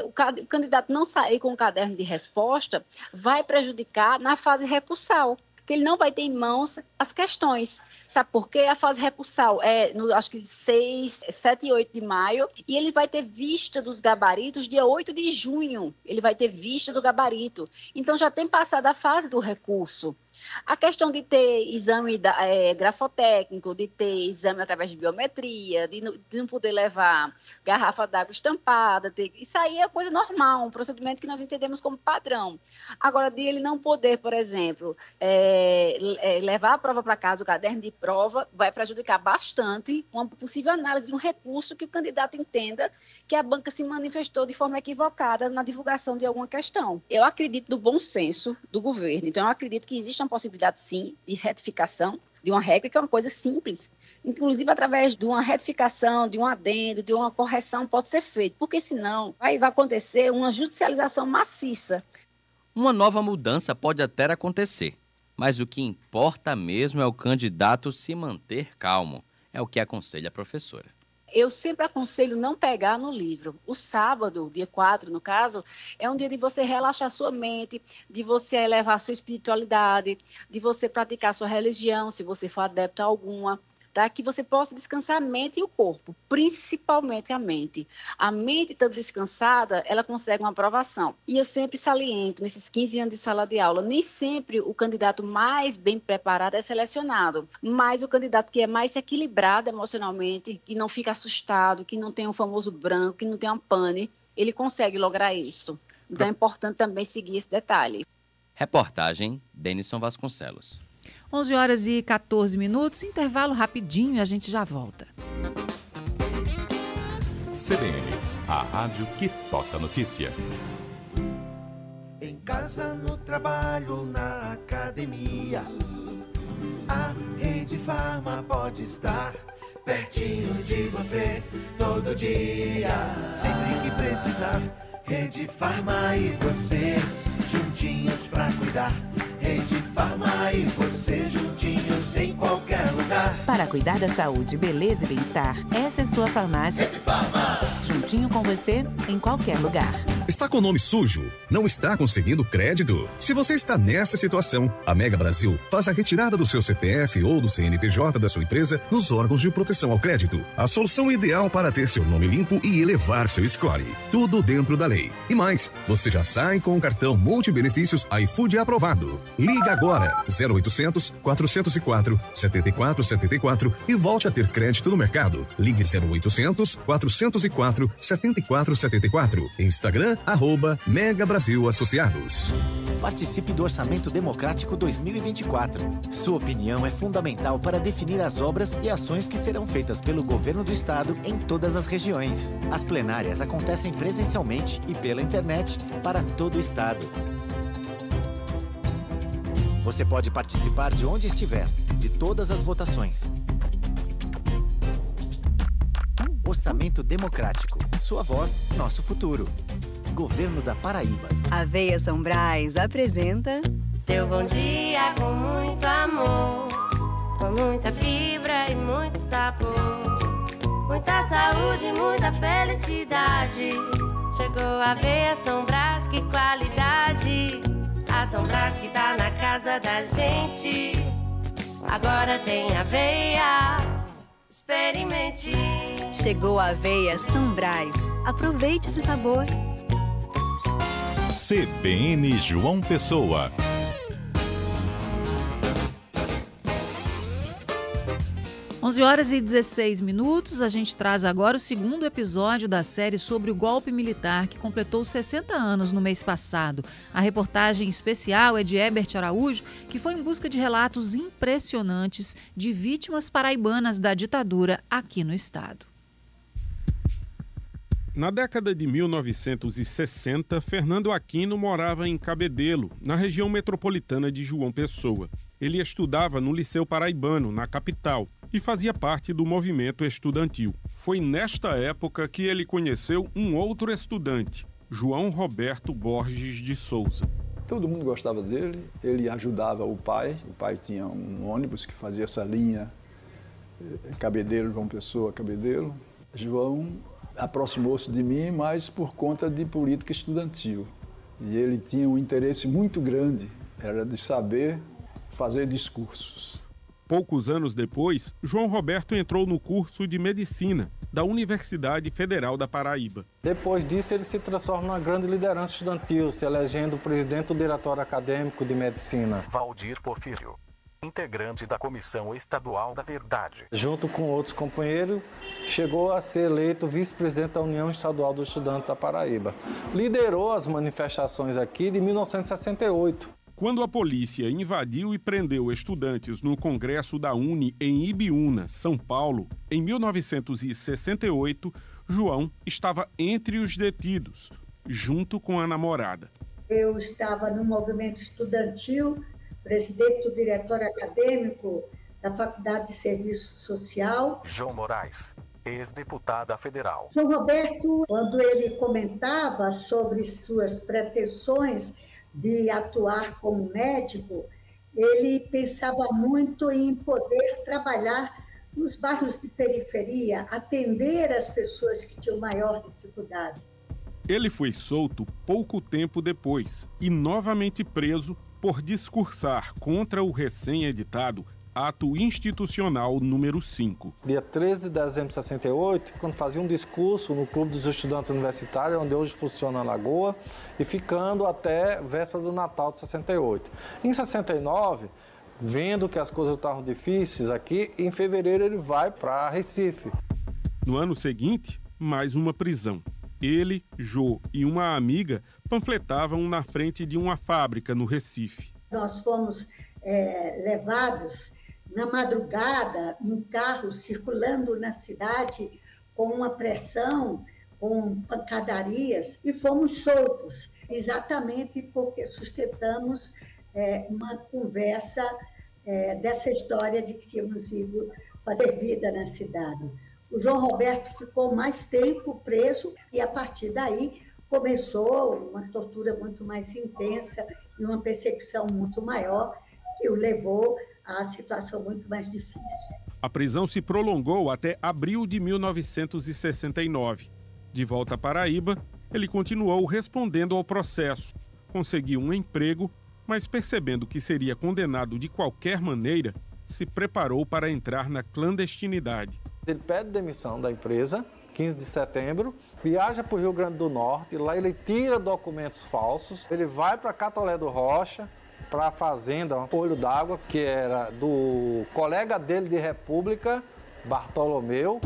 o candidato não sair com o caderno de resposta vai prejudicar na fase recursal, porque ele não vai ter em mãos as questões. Sabe por quê? A fase recursal é, acho que 6, 7 e 8 de maio, e ele vai ter vista dos gabaritos dia 8 de junho. Ele vai ter vista do gabarito. Então, já tem passado a fase do recurso. A questão de ter exame grafotécnico, de ter exame através de biometria, de não poder levar garrafa d'água estampada, isso aí é coisa normal, um procedimento que nós entendemos como padrão. Agora, de ele não poder, por exemplo, levar a prova para casa, o caderno de prova, vai prejudicar bastante uma possível análise de um recurso que o candidato entenda que a banca se manifestou de forma equivocada na divulgação de alguma questão. Eu acredito no bom senso do governo, então eu acredito que existe uma possibilidade, sim, de retificação de uma regra, que é uma coisa simples. Inclusive, através de uma retificação, de um adendo, de uma correção, pode ser feito, porque senão vai acontecer uma judicialização maciça. Uma nova mudança pode até acontecer, mas o que importa mesmo é o candidato se manter calmo, é o que aconselha a professora. Eu sempre aconselho não pegar no livro. O sábado, dia 4, no caso, é um dia de você relaxar sua mente, de você elevar sua espiritualidade, de você praticar sua religião, se você for adepto a alguma, tá? Que você possa descansar a mente e o corpo, principalmente a mente. A mente estando descansada, ela consegue uma aprovação. E eu sempre saliento, nesses 15 anos de sala de aula, nem sempre o candidato mais bem preparado é selecionado, mas o candidato que é mais equilibrado emocionalmente, que não fica assustado, que não tem um famoso branco, que não tem uma pane, ele consegue lograr isso. Então é importante também seguir esse detalhe. Reportagem Denison Vasconcelos. 11 horas e 14 minutos, intervalo rapidinho e a gente já volta. CBN, a rádio que toca notícia. Em casa, no trabalho, na academia, a Rede Farma pode estar pertinho de você todo dia. Sempre que precisar, Rede Farma e você juntinhos pra cuidar. Rede Farma e você juntinhos em qualquer lugar. Para cuidar da saúde, beleza e bem-estar, essa é sua farmácia. Rede Farma. Juntinho com você em qualquer lugar. Está com o nome sujo? Não está conseguindo crédito? Se você está nessa situação, a Mega Brasil faz a retirada do seu CPF ou do CNPJ da sua empresa nos órgãos de proteção ao crédito. A solução ideal para ter seu nome limpo e elevar seu score. Tudo dentro da lei. E mais, você já sai com o cartão multibenefícios iFood aprovado. Liga agora, 0800 404 7474 e volte a ter crédito no mercado. Ligue 0800 404 7474. Instagram, @Mega Brasil Associados. Participe do Orçamento Democrático 2024. Sua opinião é fundamental para definir as obras e ações que serão feitas pelo governo do estado em todas as regiões. As plenárias acontecem presencialmente e pela internet para todo o estado. Você pode participar de onde estiver, de todas as votações. Orçamento Democrático. Sua voz, nosso futuro. Governo da Paraíba. Aveia São Brás apresenta seu bom dia com muito amor, com muita fibra e muito sabor, muita saúde, muita felicidade. Chegou a Aveia São Brás, que qualidade. A São Brás que tá na casa da gente. Agora tem aveia, experimente. Chegou a Aveia São Brás. Aproveite esse sabor. CBN João Pessoa. 11h16, a gente traz agora o segundo episódio da série sobre o golpe militar que completou 60 anos no mês passado. A reportagem especial é de Herbert Araújo, que foi em busca de relatos impressionantes de vítimas paraibanas da ditadura aqui no estado. Na década de 1960, Fernando Aquino morava em Cabedelo, na região metropolitana de João Pessoa. Ele estudava no Liceu Paraibano, na capital, e fazia parte do movimento estudantil. Foi nesta época que ele conheceu um outro estudante, João Roberto Borges de Souza. Todo mundo gostava dele, ele ajudava o pai tinha um ônibus que fazia essa linha Cabedelo, João Pessoa, Cabedelo. João aproximou-se de mim, mas por conta de política estudantil. E ele tinha um interesse muito grande, era de saber fazer discursos. Poucos anos depois, João Roberto entrou no curso de Medicina da Universidade Federal da Paraíba. Depois disso, ele se transforma numa grande liderança estudantil, se elegendo presidente do Diretório Acadêmico de Medicina. Valdir Porfírio, integrante da Comissão Estadual da Verdade. Junto com outros companheiros, chegou a ser eleito vice-presidente da União Estadual dos Estudantes da Paraíba. Liderou as manifestações aqui de 1968. Quando a polícia invadiu e prendeu estudantes no Congresso da UNE em Ibiúna, São Paulo, em 1968, João estava entre os detidos, junto com a namorada. Eu estava no movimento estudantil, presidente do Diretório Acadêmico da Faculdade de Serviço Social. João Moraes, ex-deputada federal. João Roberto, quando ele comentava sobre suas pretensões de atuar como médico, ele pensava muito em poder trabalhar nos bairros de periferia, atender as pessoas que tinham maior dificuldade. Ele foi solto pouco tempo depois e novamente preso por discursar contra o recém-editado Ato Institucional número 5. Dia 13 de dezembro de 68, quando fazia um discurso no Clube dos Estudantes Universitários, onde hoje funciona a Lagoa, e ficando até véspera do Natal de 68. Em 69, vendo que as coisas estavam difíceis aqui, em fevereiro ele vai para Recife. No ano seguinte, mais uma prisão. Ele, Jô e uma amiga panfletavam na frente de uma fábrica no Recife. Nós fomos levados na madrugada, em carros circulando na cidade com uma pressão, com pancadarias, e fomos soltos, exatamente porque sustentamos uma conversa dessa história de que tínhamos ido fazer vida na cidade. O João Roberto ficou mais tempo preso e, a partir daí, começou uma tortura muito mais intensa e uma perseguição muito maior, que o levou a situação muito mais difícil. A prisão se prolongou até abril de 1969. De volta à Paraíba, ele continuou respondendo ao processo. Conseguiu um emprego, mas percebendo que seria condenado de qualquer maneira, se preparou para entrar na clandestinidade. Ele pede demissão da empresa, 15 de setembro, viaja para o Rio Grande do Norte, lá ele tira documentos falsos, ele vai para Catolé do Rocha, para a fazenda Olho d'Água, que era do colega dele de República, Bartolomeu.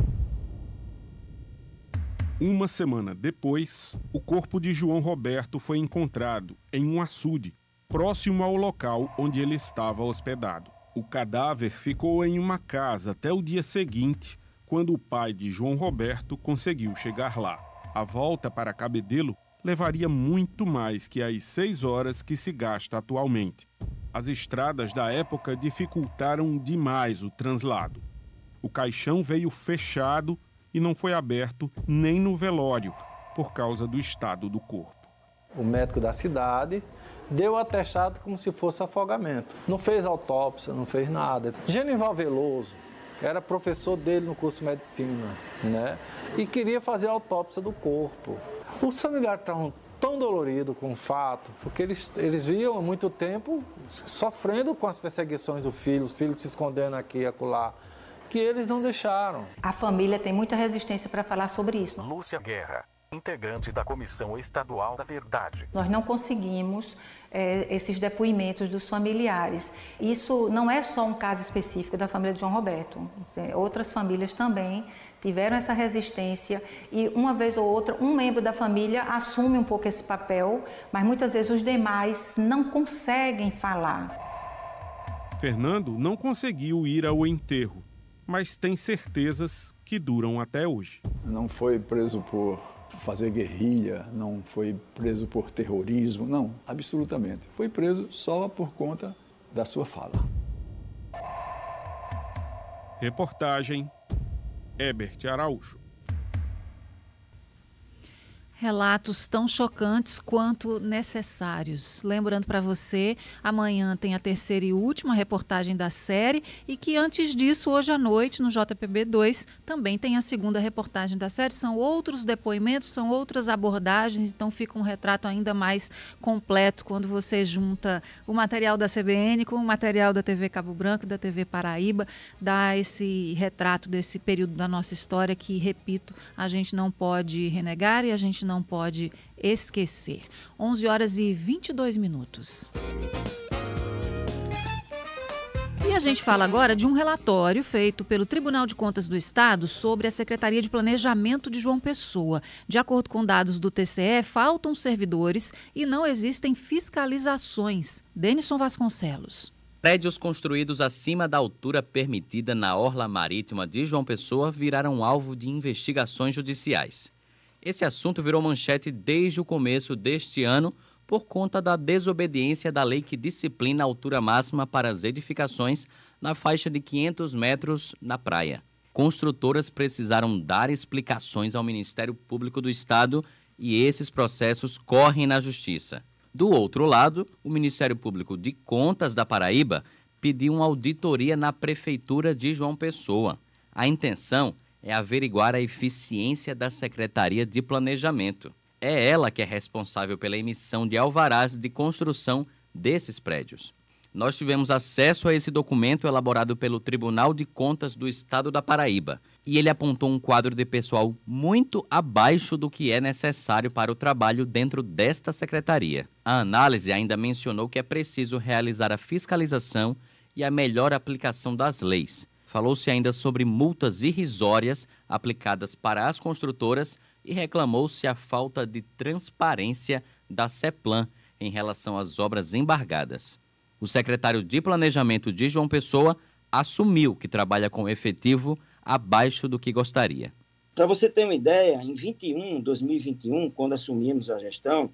Uma semana depois, o corpo de João Roberto foi encontrado em um açude, próximo ao local onde ele estava hospedado. O cadáver ficou em uma casa até o dia seguinte, quando o pai de João Roberto conseguiu chegar lá. A volta para Cabedelo levaria muito mais que as 6 horas que se gasta atualmente. As estradas da época dificultaram demais o translado. O caixão veio fechado e não foi aberto nem no velório, por causa do estado do corpo. O médico da cidade deu atestado como se fosse afogamento. Não fez autópsia, não fez nada. Genival Veloso, que era professor dele no curso de medicina, né? E queria fazer a autópsia do corpo. Os familiares estavam tão doloridos com o fato, porque eles viam há muito tempo sofrendo com as perseguições do filho, os filhos se escondendo aqui e acolá, que eles não deixaram. A família tem muita resistência para falar sobre isso. Lúcia Guerra, integrante da Comissão Estadual da Verdade. Nós não conseguimos esses depoimentos dos familiares. Isso não é só um caso específico da família de João Roberto. Outras famílias também tiveram essa resistência e uma vez ou outra um membro da família assume um pouco esse papel, mas muitas vezes os demais não conseguem falar. Fernando não conseguiu ir ao enterro, mas tem certezas que duram até hoje. Não foi preso por fazer guerrilha, não foi preso por terrorismo, não, absolutamente. Foi preso só por conta da sua fala. Reportagem Herbert Araújo. Relatos tão chocantes quanto necessários. Lembrando para você, amanhã tem a terceira e última reportagem da série e que antes disso, hoje à noite, no JPB2, também tem a segunda reportagem da série. São outros depoimentos, são outras abordagens, então fica um retrato ainda mais completo quando você junta o material da CBN com o material da TV Cabo Branco e da TV Paraíba, dá esse retrato desse período da nossa história que, repito, a gente não pode renegar e a gente não pode esquecer. 11h22. E a gente fala agora de um relatório feito pelo Tribunal de Contas do Estado sobre a Secretaria de Planejamento de João Pessoa. De acordo com dados do TCE, faltam servidores e não existem fiscalizações. Denison Vasconcelos. Prédios construídos acima da altura permitida na orla marítima de João Pessoa viraram alvo de investigações judiciais. Esse assunto virou manchete desde o começo deste ano por conta da desobediência da lei que disciplina a altura máxima para as edificações na faixa de 500 metros na praia. Construtoras precisaram dar explicações ao Ministério Público do Estado e esses processos correm na Justiça. Do outro lado, o Ministério Público de Contas da Paraíba pediu uma auditoria na Prefeitura de João Pessoa. A intenção é averiguar a eficiência da Secretaria de Planejamento. É ela que é responsável pela emissão de alvarás de construção desses prédios. Nós tivemos acesso a esse documento elaborado pelo Tribunal de Contas do Estado da Paraíba e ele apontou um quadro de pessoal muito abaixo do que é necessário para o trabalho dentro desta secretaria. A análise ainda mencionou que é preciso realizar a fiscalização e a melhor aplicação das leis. Falou-se ainda sobre multas irrisórias aplicadas para as construtoras e reclamou-se a falta de transparência da CEPLAN em relação às obras embargadas. O secretário de Planejamento de João Pessoa assumiu que trabalha com efetivo abaixo do que gostaria. Para você ter uma ideia, em 2021, quando assumimos a gestão,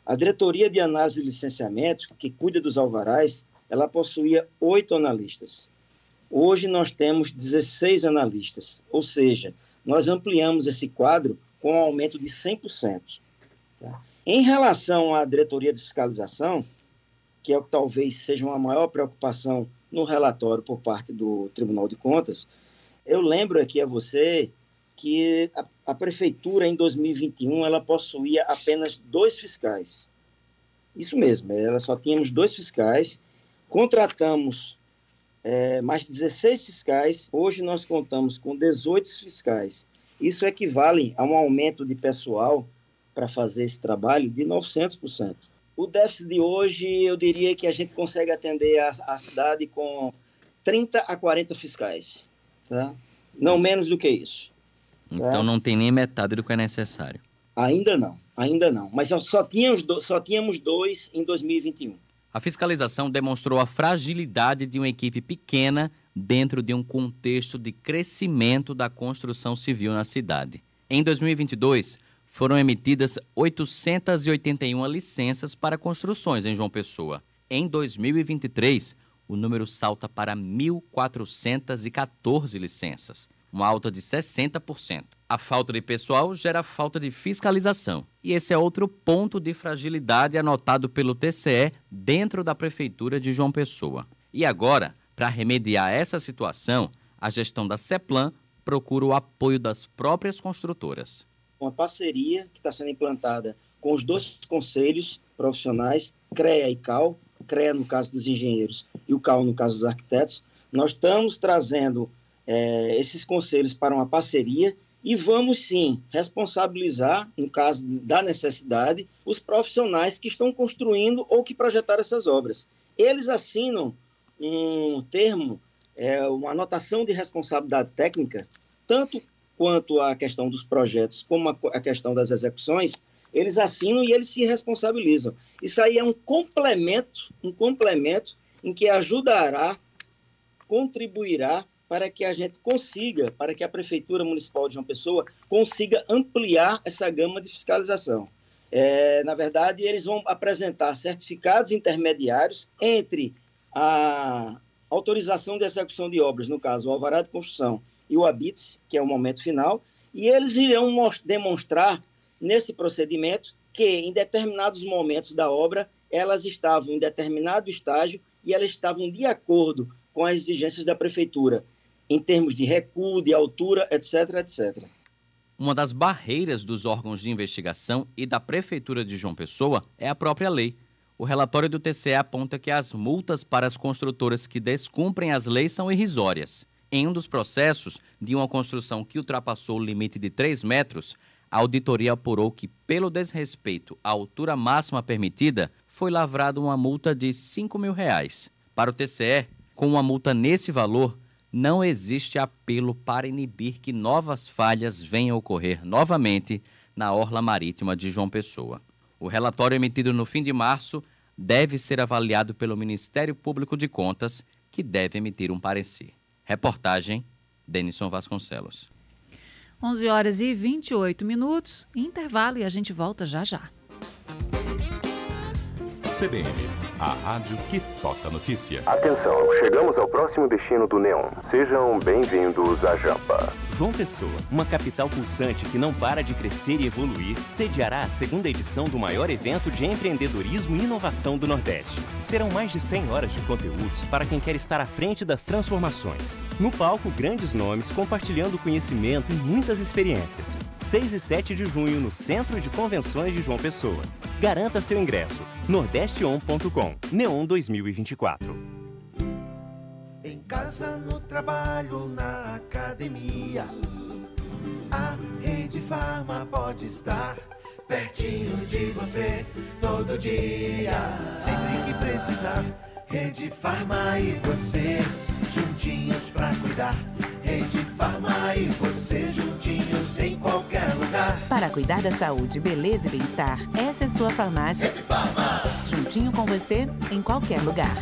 a Diretoria de Análise de Licenciamento, que cuida dos alvarás, ela possuía 8 analistas. Hoje nós temos 16 analistas, ou seja, nós ampliamos esse quadro com um aumento de 100%. Tá? Em relação à diretoria de fiscalização, que é o que talvez seja uma maior preocupação no relatório por parte do Tribunal de Contas, eu lembro aqui a você que a Prefeitura, em 2021, ela possuía apenas 2 fiscais. Isso mesmo, só tínhamos 2 fiscais, contratamos mais 16 fiscais, hoje nós contamos com 18 fiscais. Isso equivale a um aumento de pessoal para fazer esse trabalho de 900%. O déficit de hoje, eu diria que a gente consegue atender a cidade com 30 a 40 fiscais, tá? Não menos do que isso. Então tá? Não tem nem metade do que é necessário. Ainda não. Mas só tínhamos 2 em 2021. A fiscalização demonstrou a fragilidade de uma equipe pequena dentro de um contexto de crescimento da construção civil na cidade. Em 2022, foram emitidas 881 licenças para construções em João Pessoa. Em 2023, o número salta para 1.414 licenças, uma alta de 60%. A falta de pessoal gera falta de fiscalização. E esse é outro ponto de fragilidade anotado pelo TCE dentro da Prefeitura de João Pessoa. E agora, para remediar essa situação, a gestão da CEPLAN procura o apoio das próprias construtoras. Uma parceria que está sendo implantada com os 2 conselhos profissionais, CREA e CAL, CREA no caso dos engenheiros e o CAL no caso dos arquitetos. Nós estamos trazendo esses conselhos para uma parceria e vamos sim responsabilizar, no caso da necessidade, os profissionais que estão construindo ou que projetaram essas obras. Eles assinam um termo, uma anotação de responsabilidade técnica, tanto quanto a questão dos projetos como a questão das execuções, eles assinam e eles se responsabilizam. Isso aí é um complemento em que ajudará, contribuirá para que a gente consiga, para que a Prefeitura Municipal de João Pessoa consiga ampliar essa gama de fiscalização. Na verdade, eles vão apresentar certificados intermediários entre a autorização de execução de obras, no caso, o alvará de construção e o ABITS, que é o momento final, e eles irão demonstrar nesse procedimento que, em determinados momentos da obra, elas estavam em determinado estágio e elas estavam de acordo com as exigências da Prefeitura, em termos de recuo, de altura, etc., etc. Uma das barreiras dos órgãos de investigação e da Prefeitura de João Pessoa é a própria lei. O relatório do TCE aponta que as multas para as construtoras que descumprem as leis são irrisórias. Em um dos processos de uma construção que ultrapassou o limite de 3 metros, a auditoria apurou que, pelo desrespeito à altura máxima permitida, foi lavrada uma multa de R$ 5.000. Para o TCE, com uma multa nesse valor, não existe apelo para inibir que novas falhas venham a ocorrer novamente na orla marítima de João Pessoa. O relatório emitido no fim de março deve ser avaliado pelo Ministério Público de Contas, que deve emitir um parecer. Reportagem, Denison Vasconcelos. 11h28, intervalo e a gente volta já já. CBN, a rádio que toca notícia. Atenção, chegamos ao próximo destino do Neon. Sejam bem-vindos a Jampa. João Pessoa, uma capital pulsante que não para de crescer e evoluir, sediará a 2ª edição do maior evento de empreendedorismo e inovação do Nordeste. Serão mais de 100 horas de conteúdos para quem quer estar à frente das transformações. No palco, grandes nomes compartilhando conhecimento e muitas experiências. 6 e 7 de junho no Centro de Convenções de João Pessoa. Garanta seu ingresso. nordesteon.com. Neon 2024. Em casa, no trabalho, na academia, a Rede Farma pode estar pertinho de você todo dia. Sempre que precisar, Rede Farma e você juntinhos pra cuidar. Rede Farma e você juntinhos em qualquer lugar. Para cuidar da saúde, beleza e bem-estar, essa é sua farmácia. Rede Farma. Juntinho com você em qualquer lugar.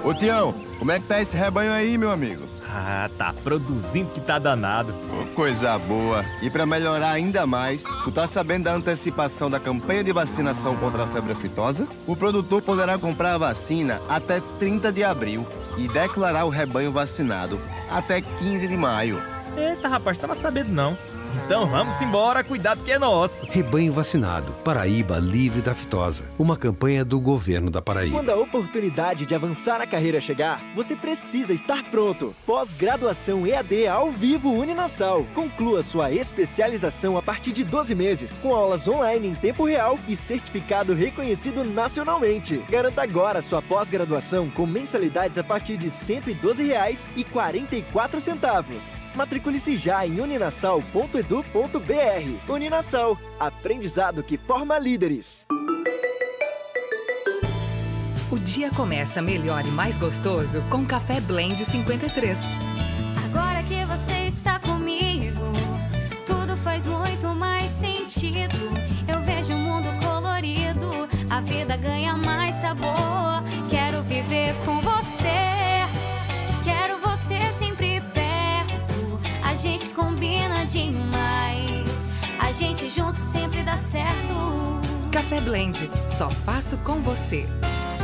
Ô Tião, como é que tá esse rebanho aí, meu amigo? Ah, tá produzindo que tá danado. Oh, coisa boa. E pra melhorar ainda mais, tu tá sabendo da antecipação da campanha de vacinação contra a febre aftosa? O produtor poderá comprar a vacina até 30 de abril e declarar o rebanho vacinado até 15 de maio. Eita, rapaz, tava sabendo não. Então vamos embora, cuidado que é nosso. Rebanho vacinado, Paraíba livre da aftosa. Uma campanha do governo da Paraíba. Quando a oportunidade de avançar na carreira chegar, você precisa estar pronto. Pós-graduação EAD ao vivo Uninasal. Conclua sua especialização a partir de 12 meses, com aulas online em tempo real e certificado reconhecido nacionalmente. Garanta agora sua pós-graduação com mensalidades a partir de R$ 112,44. Matricule-se já em uninasal.edu.br. Uninasal, aprendizado que forma líderes. O dia começa melhor e mais gostoso com Café Blend 53. Agora que você está comigo, tudo faz muito mais sentido. Eu vejo o mundo colorido, a vida ganha mais sabor. Quero viver com você, quero você sempre perto. A gente combina demais, a gente junto sempre dá certo. Café Blend, só faço com você.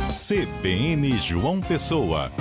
CBN João Pessoa.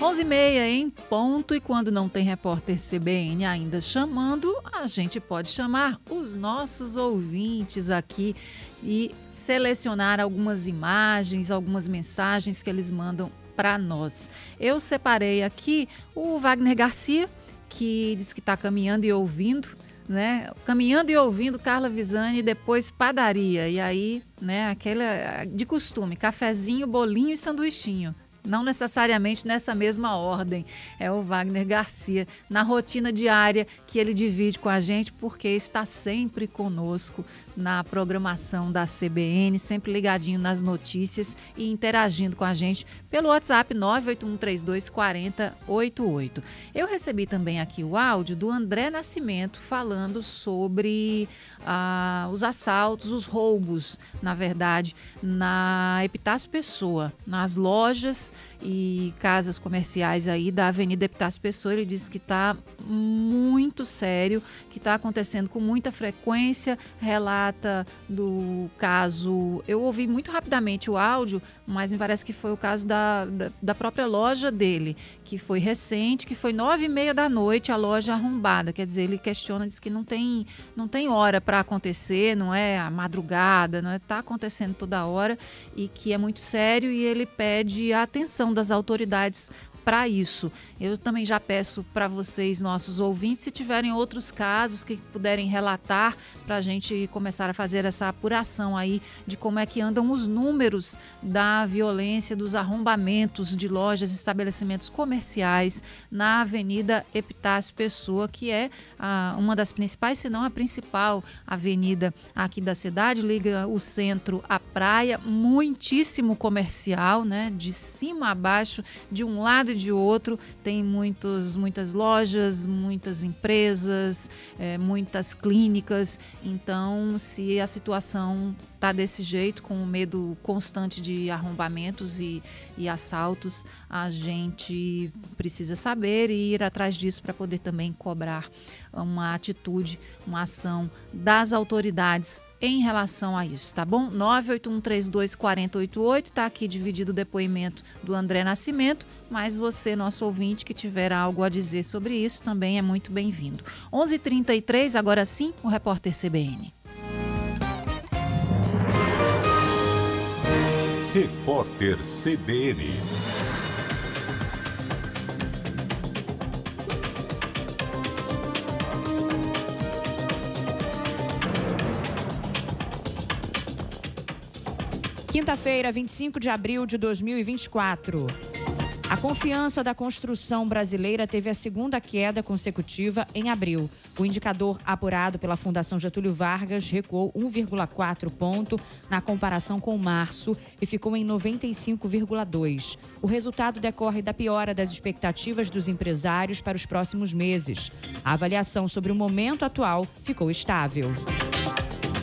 Onze e meia em ponto, e quando não tem repórter CBN ainda chamando, a gente pode chamar os nossos ouvintes aqui e selecionar algumas imagens, algumas mensagens que eles mandam para nós. Eu separei aqui o Wagner Garcia, que diz que está caminhando e ouvindo né? Caminhando e ouvindo Carla Visani, depois padaria. E aí, né, aquela de costume, cafezinho, bolinho e sanduichinho. Não necessariamente nessa mesma ordem. É o Wagner Garcia, na rotina diária que ele divide com a gente, porque está sempre conosco na programação da CBN, sempre ligadinho nas notícias e interagindo com a gente pelo WhatsApp 981324088. Eu recebi também aqui o áudio do André Nascimento falando sobre os assaltos, os roubos, na verdade, na Epitácio Pessoa, nas lojas e casas comerciais aí da Avenida Epitácio Pessoa. Ele disse que está muito sério, que está acontecendo com muita frequência, relata do caso. Eu ouvi muito rapidamente o áudio, mas me parece que foi o caso da própria loja dele, que foi recente, que foi 9h30 da noite, a loja arrombada. Quer dizer, ele questiona, diz que não tem hora para acontecer, não é a madrugada, não é, está acontecendo toda hora e que é muito sério, e ele pede a atenção das autoridades para isso. Eu também já peço para vocês, nossos ouvintes, se tiverem outros casos que puderem relatar, para a gente começar a fazer essa apuração aí de como é que andam os números da violência, dos arrombamentos de lojas e estabelecimentos comerciais na Avenida Epitácio Pessoa, que é uma das principais, se não a principal avenida aqui da cidade, liga o centro à praia, muitíssimo comercial, né? De cima a baixo, de um lado e de outro, tem muitas lojas, muitas empresas, muitas clínicas. Então, se a situação está desse jeito, com o medo constante de arrombamentos e assaltos, a gente precisa saber e ir atrás disso para poder também cobrar uma atitude, uma ação das autoridades em relação a isso, tá bom? 981324088, tá aqui dividido o depoimento do André Nascimento, mas você, nosso ouvinte, que tiver algo a dizer sobre isso, também é muito bem-vindo. 11h33, agora sim, o repórter CBN. Repórter CBN. Quinta-feira, 25 de abril de 2024. A confiança da construção brasileira teve a segunda queda consecutiva em abril. O indicador apurado pela Fundação Getúlio Vargas recuou 1,4 ponto na comparação com março e ficou em 95,2. O resultado decorre da piora das expectativas dos empresários para os próximos meses. A avaliação sobre o momento atual ficou estável.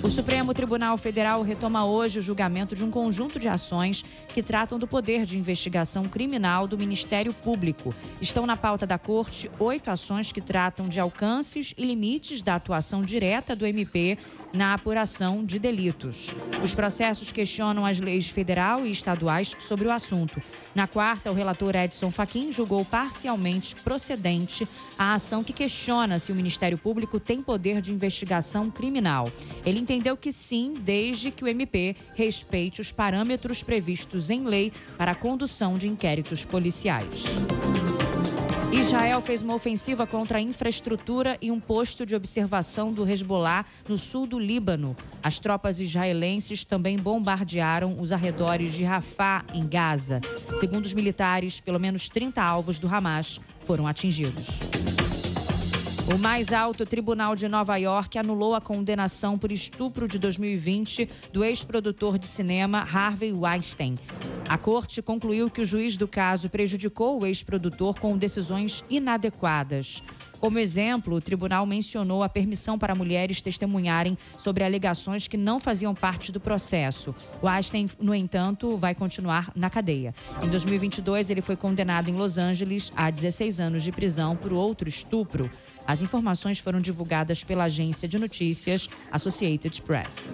O Supremo Tribunal Federal retoma hoje o julgamento de um conjunto de ações que tratam do poder de investigação criminal do Ministério Público. Estão na pauta da Corte 8 ações que tratam de alcances e limites da atuação direta do MP na apuração de delitos. Os processos questionam as leis federal e estaduais sobre o assunto. Na quarta, o relator Edson Fachin julgou parcialmente procedente a ação que questiona se o Ministério Público tem poder de investigação criminal. Ele entendeu que sim, desde que o MP respeite os parâmetros previstos em lei para a condução de inquéritos policiais. Israel fez uma ofensiva contra a infraestrutura e um posto de observação do Hezbollah no sul do Líbano. As tropas israelenses também bombardearam os arredores de Rafah, em Gaza. Segundo os militares, pelo menos 30 alvos do Hamas foram atingidos. O mais alto tribunal de Nova York anulou a condenação por estupro de 2020 do ex-produtor de cinema Harvey Weinstein. A corte concluiu que o juiz do caso prejudicou o ex-produtor com decisões inadequadas. Como exemplo, o tribunal mencionou a permissão para mulheres testemunharem sobre alegações que não faziam parte do processo. Weinstein, no entanto, vai continuar na cadeia. Em 2022, ele foi condenado em Los Angeles a 16 anos de prisão por outro estupro. As informações foram divulgadas pela agência de notícias Associated Press.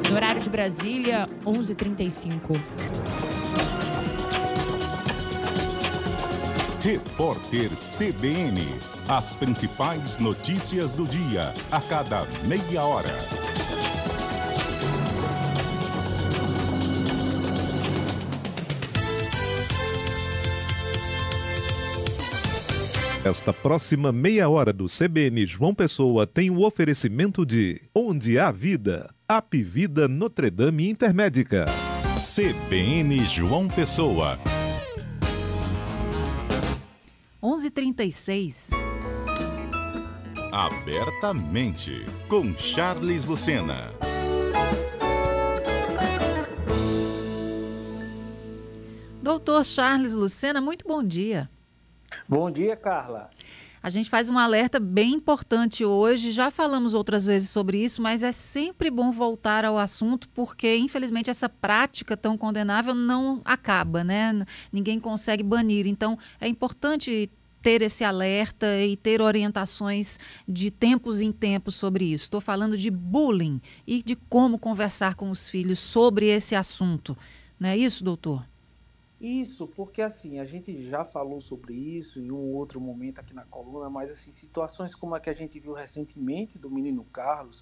No horário de Brasília, 11h35. Repórter CBN. As principais notícias do dia, a cada meia hora. Esta próxima meia hora do CBN João Pessoa tem o oferecimento de Onde há Vida, Apvida Notre Dame Intermédica. CBN João Pessoa. 11h36. Abertamente, com Charles Lucena. Doutor Charles Lucena, muito bom dia. Bom dia, Carla. A gente faz um alerta bem importante hoje, já falamos outras vezes sobre isso, mas é sempre bom voltar ao assunto porque, infelizmente, essa prática tão condenável não acaba, né? Ninguém consegue banir. Então, é importante ter esse alerta e ter orientações de tempos em tempos sobre isso. Estou falando de bullying e de como conversar com os filhos sobre esse assunto. Não é isso, doutor? Isso, porque assim, a gente já falou sobre isso em um outro momento aqui na coluna, mas assim, situações como a que a gente viu recentemente do menino Carlos,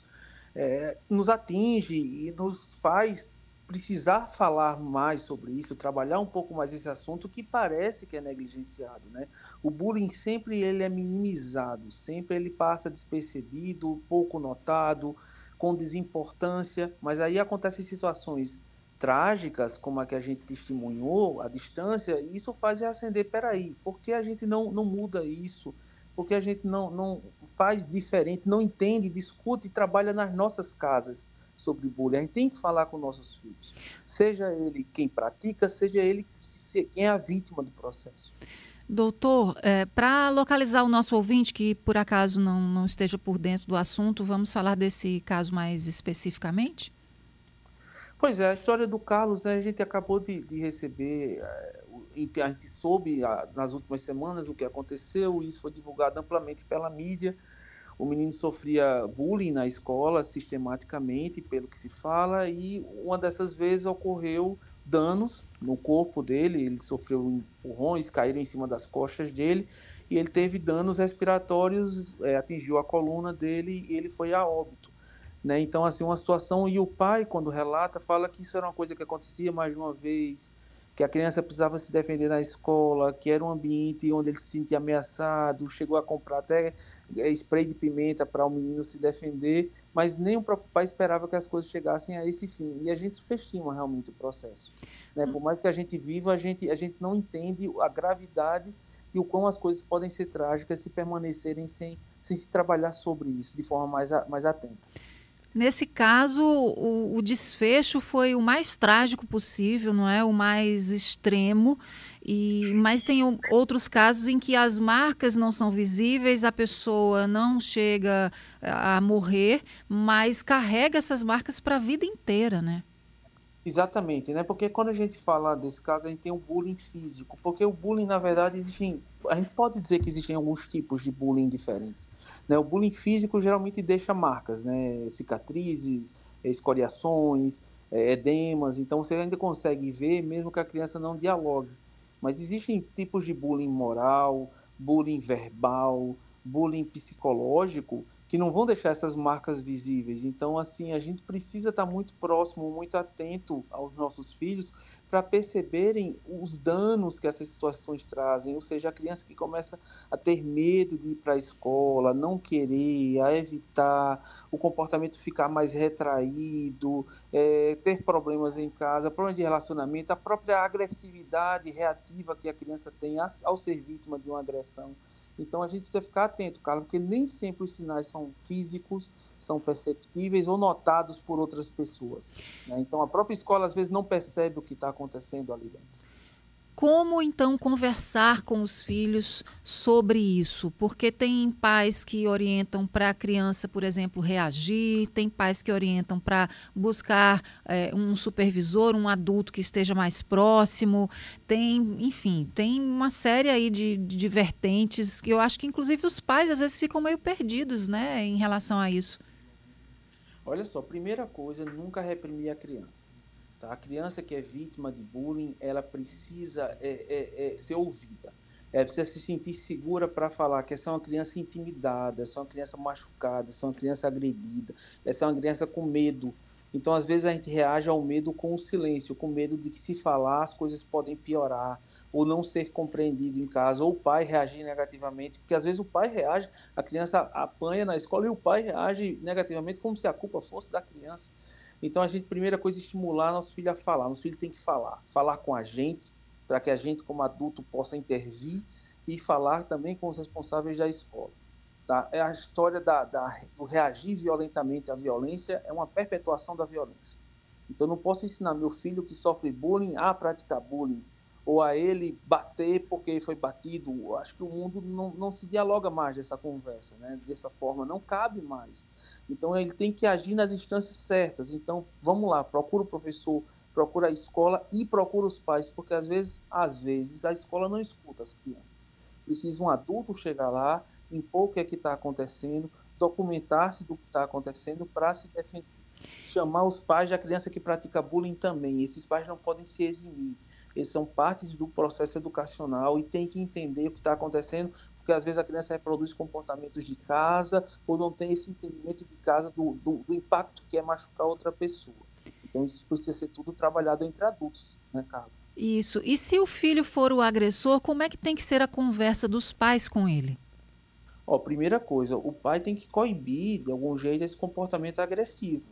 nos atinge e nos faz precisar falar mais sobre isso, trabalhar um pouco mais esse assunto que parece que é negligenciado, né? O bullying sempre ele é minimizado, sempre ele passa despercebido, pouco notado, com desimportância, mas aí acontecem situações trágicas, como a que a gente testemunhou à distância, e isso faz reacender, peraí, por que a gente não muda isso? Por que a gente não faz diferente, não entende, discute e trabalha nas nossas casas sobre bullying? A gente tem que falar com nossos filhos, seja ele quem pratica, seja ele quem é a vítima do processo. Doutor, para localizar o nosso ouvinte que por acaso não esteja por dentro do assunto, vamos falar desse caso mais especificamente? Pois é, a história do Carlos, né, a gente acabou de receber, a gente soube nas últimas semanas o que aconteceu, isso foi divulgado amplamente pela mídia. O menino sofria bullying na escola sistematicamente, pelo que se fala, e uma dessas vezes ocorreu danos no corpo dele, ele sofreu empurrões, caíram em cima das costas dele, e ele teve danos respiratórios, atingiu a coluna dele e ele foi a óbito. Né? Então, assim, uma situação, e o pai, quando relata, fala que isso era uma coisa que acontecia mais de uma vez, que a criança precisava se defender na escola, que era um ambiente onde ele se sentia ameaçado, chegou a comprar até spray de pimenta para o menino se defender, mas nem o próprio pai esperava que as coisas chegassem a esse fim, e a gente subestima realmente o processo. Né? Por mais que a gente viva, a gente não entende a gravidade e o quão as coisas podem ser trágicas se permanecerem sem se trabalhar sobre isso de forma mais atenta. Nesse caso, o desfecho foi o mais trágico possível, não é? O mais extremo, mas tem outros casos em que as marcas não são visíveis, a pessoa não chega a morrer, mas carrega essas marcas para a vida inteira, né? Exatamente, né? Porque quando a gente fala desse caso, a gente tem o bullying físico, porque o bullying, na verdade, a gente pode dizer que existem alguns tipos de bullying diferentes. Né? O bullying físico geralmente deixa marcas, né? Cicatrizes, escoriações, edemas, então você ainda consegue ver mesmo que a criança não dialogue. Mas existem tipos de bullying moral, bullying verbal, bullying psicológico, que não vão deixar essas marcas visíveis. Então, assim, a gente precisa estar muito próximo, muito atento aos nossos filhos para perceberem os danos que essas situações trazem, ou seja, a criança que começa a ter medo de ir para a escola, não querer, a evitar, o comportamento ficar mais retraído, ter problemas em casa, problemas de relacionamento, a própria agressividade reativa que a criança tem ao ser vítima de uma agressão. Então a gente precisa ficar atento, Carlos, porque nem sempre os sinais são físicos, são perceptíveis ou notados por outras pessoas. Né? Então a própria escola às vezes não percebe o que está acontecendo ali dentro. Como, então, conversar com os filhos sobre isso? Porque tem pais que orientam para a criança, por exemplo, reagir, tem pais que orientam para buscar um supervisor, um adulto que esteja mais próximo, enfim, tem uma série aí de vertentes que eu acho que, inclusive, os pais às vezes ficam meio perdidos, né, em relação a isso. Olha só, primeira coisa, nunca reprimir a criança. Tá? A criança que é vítima de bullying, ela precisa ser ouvida. Ela precisa se sentir segura para falar que essa é uma criança intimidada, essa é uma criança machucada, essa é uma criança agredida, essa é uma criança com medo. Então, às vezes, a gente reage ao medo com o silêncio, com medo de que se falar as coisas podem piorar, ou não ser compreendido em casa, ou o pai reagir negativamente, porque às vezes o pai reage, a criança apanha na escola e o pai reage negativamente como se a culpa fosse da criança. Então, a gente, primeira coisa, estimular nosso filho a falar. Nosso filho tem que falar com a gente, para que a gente, como adulto, possa intervir e falar também com os responsáveis da escola. Tá? É a história do reagir violentamente à violência, é uma perpetuação da violência. Então, eu não posso ensinar meu filho que sofre bullying a praticar bullying, ou a ele bater porque ele foi batido. Eu acho que o mundo não se dialoga mais dessa conversa, né? Dessa forma, não cabe mais. Então, ele tem que agir nas instâncias certas. Então, vamos lá, procura o professor, procura a escola e procura os pais, porque às vezes a escola não escuta as crianças. Precisa um adulto chegar lá, impor o que é que está acontecendo, documentar-se do que está acontecendo para se defender. Chamar os pais da criança que pratica bullying também. Esses pais não podem se eximir. Eles são partes do processo educacional e tem que entender o que está acontecendo, porque às vezes a criança reproduz comportamentos de casa ou não tem esse entendimento de casa do impacto que é machucar outra pessoa. Então isso precisa ser tudo trabalhado entre adultos, né, Carla? Isso. E se o filho for o agressor, como é que tem que ser a conversa dos pais com ele? Primeira coisa, o pai tem que coibir de algum jeito esse comportamento agressivo.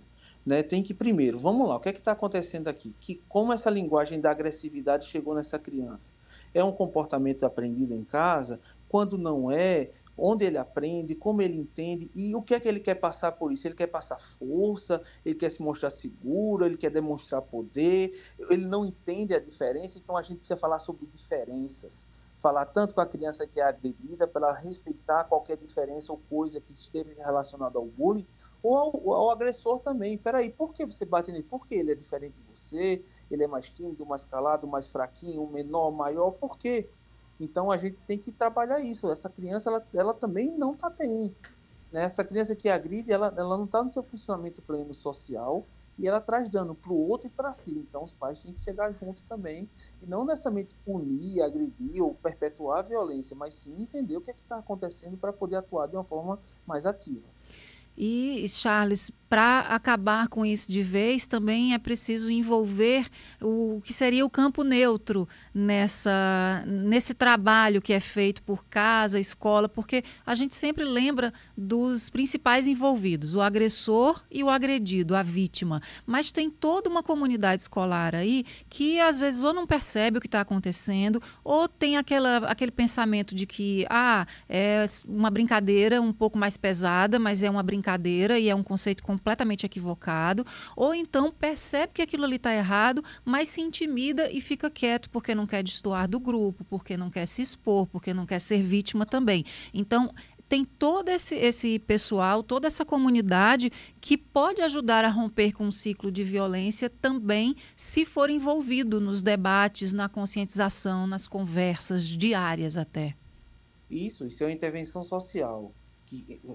Né? Tem que, primeiro, vamos lá, o que é que está acontecendo aqui? Como essa linguagem da agressividade chegou nessa criança? É um comportamento aprendido em casa? Quando não é, onde ele aprende, como ele entende e o que é que ele quer passar por isso? Ele quer passar força, ele quer se mostrar seguro, ele quer demonstrar poder, ele não entende a diferença, então a gente precisa falar sobre diferenças. Falar tanto com a criança que é agredida, para ela respeitar qualquer diferença ou coisa que esteja relacionada ao bullying, ou ao agressor também. Peraí, por que você bate nele? Porque ele é diferente de você, ele é mais tímido, mais calado, mais fraquinho, menor, maior, por quê? Então a gente tem que trabalhar isso. Essa criança, ela também não está bem. Né? Essa criança que agride, ela não está no seu funcionamento pleno social e ela traz dano para o outro e para si. Então os pais têm que chegar junto também e não necessariamente punir, agredir ou perpetuar a violência, mas sim entender o que é que está acontecendo para poder atuar de uma forma mais ativa. E, Charles, para acabar com isso de vez, também é preciso envolver o que seria o campo neutro nesse trabalho que é feito por casa, escola, porque a gente sempre lembra dos principais envolvidos, o agressor e o agredido, a vítima. Mas tem toda uma comunidade escolar aí que às vezes ou não percebe o que está acontecendo ou tem aquele pensamento de que é uma brincadeira um pouco mais pesada, mas é uma brincadeira e é um conceito completamente equivocado, ou então percebe que aquilo ali está errado, mas se intimida e fica quieto porque não quer destoar do grupo, porque não quer se expor, porque não quer ser vítima também. Então, tem todo esse pessoal, toda essa comunidade que pode ajudar a romper com um ciclo de violência também, se for envolvido nos debates, na conscientização, nas conversas diárias até. Isso é uma intervenção social.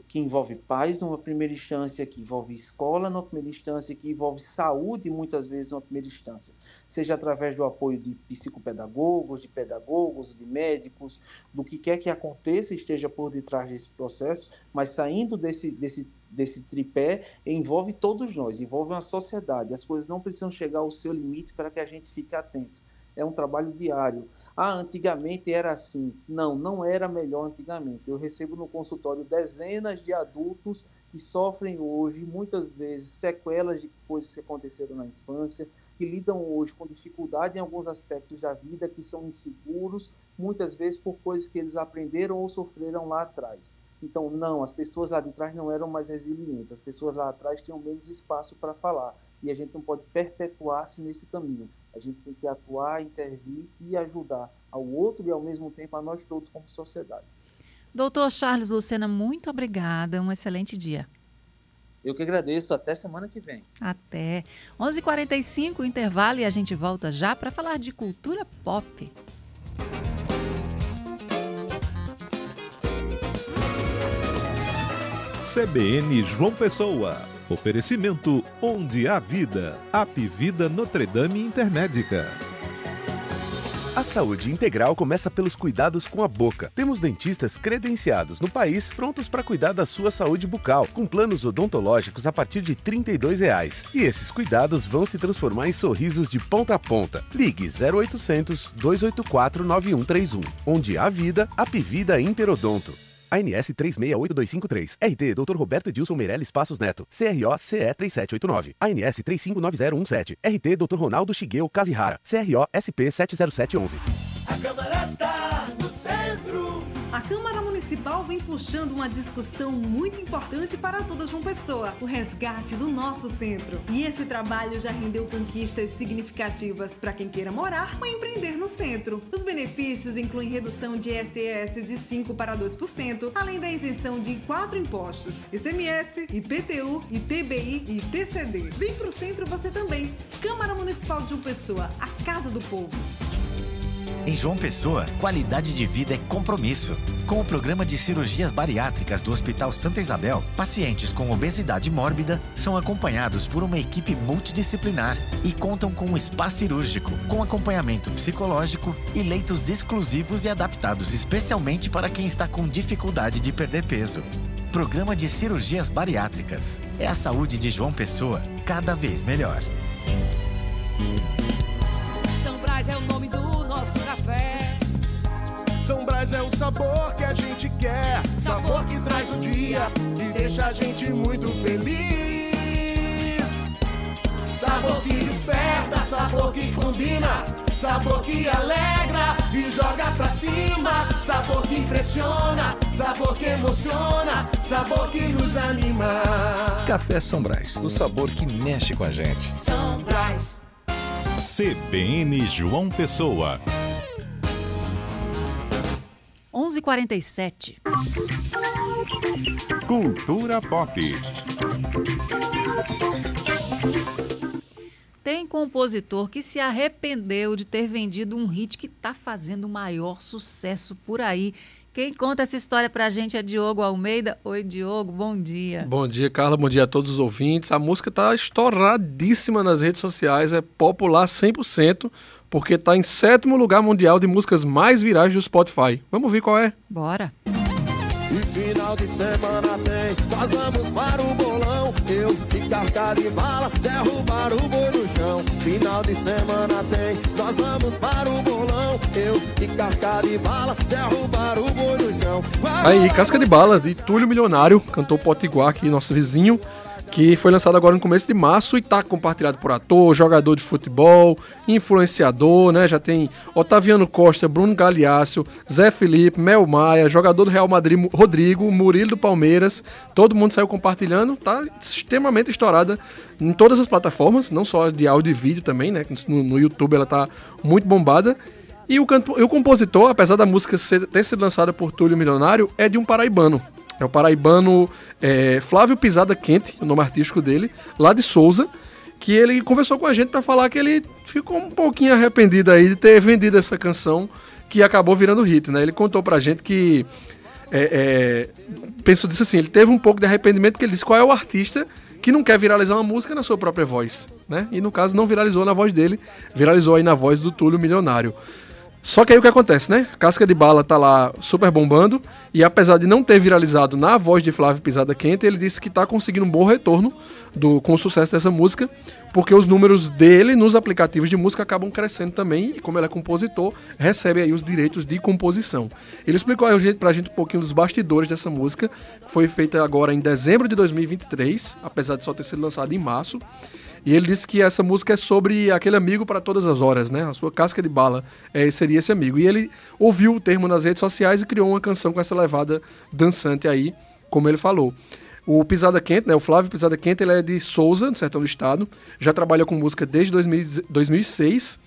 Que envolve pais numa primeira instância, que envolve escola numa primeira instância, que envolve saúde muitas vezes numa primeira instância, seja através do apoio de psicopedagogos, de pedagogos, de médicos, do que quer que aconteça, esteja por detrás desse processo, mas saindo desse tripé, envolve todos nós, envolve uma sociedade. As coisas não precisam chegar ao seu limite para que a gente fique atento. É um trabalho diário. Antigamente era assim. Não era melhor antigamente. Eu recebo no consultório dezenas de adultos que sofrem hoje, muitas vezes, sequelas de coisas que aconteceram na infância, que lidam hoje com dificuldade em alguns aspectos da vida, que são inseguros, muitas vezes por coisas que eles aprenderam ou sofreram lá atrás. Então, as pessoas lá de trás não eram mais resilientes, as pessoas lá atrás tinham menos espaço para falar. E a gente não pode perpetuar-se nesse caminho. A gente tem que atuar, intervir e ajudar ao outro e, ao mesmo tempo, a nós todos como sociedade. Doutor Charles Lucena, muito obrigada. Um excelente dia. Eu que agradeço. Até semana que vem. Até. 11h45, intervalo, e a gente volta já para falar de cultura pop. CBN João Pessoa. Oferecimento Onde há Vida. Apivida Notre Dame Intermédica. A saúde integral começa pelos cuidados com a boca. Temos dentistas credenciados no país prontos para cuidar da sua saúde bucal, com planos odontológicos a partir de R$ 32. E esses cuidados vão se transformar em sorrisos de ponta a ponta. Ligue 0800 284 9131. Onde há vida, Apivida Interodonto. ANS 368253. RT Dr. Roberto Edilson Meirelles Passos Neto. CRO CE 3789. ANS 359017. RT Dr. Ronaldo Shigeo Kazihara. CRO SP 70711. A Câmara tá no centro. A Câmara Municipal vem puxando uma discussão muito importante para toda João Pessoa, o resgate do nosso centro. E esse trabalho já rendeu conquistas significativas para quem queira morar ou empreender no centro. Os benefícios incluem redução de ISS de 5% para 2%, além da isenção de 4 impostos: ICMS, IPTU, ITBI e ITCD. Vem pro centro você também. Câmara Municipal de João Pessoa, a casa do povo. Em João Pessoa, qualidade de vida é compromisso. Com o programa de cirurgias bariátricas do Hospital Santa Isabel, pacientes com obesidade mórbida são acompanhados por uma equipe multidisciplinar e contam com um spa cirúrgico, com acompanhamento psicológico e leitos exclusivos e adaptados especialmente para quem está com dificuldade de perder peso. Programa de cirurgias bariátricas. É a saúde de João Pessoa cada vez melhor. São Brás é o nome do nosso café. São Brás é o sabor que a gente quer. Sabor que traz o dia, que deixa a gente muito feliz. Sabor que desperta, sabor que combina. Sabor que alegra e joga pra cima. Sabor que impressiona, sabor que emociona. Sabor que nos anima. Café São Brás, o sabor que mexe com a gente. São Brás. CBN João Pessoa. 11h47. Cultura Pop. Tem compositor que se arrependeu de ter vendido um hit que está fazendo o maior sucesso por aí. Quem conta essa história pra gente é Diogo Almeida. Oi, Diogo, bom dia. Bom dia, Carla, bom dia a todos os ouvintes. A música tá estouradíssima nas redes sociais, é popular 100%, porque tá em 7º lugar mundial de músicas mais virais do Spotify. Vamos ver qual é? Bora. E final de semana tem, nós vamos para o bolão. Eu e casca de bala, derrubar o boi no chão. Final de semana tem, nós vamos para o bolão. Eu e casca de bala, derrubar o boi no chão. Aí, Casca de Bala, de Túlio Milionário, cantor potiguar aqui, nosso vizinho, que foi lançado agora no começo de março e tá compartilhado por ator, jogador de futebol, influenciador, né? Já tem Otaviano Costa, Bruno Galeácio, Zé Felipe, Mel Maia, jogador do Real Madrid, Rodrigo, Murilo do Palmeiras. Todo mundo saiu compartilhando, tá extremamente estourada em todas as plataformas, não só de áudio e vídeo também, né? No YouTube ela tá muito bombada. E o compositor, apesar da música ter sido lançada por Túlio Milionário, é de um paraibano. É o paraibano Flávio Pisada Quente, o nome artístico dele, lá de Souza, que ele conversou com a gente para falar que ele ficou um pouquinho arrependido aí de ter vendido essa canção que acabou virando hit, né? Ele contou pra gente que disse assim, ele teve um pouco de arrependimento porque ele disse qual é o artista que não quer viralizar uma música na sua própria voz, né? E no caso não viralizou na voz dele, viralizou aí na voz do Túlio Milionário. Só que aí o que acontece, né? Casca de Bala tá lá super bombando e apesar de não ter viralizado na voz de Flávio Pisada Quente, ele disse que tá conseguindo um bom retorno com o sucesso dessa música, porque os números dele nos aplicativos de música acabam crescendo também e como ele é compositor, recebe aí os direitos de composição. Ele explicou aí pra gente um pouquinho dos bastidores dessa música, foi feita agora em dezembro de 2023, apesar de só ter sido lançada em março. E ele disse que essa música é sobre aquele amigo para todas as horas, né? A sua casca de bala seria esse amigo. E ele ouviu o termo nas redes sociais e criou uma canção com essa levada dançante aí, como ele falou. O Pisada Quente, né? O Flávio Pisada Quente, ele é de Souza, no sertão do estado. Já trabalha com música desde 2006.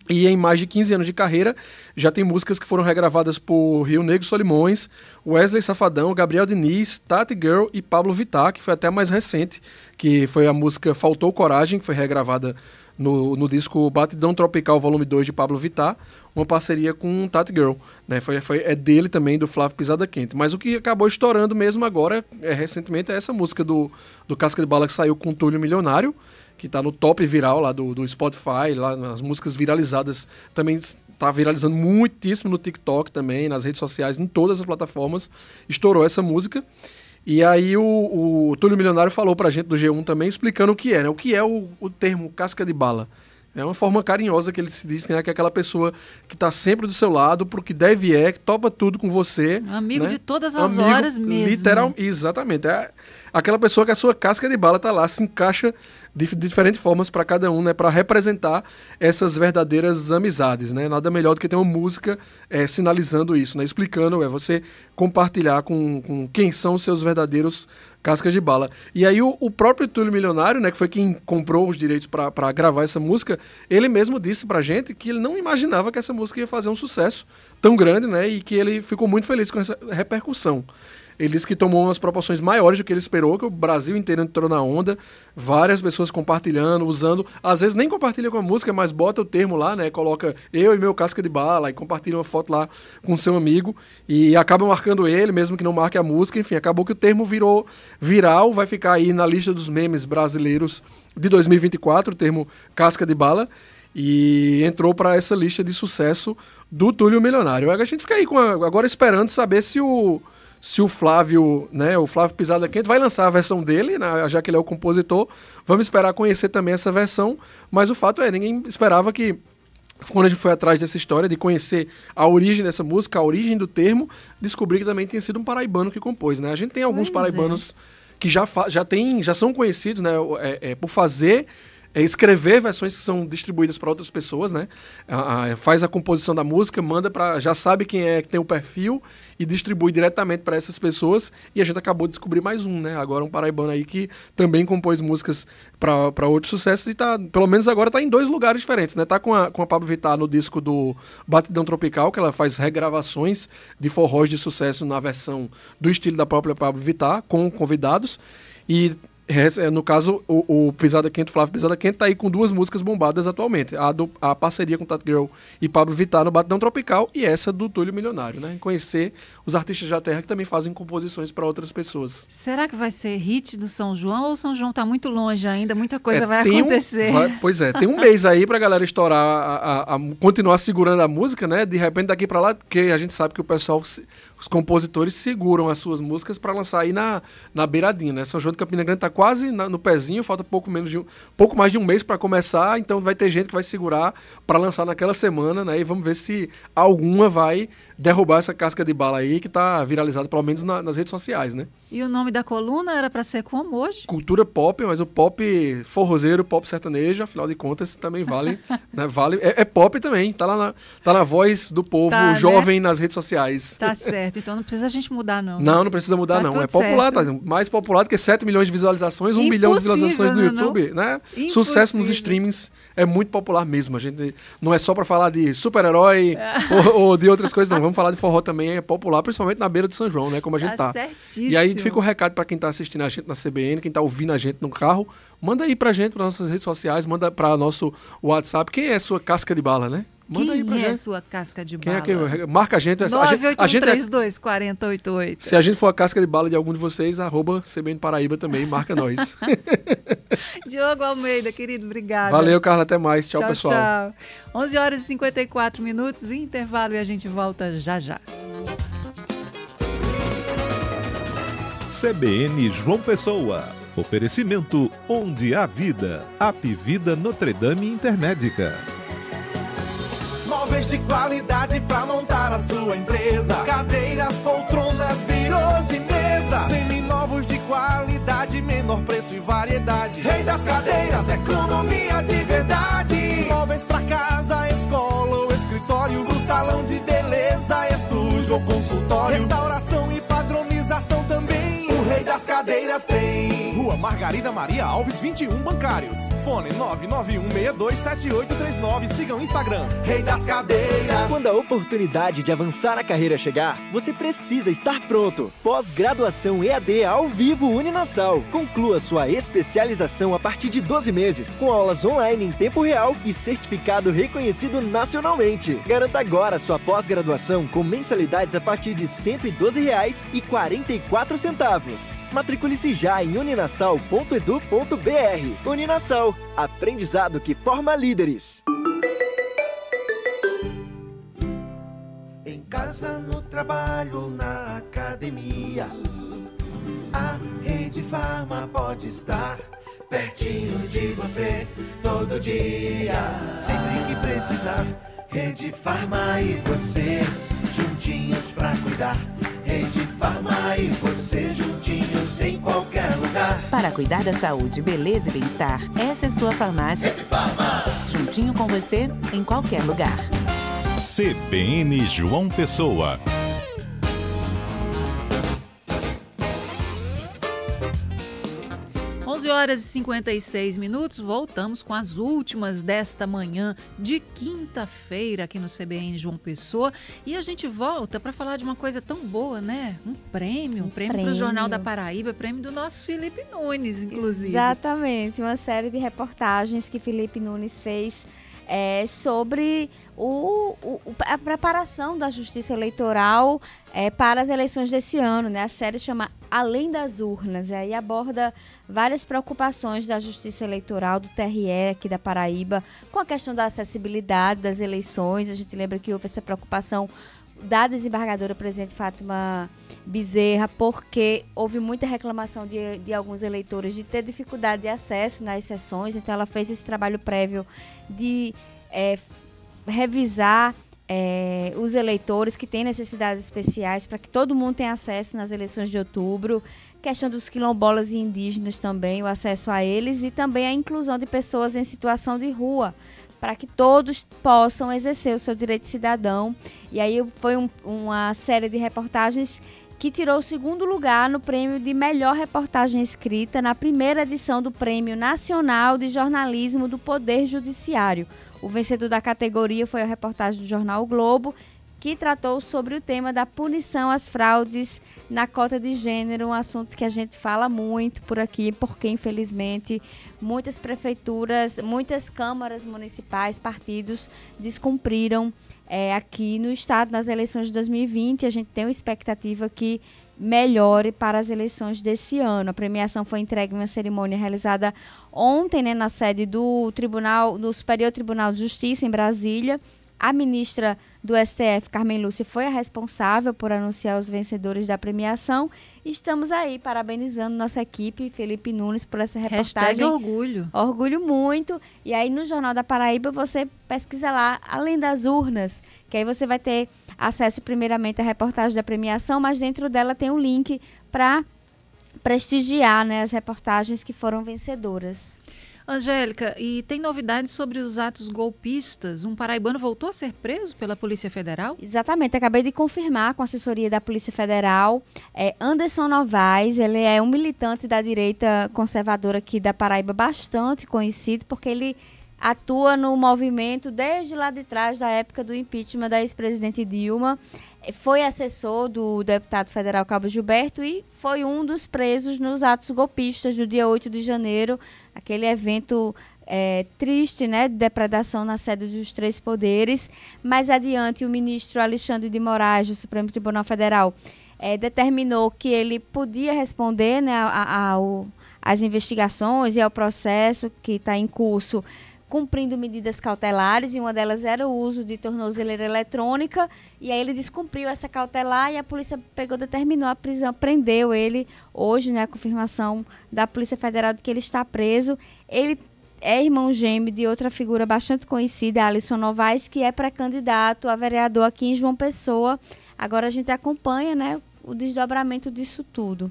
E em mais de 15 anos de carreira, já tem músicas que foram regravadas por Rio Negro Solimões, Wesley Safadão, Gabriel Diniz, Tati Girl e Pablo Vittar, que foi até mais recente, que foi a música Faltou Coragem, que foi regravada no disco Batidão Tropical Volume 2 de Pablo Vittar, uma parceria com Tati Girl, né? É dele também, do Flávio Pisada Quente. Mas o que acabou estourando mesmo agora, recentemente, é essa música do Casca de Bala que saiu com o Túlio Milionário, que está no top viral lá do Spotify, lá nas músicas viralizadas também tá viralizando muitíssimo no TikTok também, nas redes sociais, em todas as plataformas. Estourou essa música. E aí o Túlio Milionário falou pra gente do G1 também, explicando o que é, né? O que é o termo casca de bala. É uma forma carinhosa que ele se diz, né? Que é aquela pessoa que tá sempre do seu lado, pro que deve que topa tudo com você. Amigo, né? De todas as Amigo, horas mesmo. Exatamente. É aquela pessoa que a sua casca de bala tá lá, se encaixa de diferentes formas para cada um, né? Para representar essas verdadeiras amizades, né? Nada melhor do que ter uma música sinalizando isso, né? Explicando, você compartilhar com quem são os seus verdadeiros cascas de bala. E aí o próprio Túlio Milionário, né, que foi quem comprou os direitos para gravar essa música, ele mesmo disse pra gente que ele não imaginava que essa música ia fazer um sucesso tão grande, né, e que ele ficou muito feliz com essa repercussão. Ele disse que tomou umas proporções maiores do que ele esperou, que o Brasil inteiro entrou na onda, várias pessoas compartilhando, usando, às vezes nem compartilha com a música, mas bota o termo lá, né, coloca eu e meu casca de bala, e compartilha uma foto lá com seu amigo, e acaba marcando ele, mesmo que não marque a música, enfim, acabou que o termo virou viral, vai ficar aí na lista dos memes brasileiros de 2024, o termo casca de bala, e entrou para essa lista de sucesso do Túlio Milionário. A gente fica aí agora esperando saber se o Flávio, né, o Flávio Pisada Quente vai lançar a versão dele, né, já que ele é o compositor. Vamos esperar conhecer também essa versão, mas o fato ninguém esperava que, quando a gente foi atrás dessa história, de conhecer a origem dessa música, a origem do termo, descobrir que também tinha sido um paraibano que compôs, né? A gente tem alguns paraibanos que já são conhecidos, né, por escrever versões que são distribuídas para outras pessoas, né? Faz a composição da música, manda para, já sabe quem é que tem o perfil e distribui diretamente para essas pessoas. E a gente acabou de descobrir mais um, né? Agora um paraibano aí que também compôs músicas para outros sucessos e tá, pelo menos agora tá em 2 lugares diferentes, né? Tá com a Pablo Vittar no disco do Batidão Tropical, que ela faz regravações de forrós de sucesso na versão do estilo da própria Pablo Vittar, com convidados. E no caso, o Pisada Quente, Flávio Pisada Quente, tá aí com 2 músicas bombadas atualmente. A parceria com Tati Girl e Pablo Vittar no Batidão Tropical e essa do Túlio Milionário, né? Conhecer os artistas da terra que também fazem composições para outras pessoas. Será que vai ser hit do São João ou o São João tá muito longe ainda? Muita coisa vai acontecer. Pois é, tem um mês aí pra galera estourar, continuar segurando a música, né? De repente daqui pra lá, porque a gente sabe que o pessoal, os compositores seguram as suas músicas para lançar aí na beiradinha, né? São João de Campina Grande tá quase no pezinho, falta pouco mais de um mês para começar, então vai ter gente que vai segurar para lançar naquela semana, né? E vamos ver se alguma vai derrubar essa casca de bala aí que tá viralizada, pelo menos nas redes sociais, né? E o nome da coluna era para ser como hoje? Cultura pop, mas o pop forrozeiro, pop sertanejo, afinal de contas, também vale, né? É pop também, tá lá na voz do povo jovem, né? Nas redes sociais. Tá certo, então não precisa a gente mudar, não. Não precisa mudar, não. É popular, tá mais popular do que 7 milhões de visualizações, 1 milhão de visualizações no YouTube, né? Sucesso nos streamings, é muito popular mesmo. A gente não é só para falar de super-herói ou de outras coisas, não. Vamos falar de forró também, é popular, principalmente na beira de São João, né? Como a gente tá. Certíssimo. E aí fica o recado para quem tá assistindo a gente na CBN, quem tá ouvindo a gente no carro, manda aí pra gente, para nossas redes sociais, manda para nosso WhatsApp. Quem é a sua casca de bala, né? Manda aí pra gente. Quem é a sua casca de bala? Quem é que marca a gente. 981324088. Se a gente for a casca de bala de algum de vocês, @CBN Paraíba também, marca nós. Diogo Almeida, querido, obrigada. Valeu, Carla, até mais. Tchau, pessoal. Tchau. 11h54, intervalo e a gente volta já já. CBN João Pessoa. Oferecimento Onde há Vida. Apivida Notre Dame Intermédica. Móveis de qualidade pra montar a sua empresa. Cadeiras, poltronas, birôs e mesas. Seminovos de qualidade, menor preço e variedade. Rei das cadeiras, economia de verdade. Móveis pra casa, escola ou escritório. Pro salão de beleza, estúdio ou consultório. Restauração e padronização também. O Rei das Cadeiras tem. Rua Margarida Maria Alves, 21 Bancários. Fone 991627839. Siga o Instagram Rei das Cadeiras. Quando a oportunidade de avançar na carreira chegar, você precisa estar pronto. Pós-graduação EAD ao vivo Uninasal. Conclua sua especialização a partir de 12 meses, com aulas online em tempo real e certificado reconhecido nacionalmente. Garanta agora sua pós-graduação com mensalidades a partir de R$ 112,44. Matricule-se já em uninasal.edu.br. Uninasal, aprendizado que forma líderes. trabalho na academia. A Rede Farma pode estar pertinho de você todo dia. Sempre que precisar, Rede Farma e você juntinhos pra cuidar. Rede Farma e você juntinhos em qualquer lugar. Para cuidar da saúde, beleza e bem-estar, essa é sua farmácia. Rede Farma. Juntinho com você em qualquer lugar. CBN João Pessoa. Horas e 56 minutos, voltamos com as últimas desta manhã de quinta-feira aqui no CBN João Pessoa, e a gente volta para falar de uma coisa tão boa, né? Um prêmio para o Jornal da Paraíba, prêmio do nosso Felipe Nunes, inclusive. Exatamente, uma série de reportagens que Felipe Nunes fez sobre a preparação da Justiça Eleitoral para as eleições desse ano, né? A série chama Além das Urnas, e aí aborda várias preocupações da Justiça Eleitoral, do TRE aqui da Paraíba, com a questão da acessibilidade das eleições. A gente lembra que houve essa preocupação da desembargadora presidente Fátima Bezerra, porque houve muita reclamação de alguns eleitores de ter dificuldade de acesso nas sessões, então ela fez esse trabalho prévio de revisar os eleitores que têm necessidades especiais para que todo mundo tenha acesso nas eleições de outubro, questão dos quilombolas e indígenas também, o acesso a eles, e também a inclusão de pessoas em situação de rua, para que todos possam exercer o seu direito de cidadão. E aí foi uma série de reportagens que tirou o segundo lugar no prêmio de melhor reportagem escrita na primeira edição do Prêmio Nacional de Jornalismo do Poder Judiciário. O vencedor da categoria foi a reportagem do jornal O Globo, que tratou sobre o tema da punição às fraudes na cota de gênero, um assunto que a gente fala muito por aqui, porque infelizmente muitas prefeituras, muitas câmaras municipais, partidos descumpriram aqui no estado nas eleições de 2020. A gente tem uma expectativa que melhore para as eleições desse ano. A premiação foi entregue em uma cerimônia realizada ontem, né, na sede do Superior Tribunal de Justiça em Brasília. A ministra do STF, Carmen Lúcia, foi a responsável por anunciar os vencedores da premiação. Estamos aí parabenizando nossa equipe, Felipe Nunes, por essa reportagem. #orgulho. Orgulho muito. E aí no Jornal da Paraíba você pesquisa lá, Além das Urnas, que aí você vai ter acesso primeiramente à reportagem da premiação, mas dentro dela tem um link para prestigiar, né, as reportagens que foram vencedoras. Angélica, e tem novidades sobre os atos golpistas? Um paraibano voltou a ser preso pela Polícia Federal? Exatamente, acabei de confirmar com a assessoria da Polícia Federal. Anderson Novaes, ele é um militante da direita conservadora aqui da Paraíba, bastante conhecido, porque ele atua no movimento desde lá de trás, da época do impeachment da ex-presidente Dilma. Foi assessor do deputado federal Cabo Gilberto e foi um dos presos nos atos golpistas do dia 8 de janeiro, aquele evento triste, né, de depredação na sede dos três poderes. Mais adiante, o ministro Alexandre de Moraes, do Supremo Tribunal Federal, determinou que ele podia responder, né, às investigações e ao processo que está em curso, cumprindo medidas cautelares, e uma delas era o uso de tornozeleira eletrônica, e aí ele descumpriu essa cautelar e a polícia determinou a prisão, prendeu ele hoje, né, a confirmação da Polícia Federal de que ele está preso. Ele é irmão gêmeo de outra figura bastante conhecida, Alisson Novaes, que é pré-candidato a vereador aqui em João Pessoa. Agora a gente acompanha, né, o desdobramento disso tudo.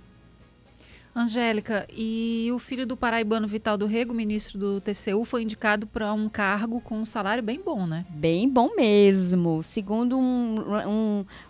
Angélica, e o filho do paraibano Vital do Rego, ministro do TCU, foi indicado para um cargo com um salário bem bom, né? Bem bom mesmo. Segundo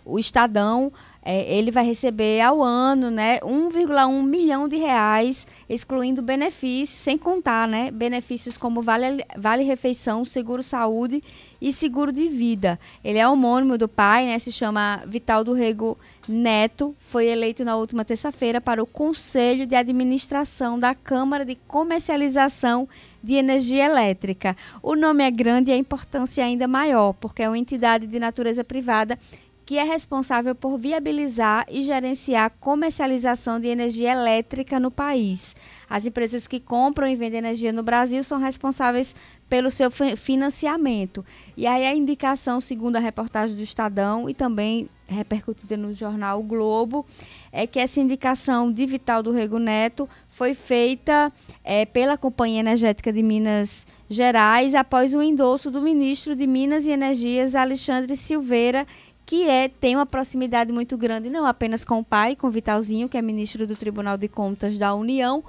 o Estadão, ele vai receber ao ano, né, 1,1 milhão de reais, excluindo benefícios, sem contar, né, benefícios como vale-refeição, seguro-saúde e seguro de vida. Ele é homônimo do pai, né, se chama Vital do Rego Neto, foi eleito na última terça-feira para o Conselho de Administração da Câmara de Comercialização de Energia Elétrica. O nome é grande e a importância é ainda maior, porque é uma entidade de natureza privada que é responsável por viabilizar e gerenciar a comercialização de energia elétrica no país. As empresas que compram e vendem energia no Brasil são responsáveis pelo seu financiamento. E aí a indicação, segundo a reportagem do Estadão e também repercutida no jornal O Globo, é que essa indicação de Vital do Rego Neto foi feita pela Companhia Energética de Minas Gerais após o endosso do ministro de Minas e Energias, Alexandre Silveira, que tem uma proximidade muito grande, não apenas com o pai, com o Vitalzinho, que é ministro do Tribunal de Contas da União,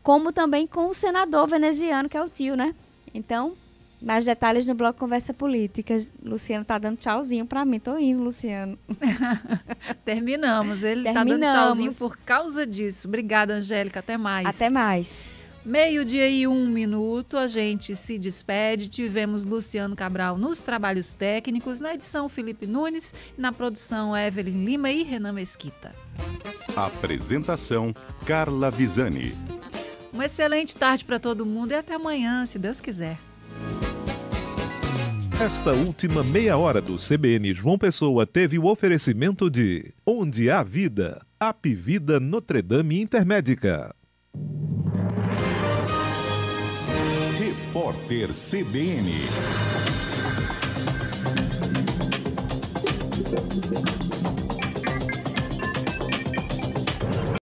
como também com o senador veneziano, que é o tio, né? Então, mais detalhes no bloco Conversa Política. Luciano tá dando tchauzinho pra mim. Tô indo, Luciano. Terminamos. Ele tá dando tchauzinho por causa disso. Obrigada, Angélica. Até mais. Até mais. 12:01. A gente se despede. Tivemos Luciano Cabral nos trabalhos técnicos, na edição Felipe Nunes e na produção Evelyn Lima e Renan Mesquita. Apresentação Carla Visani. Uma excelente tarde para todo mundo e até amanhã, se Deus quiser. Esta última meia hora do CBN João Pessoa teve o oferecimento de Onde há Vida, Apivida Notre Dame Intermédica. Repórter CBN.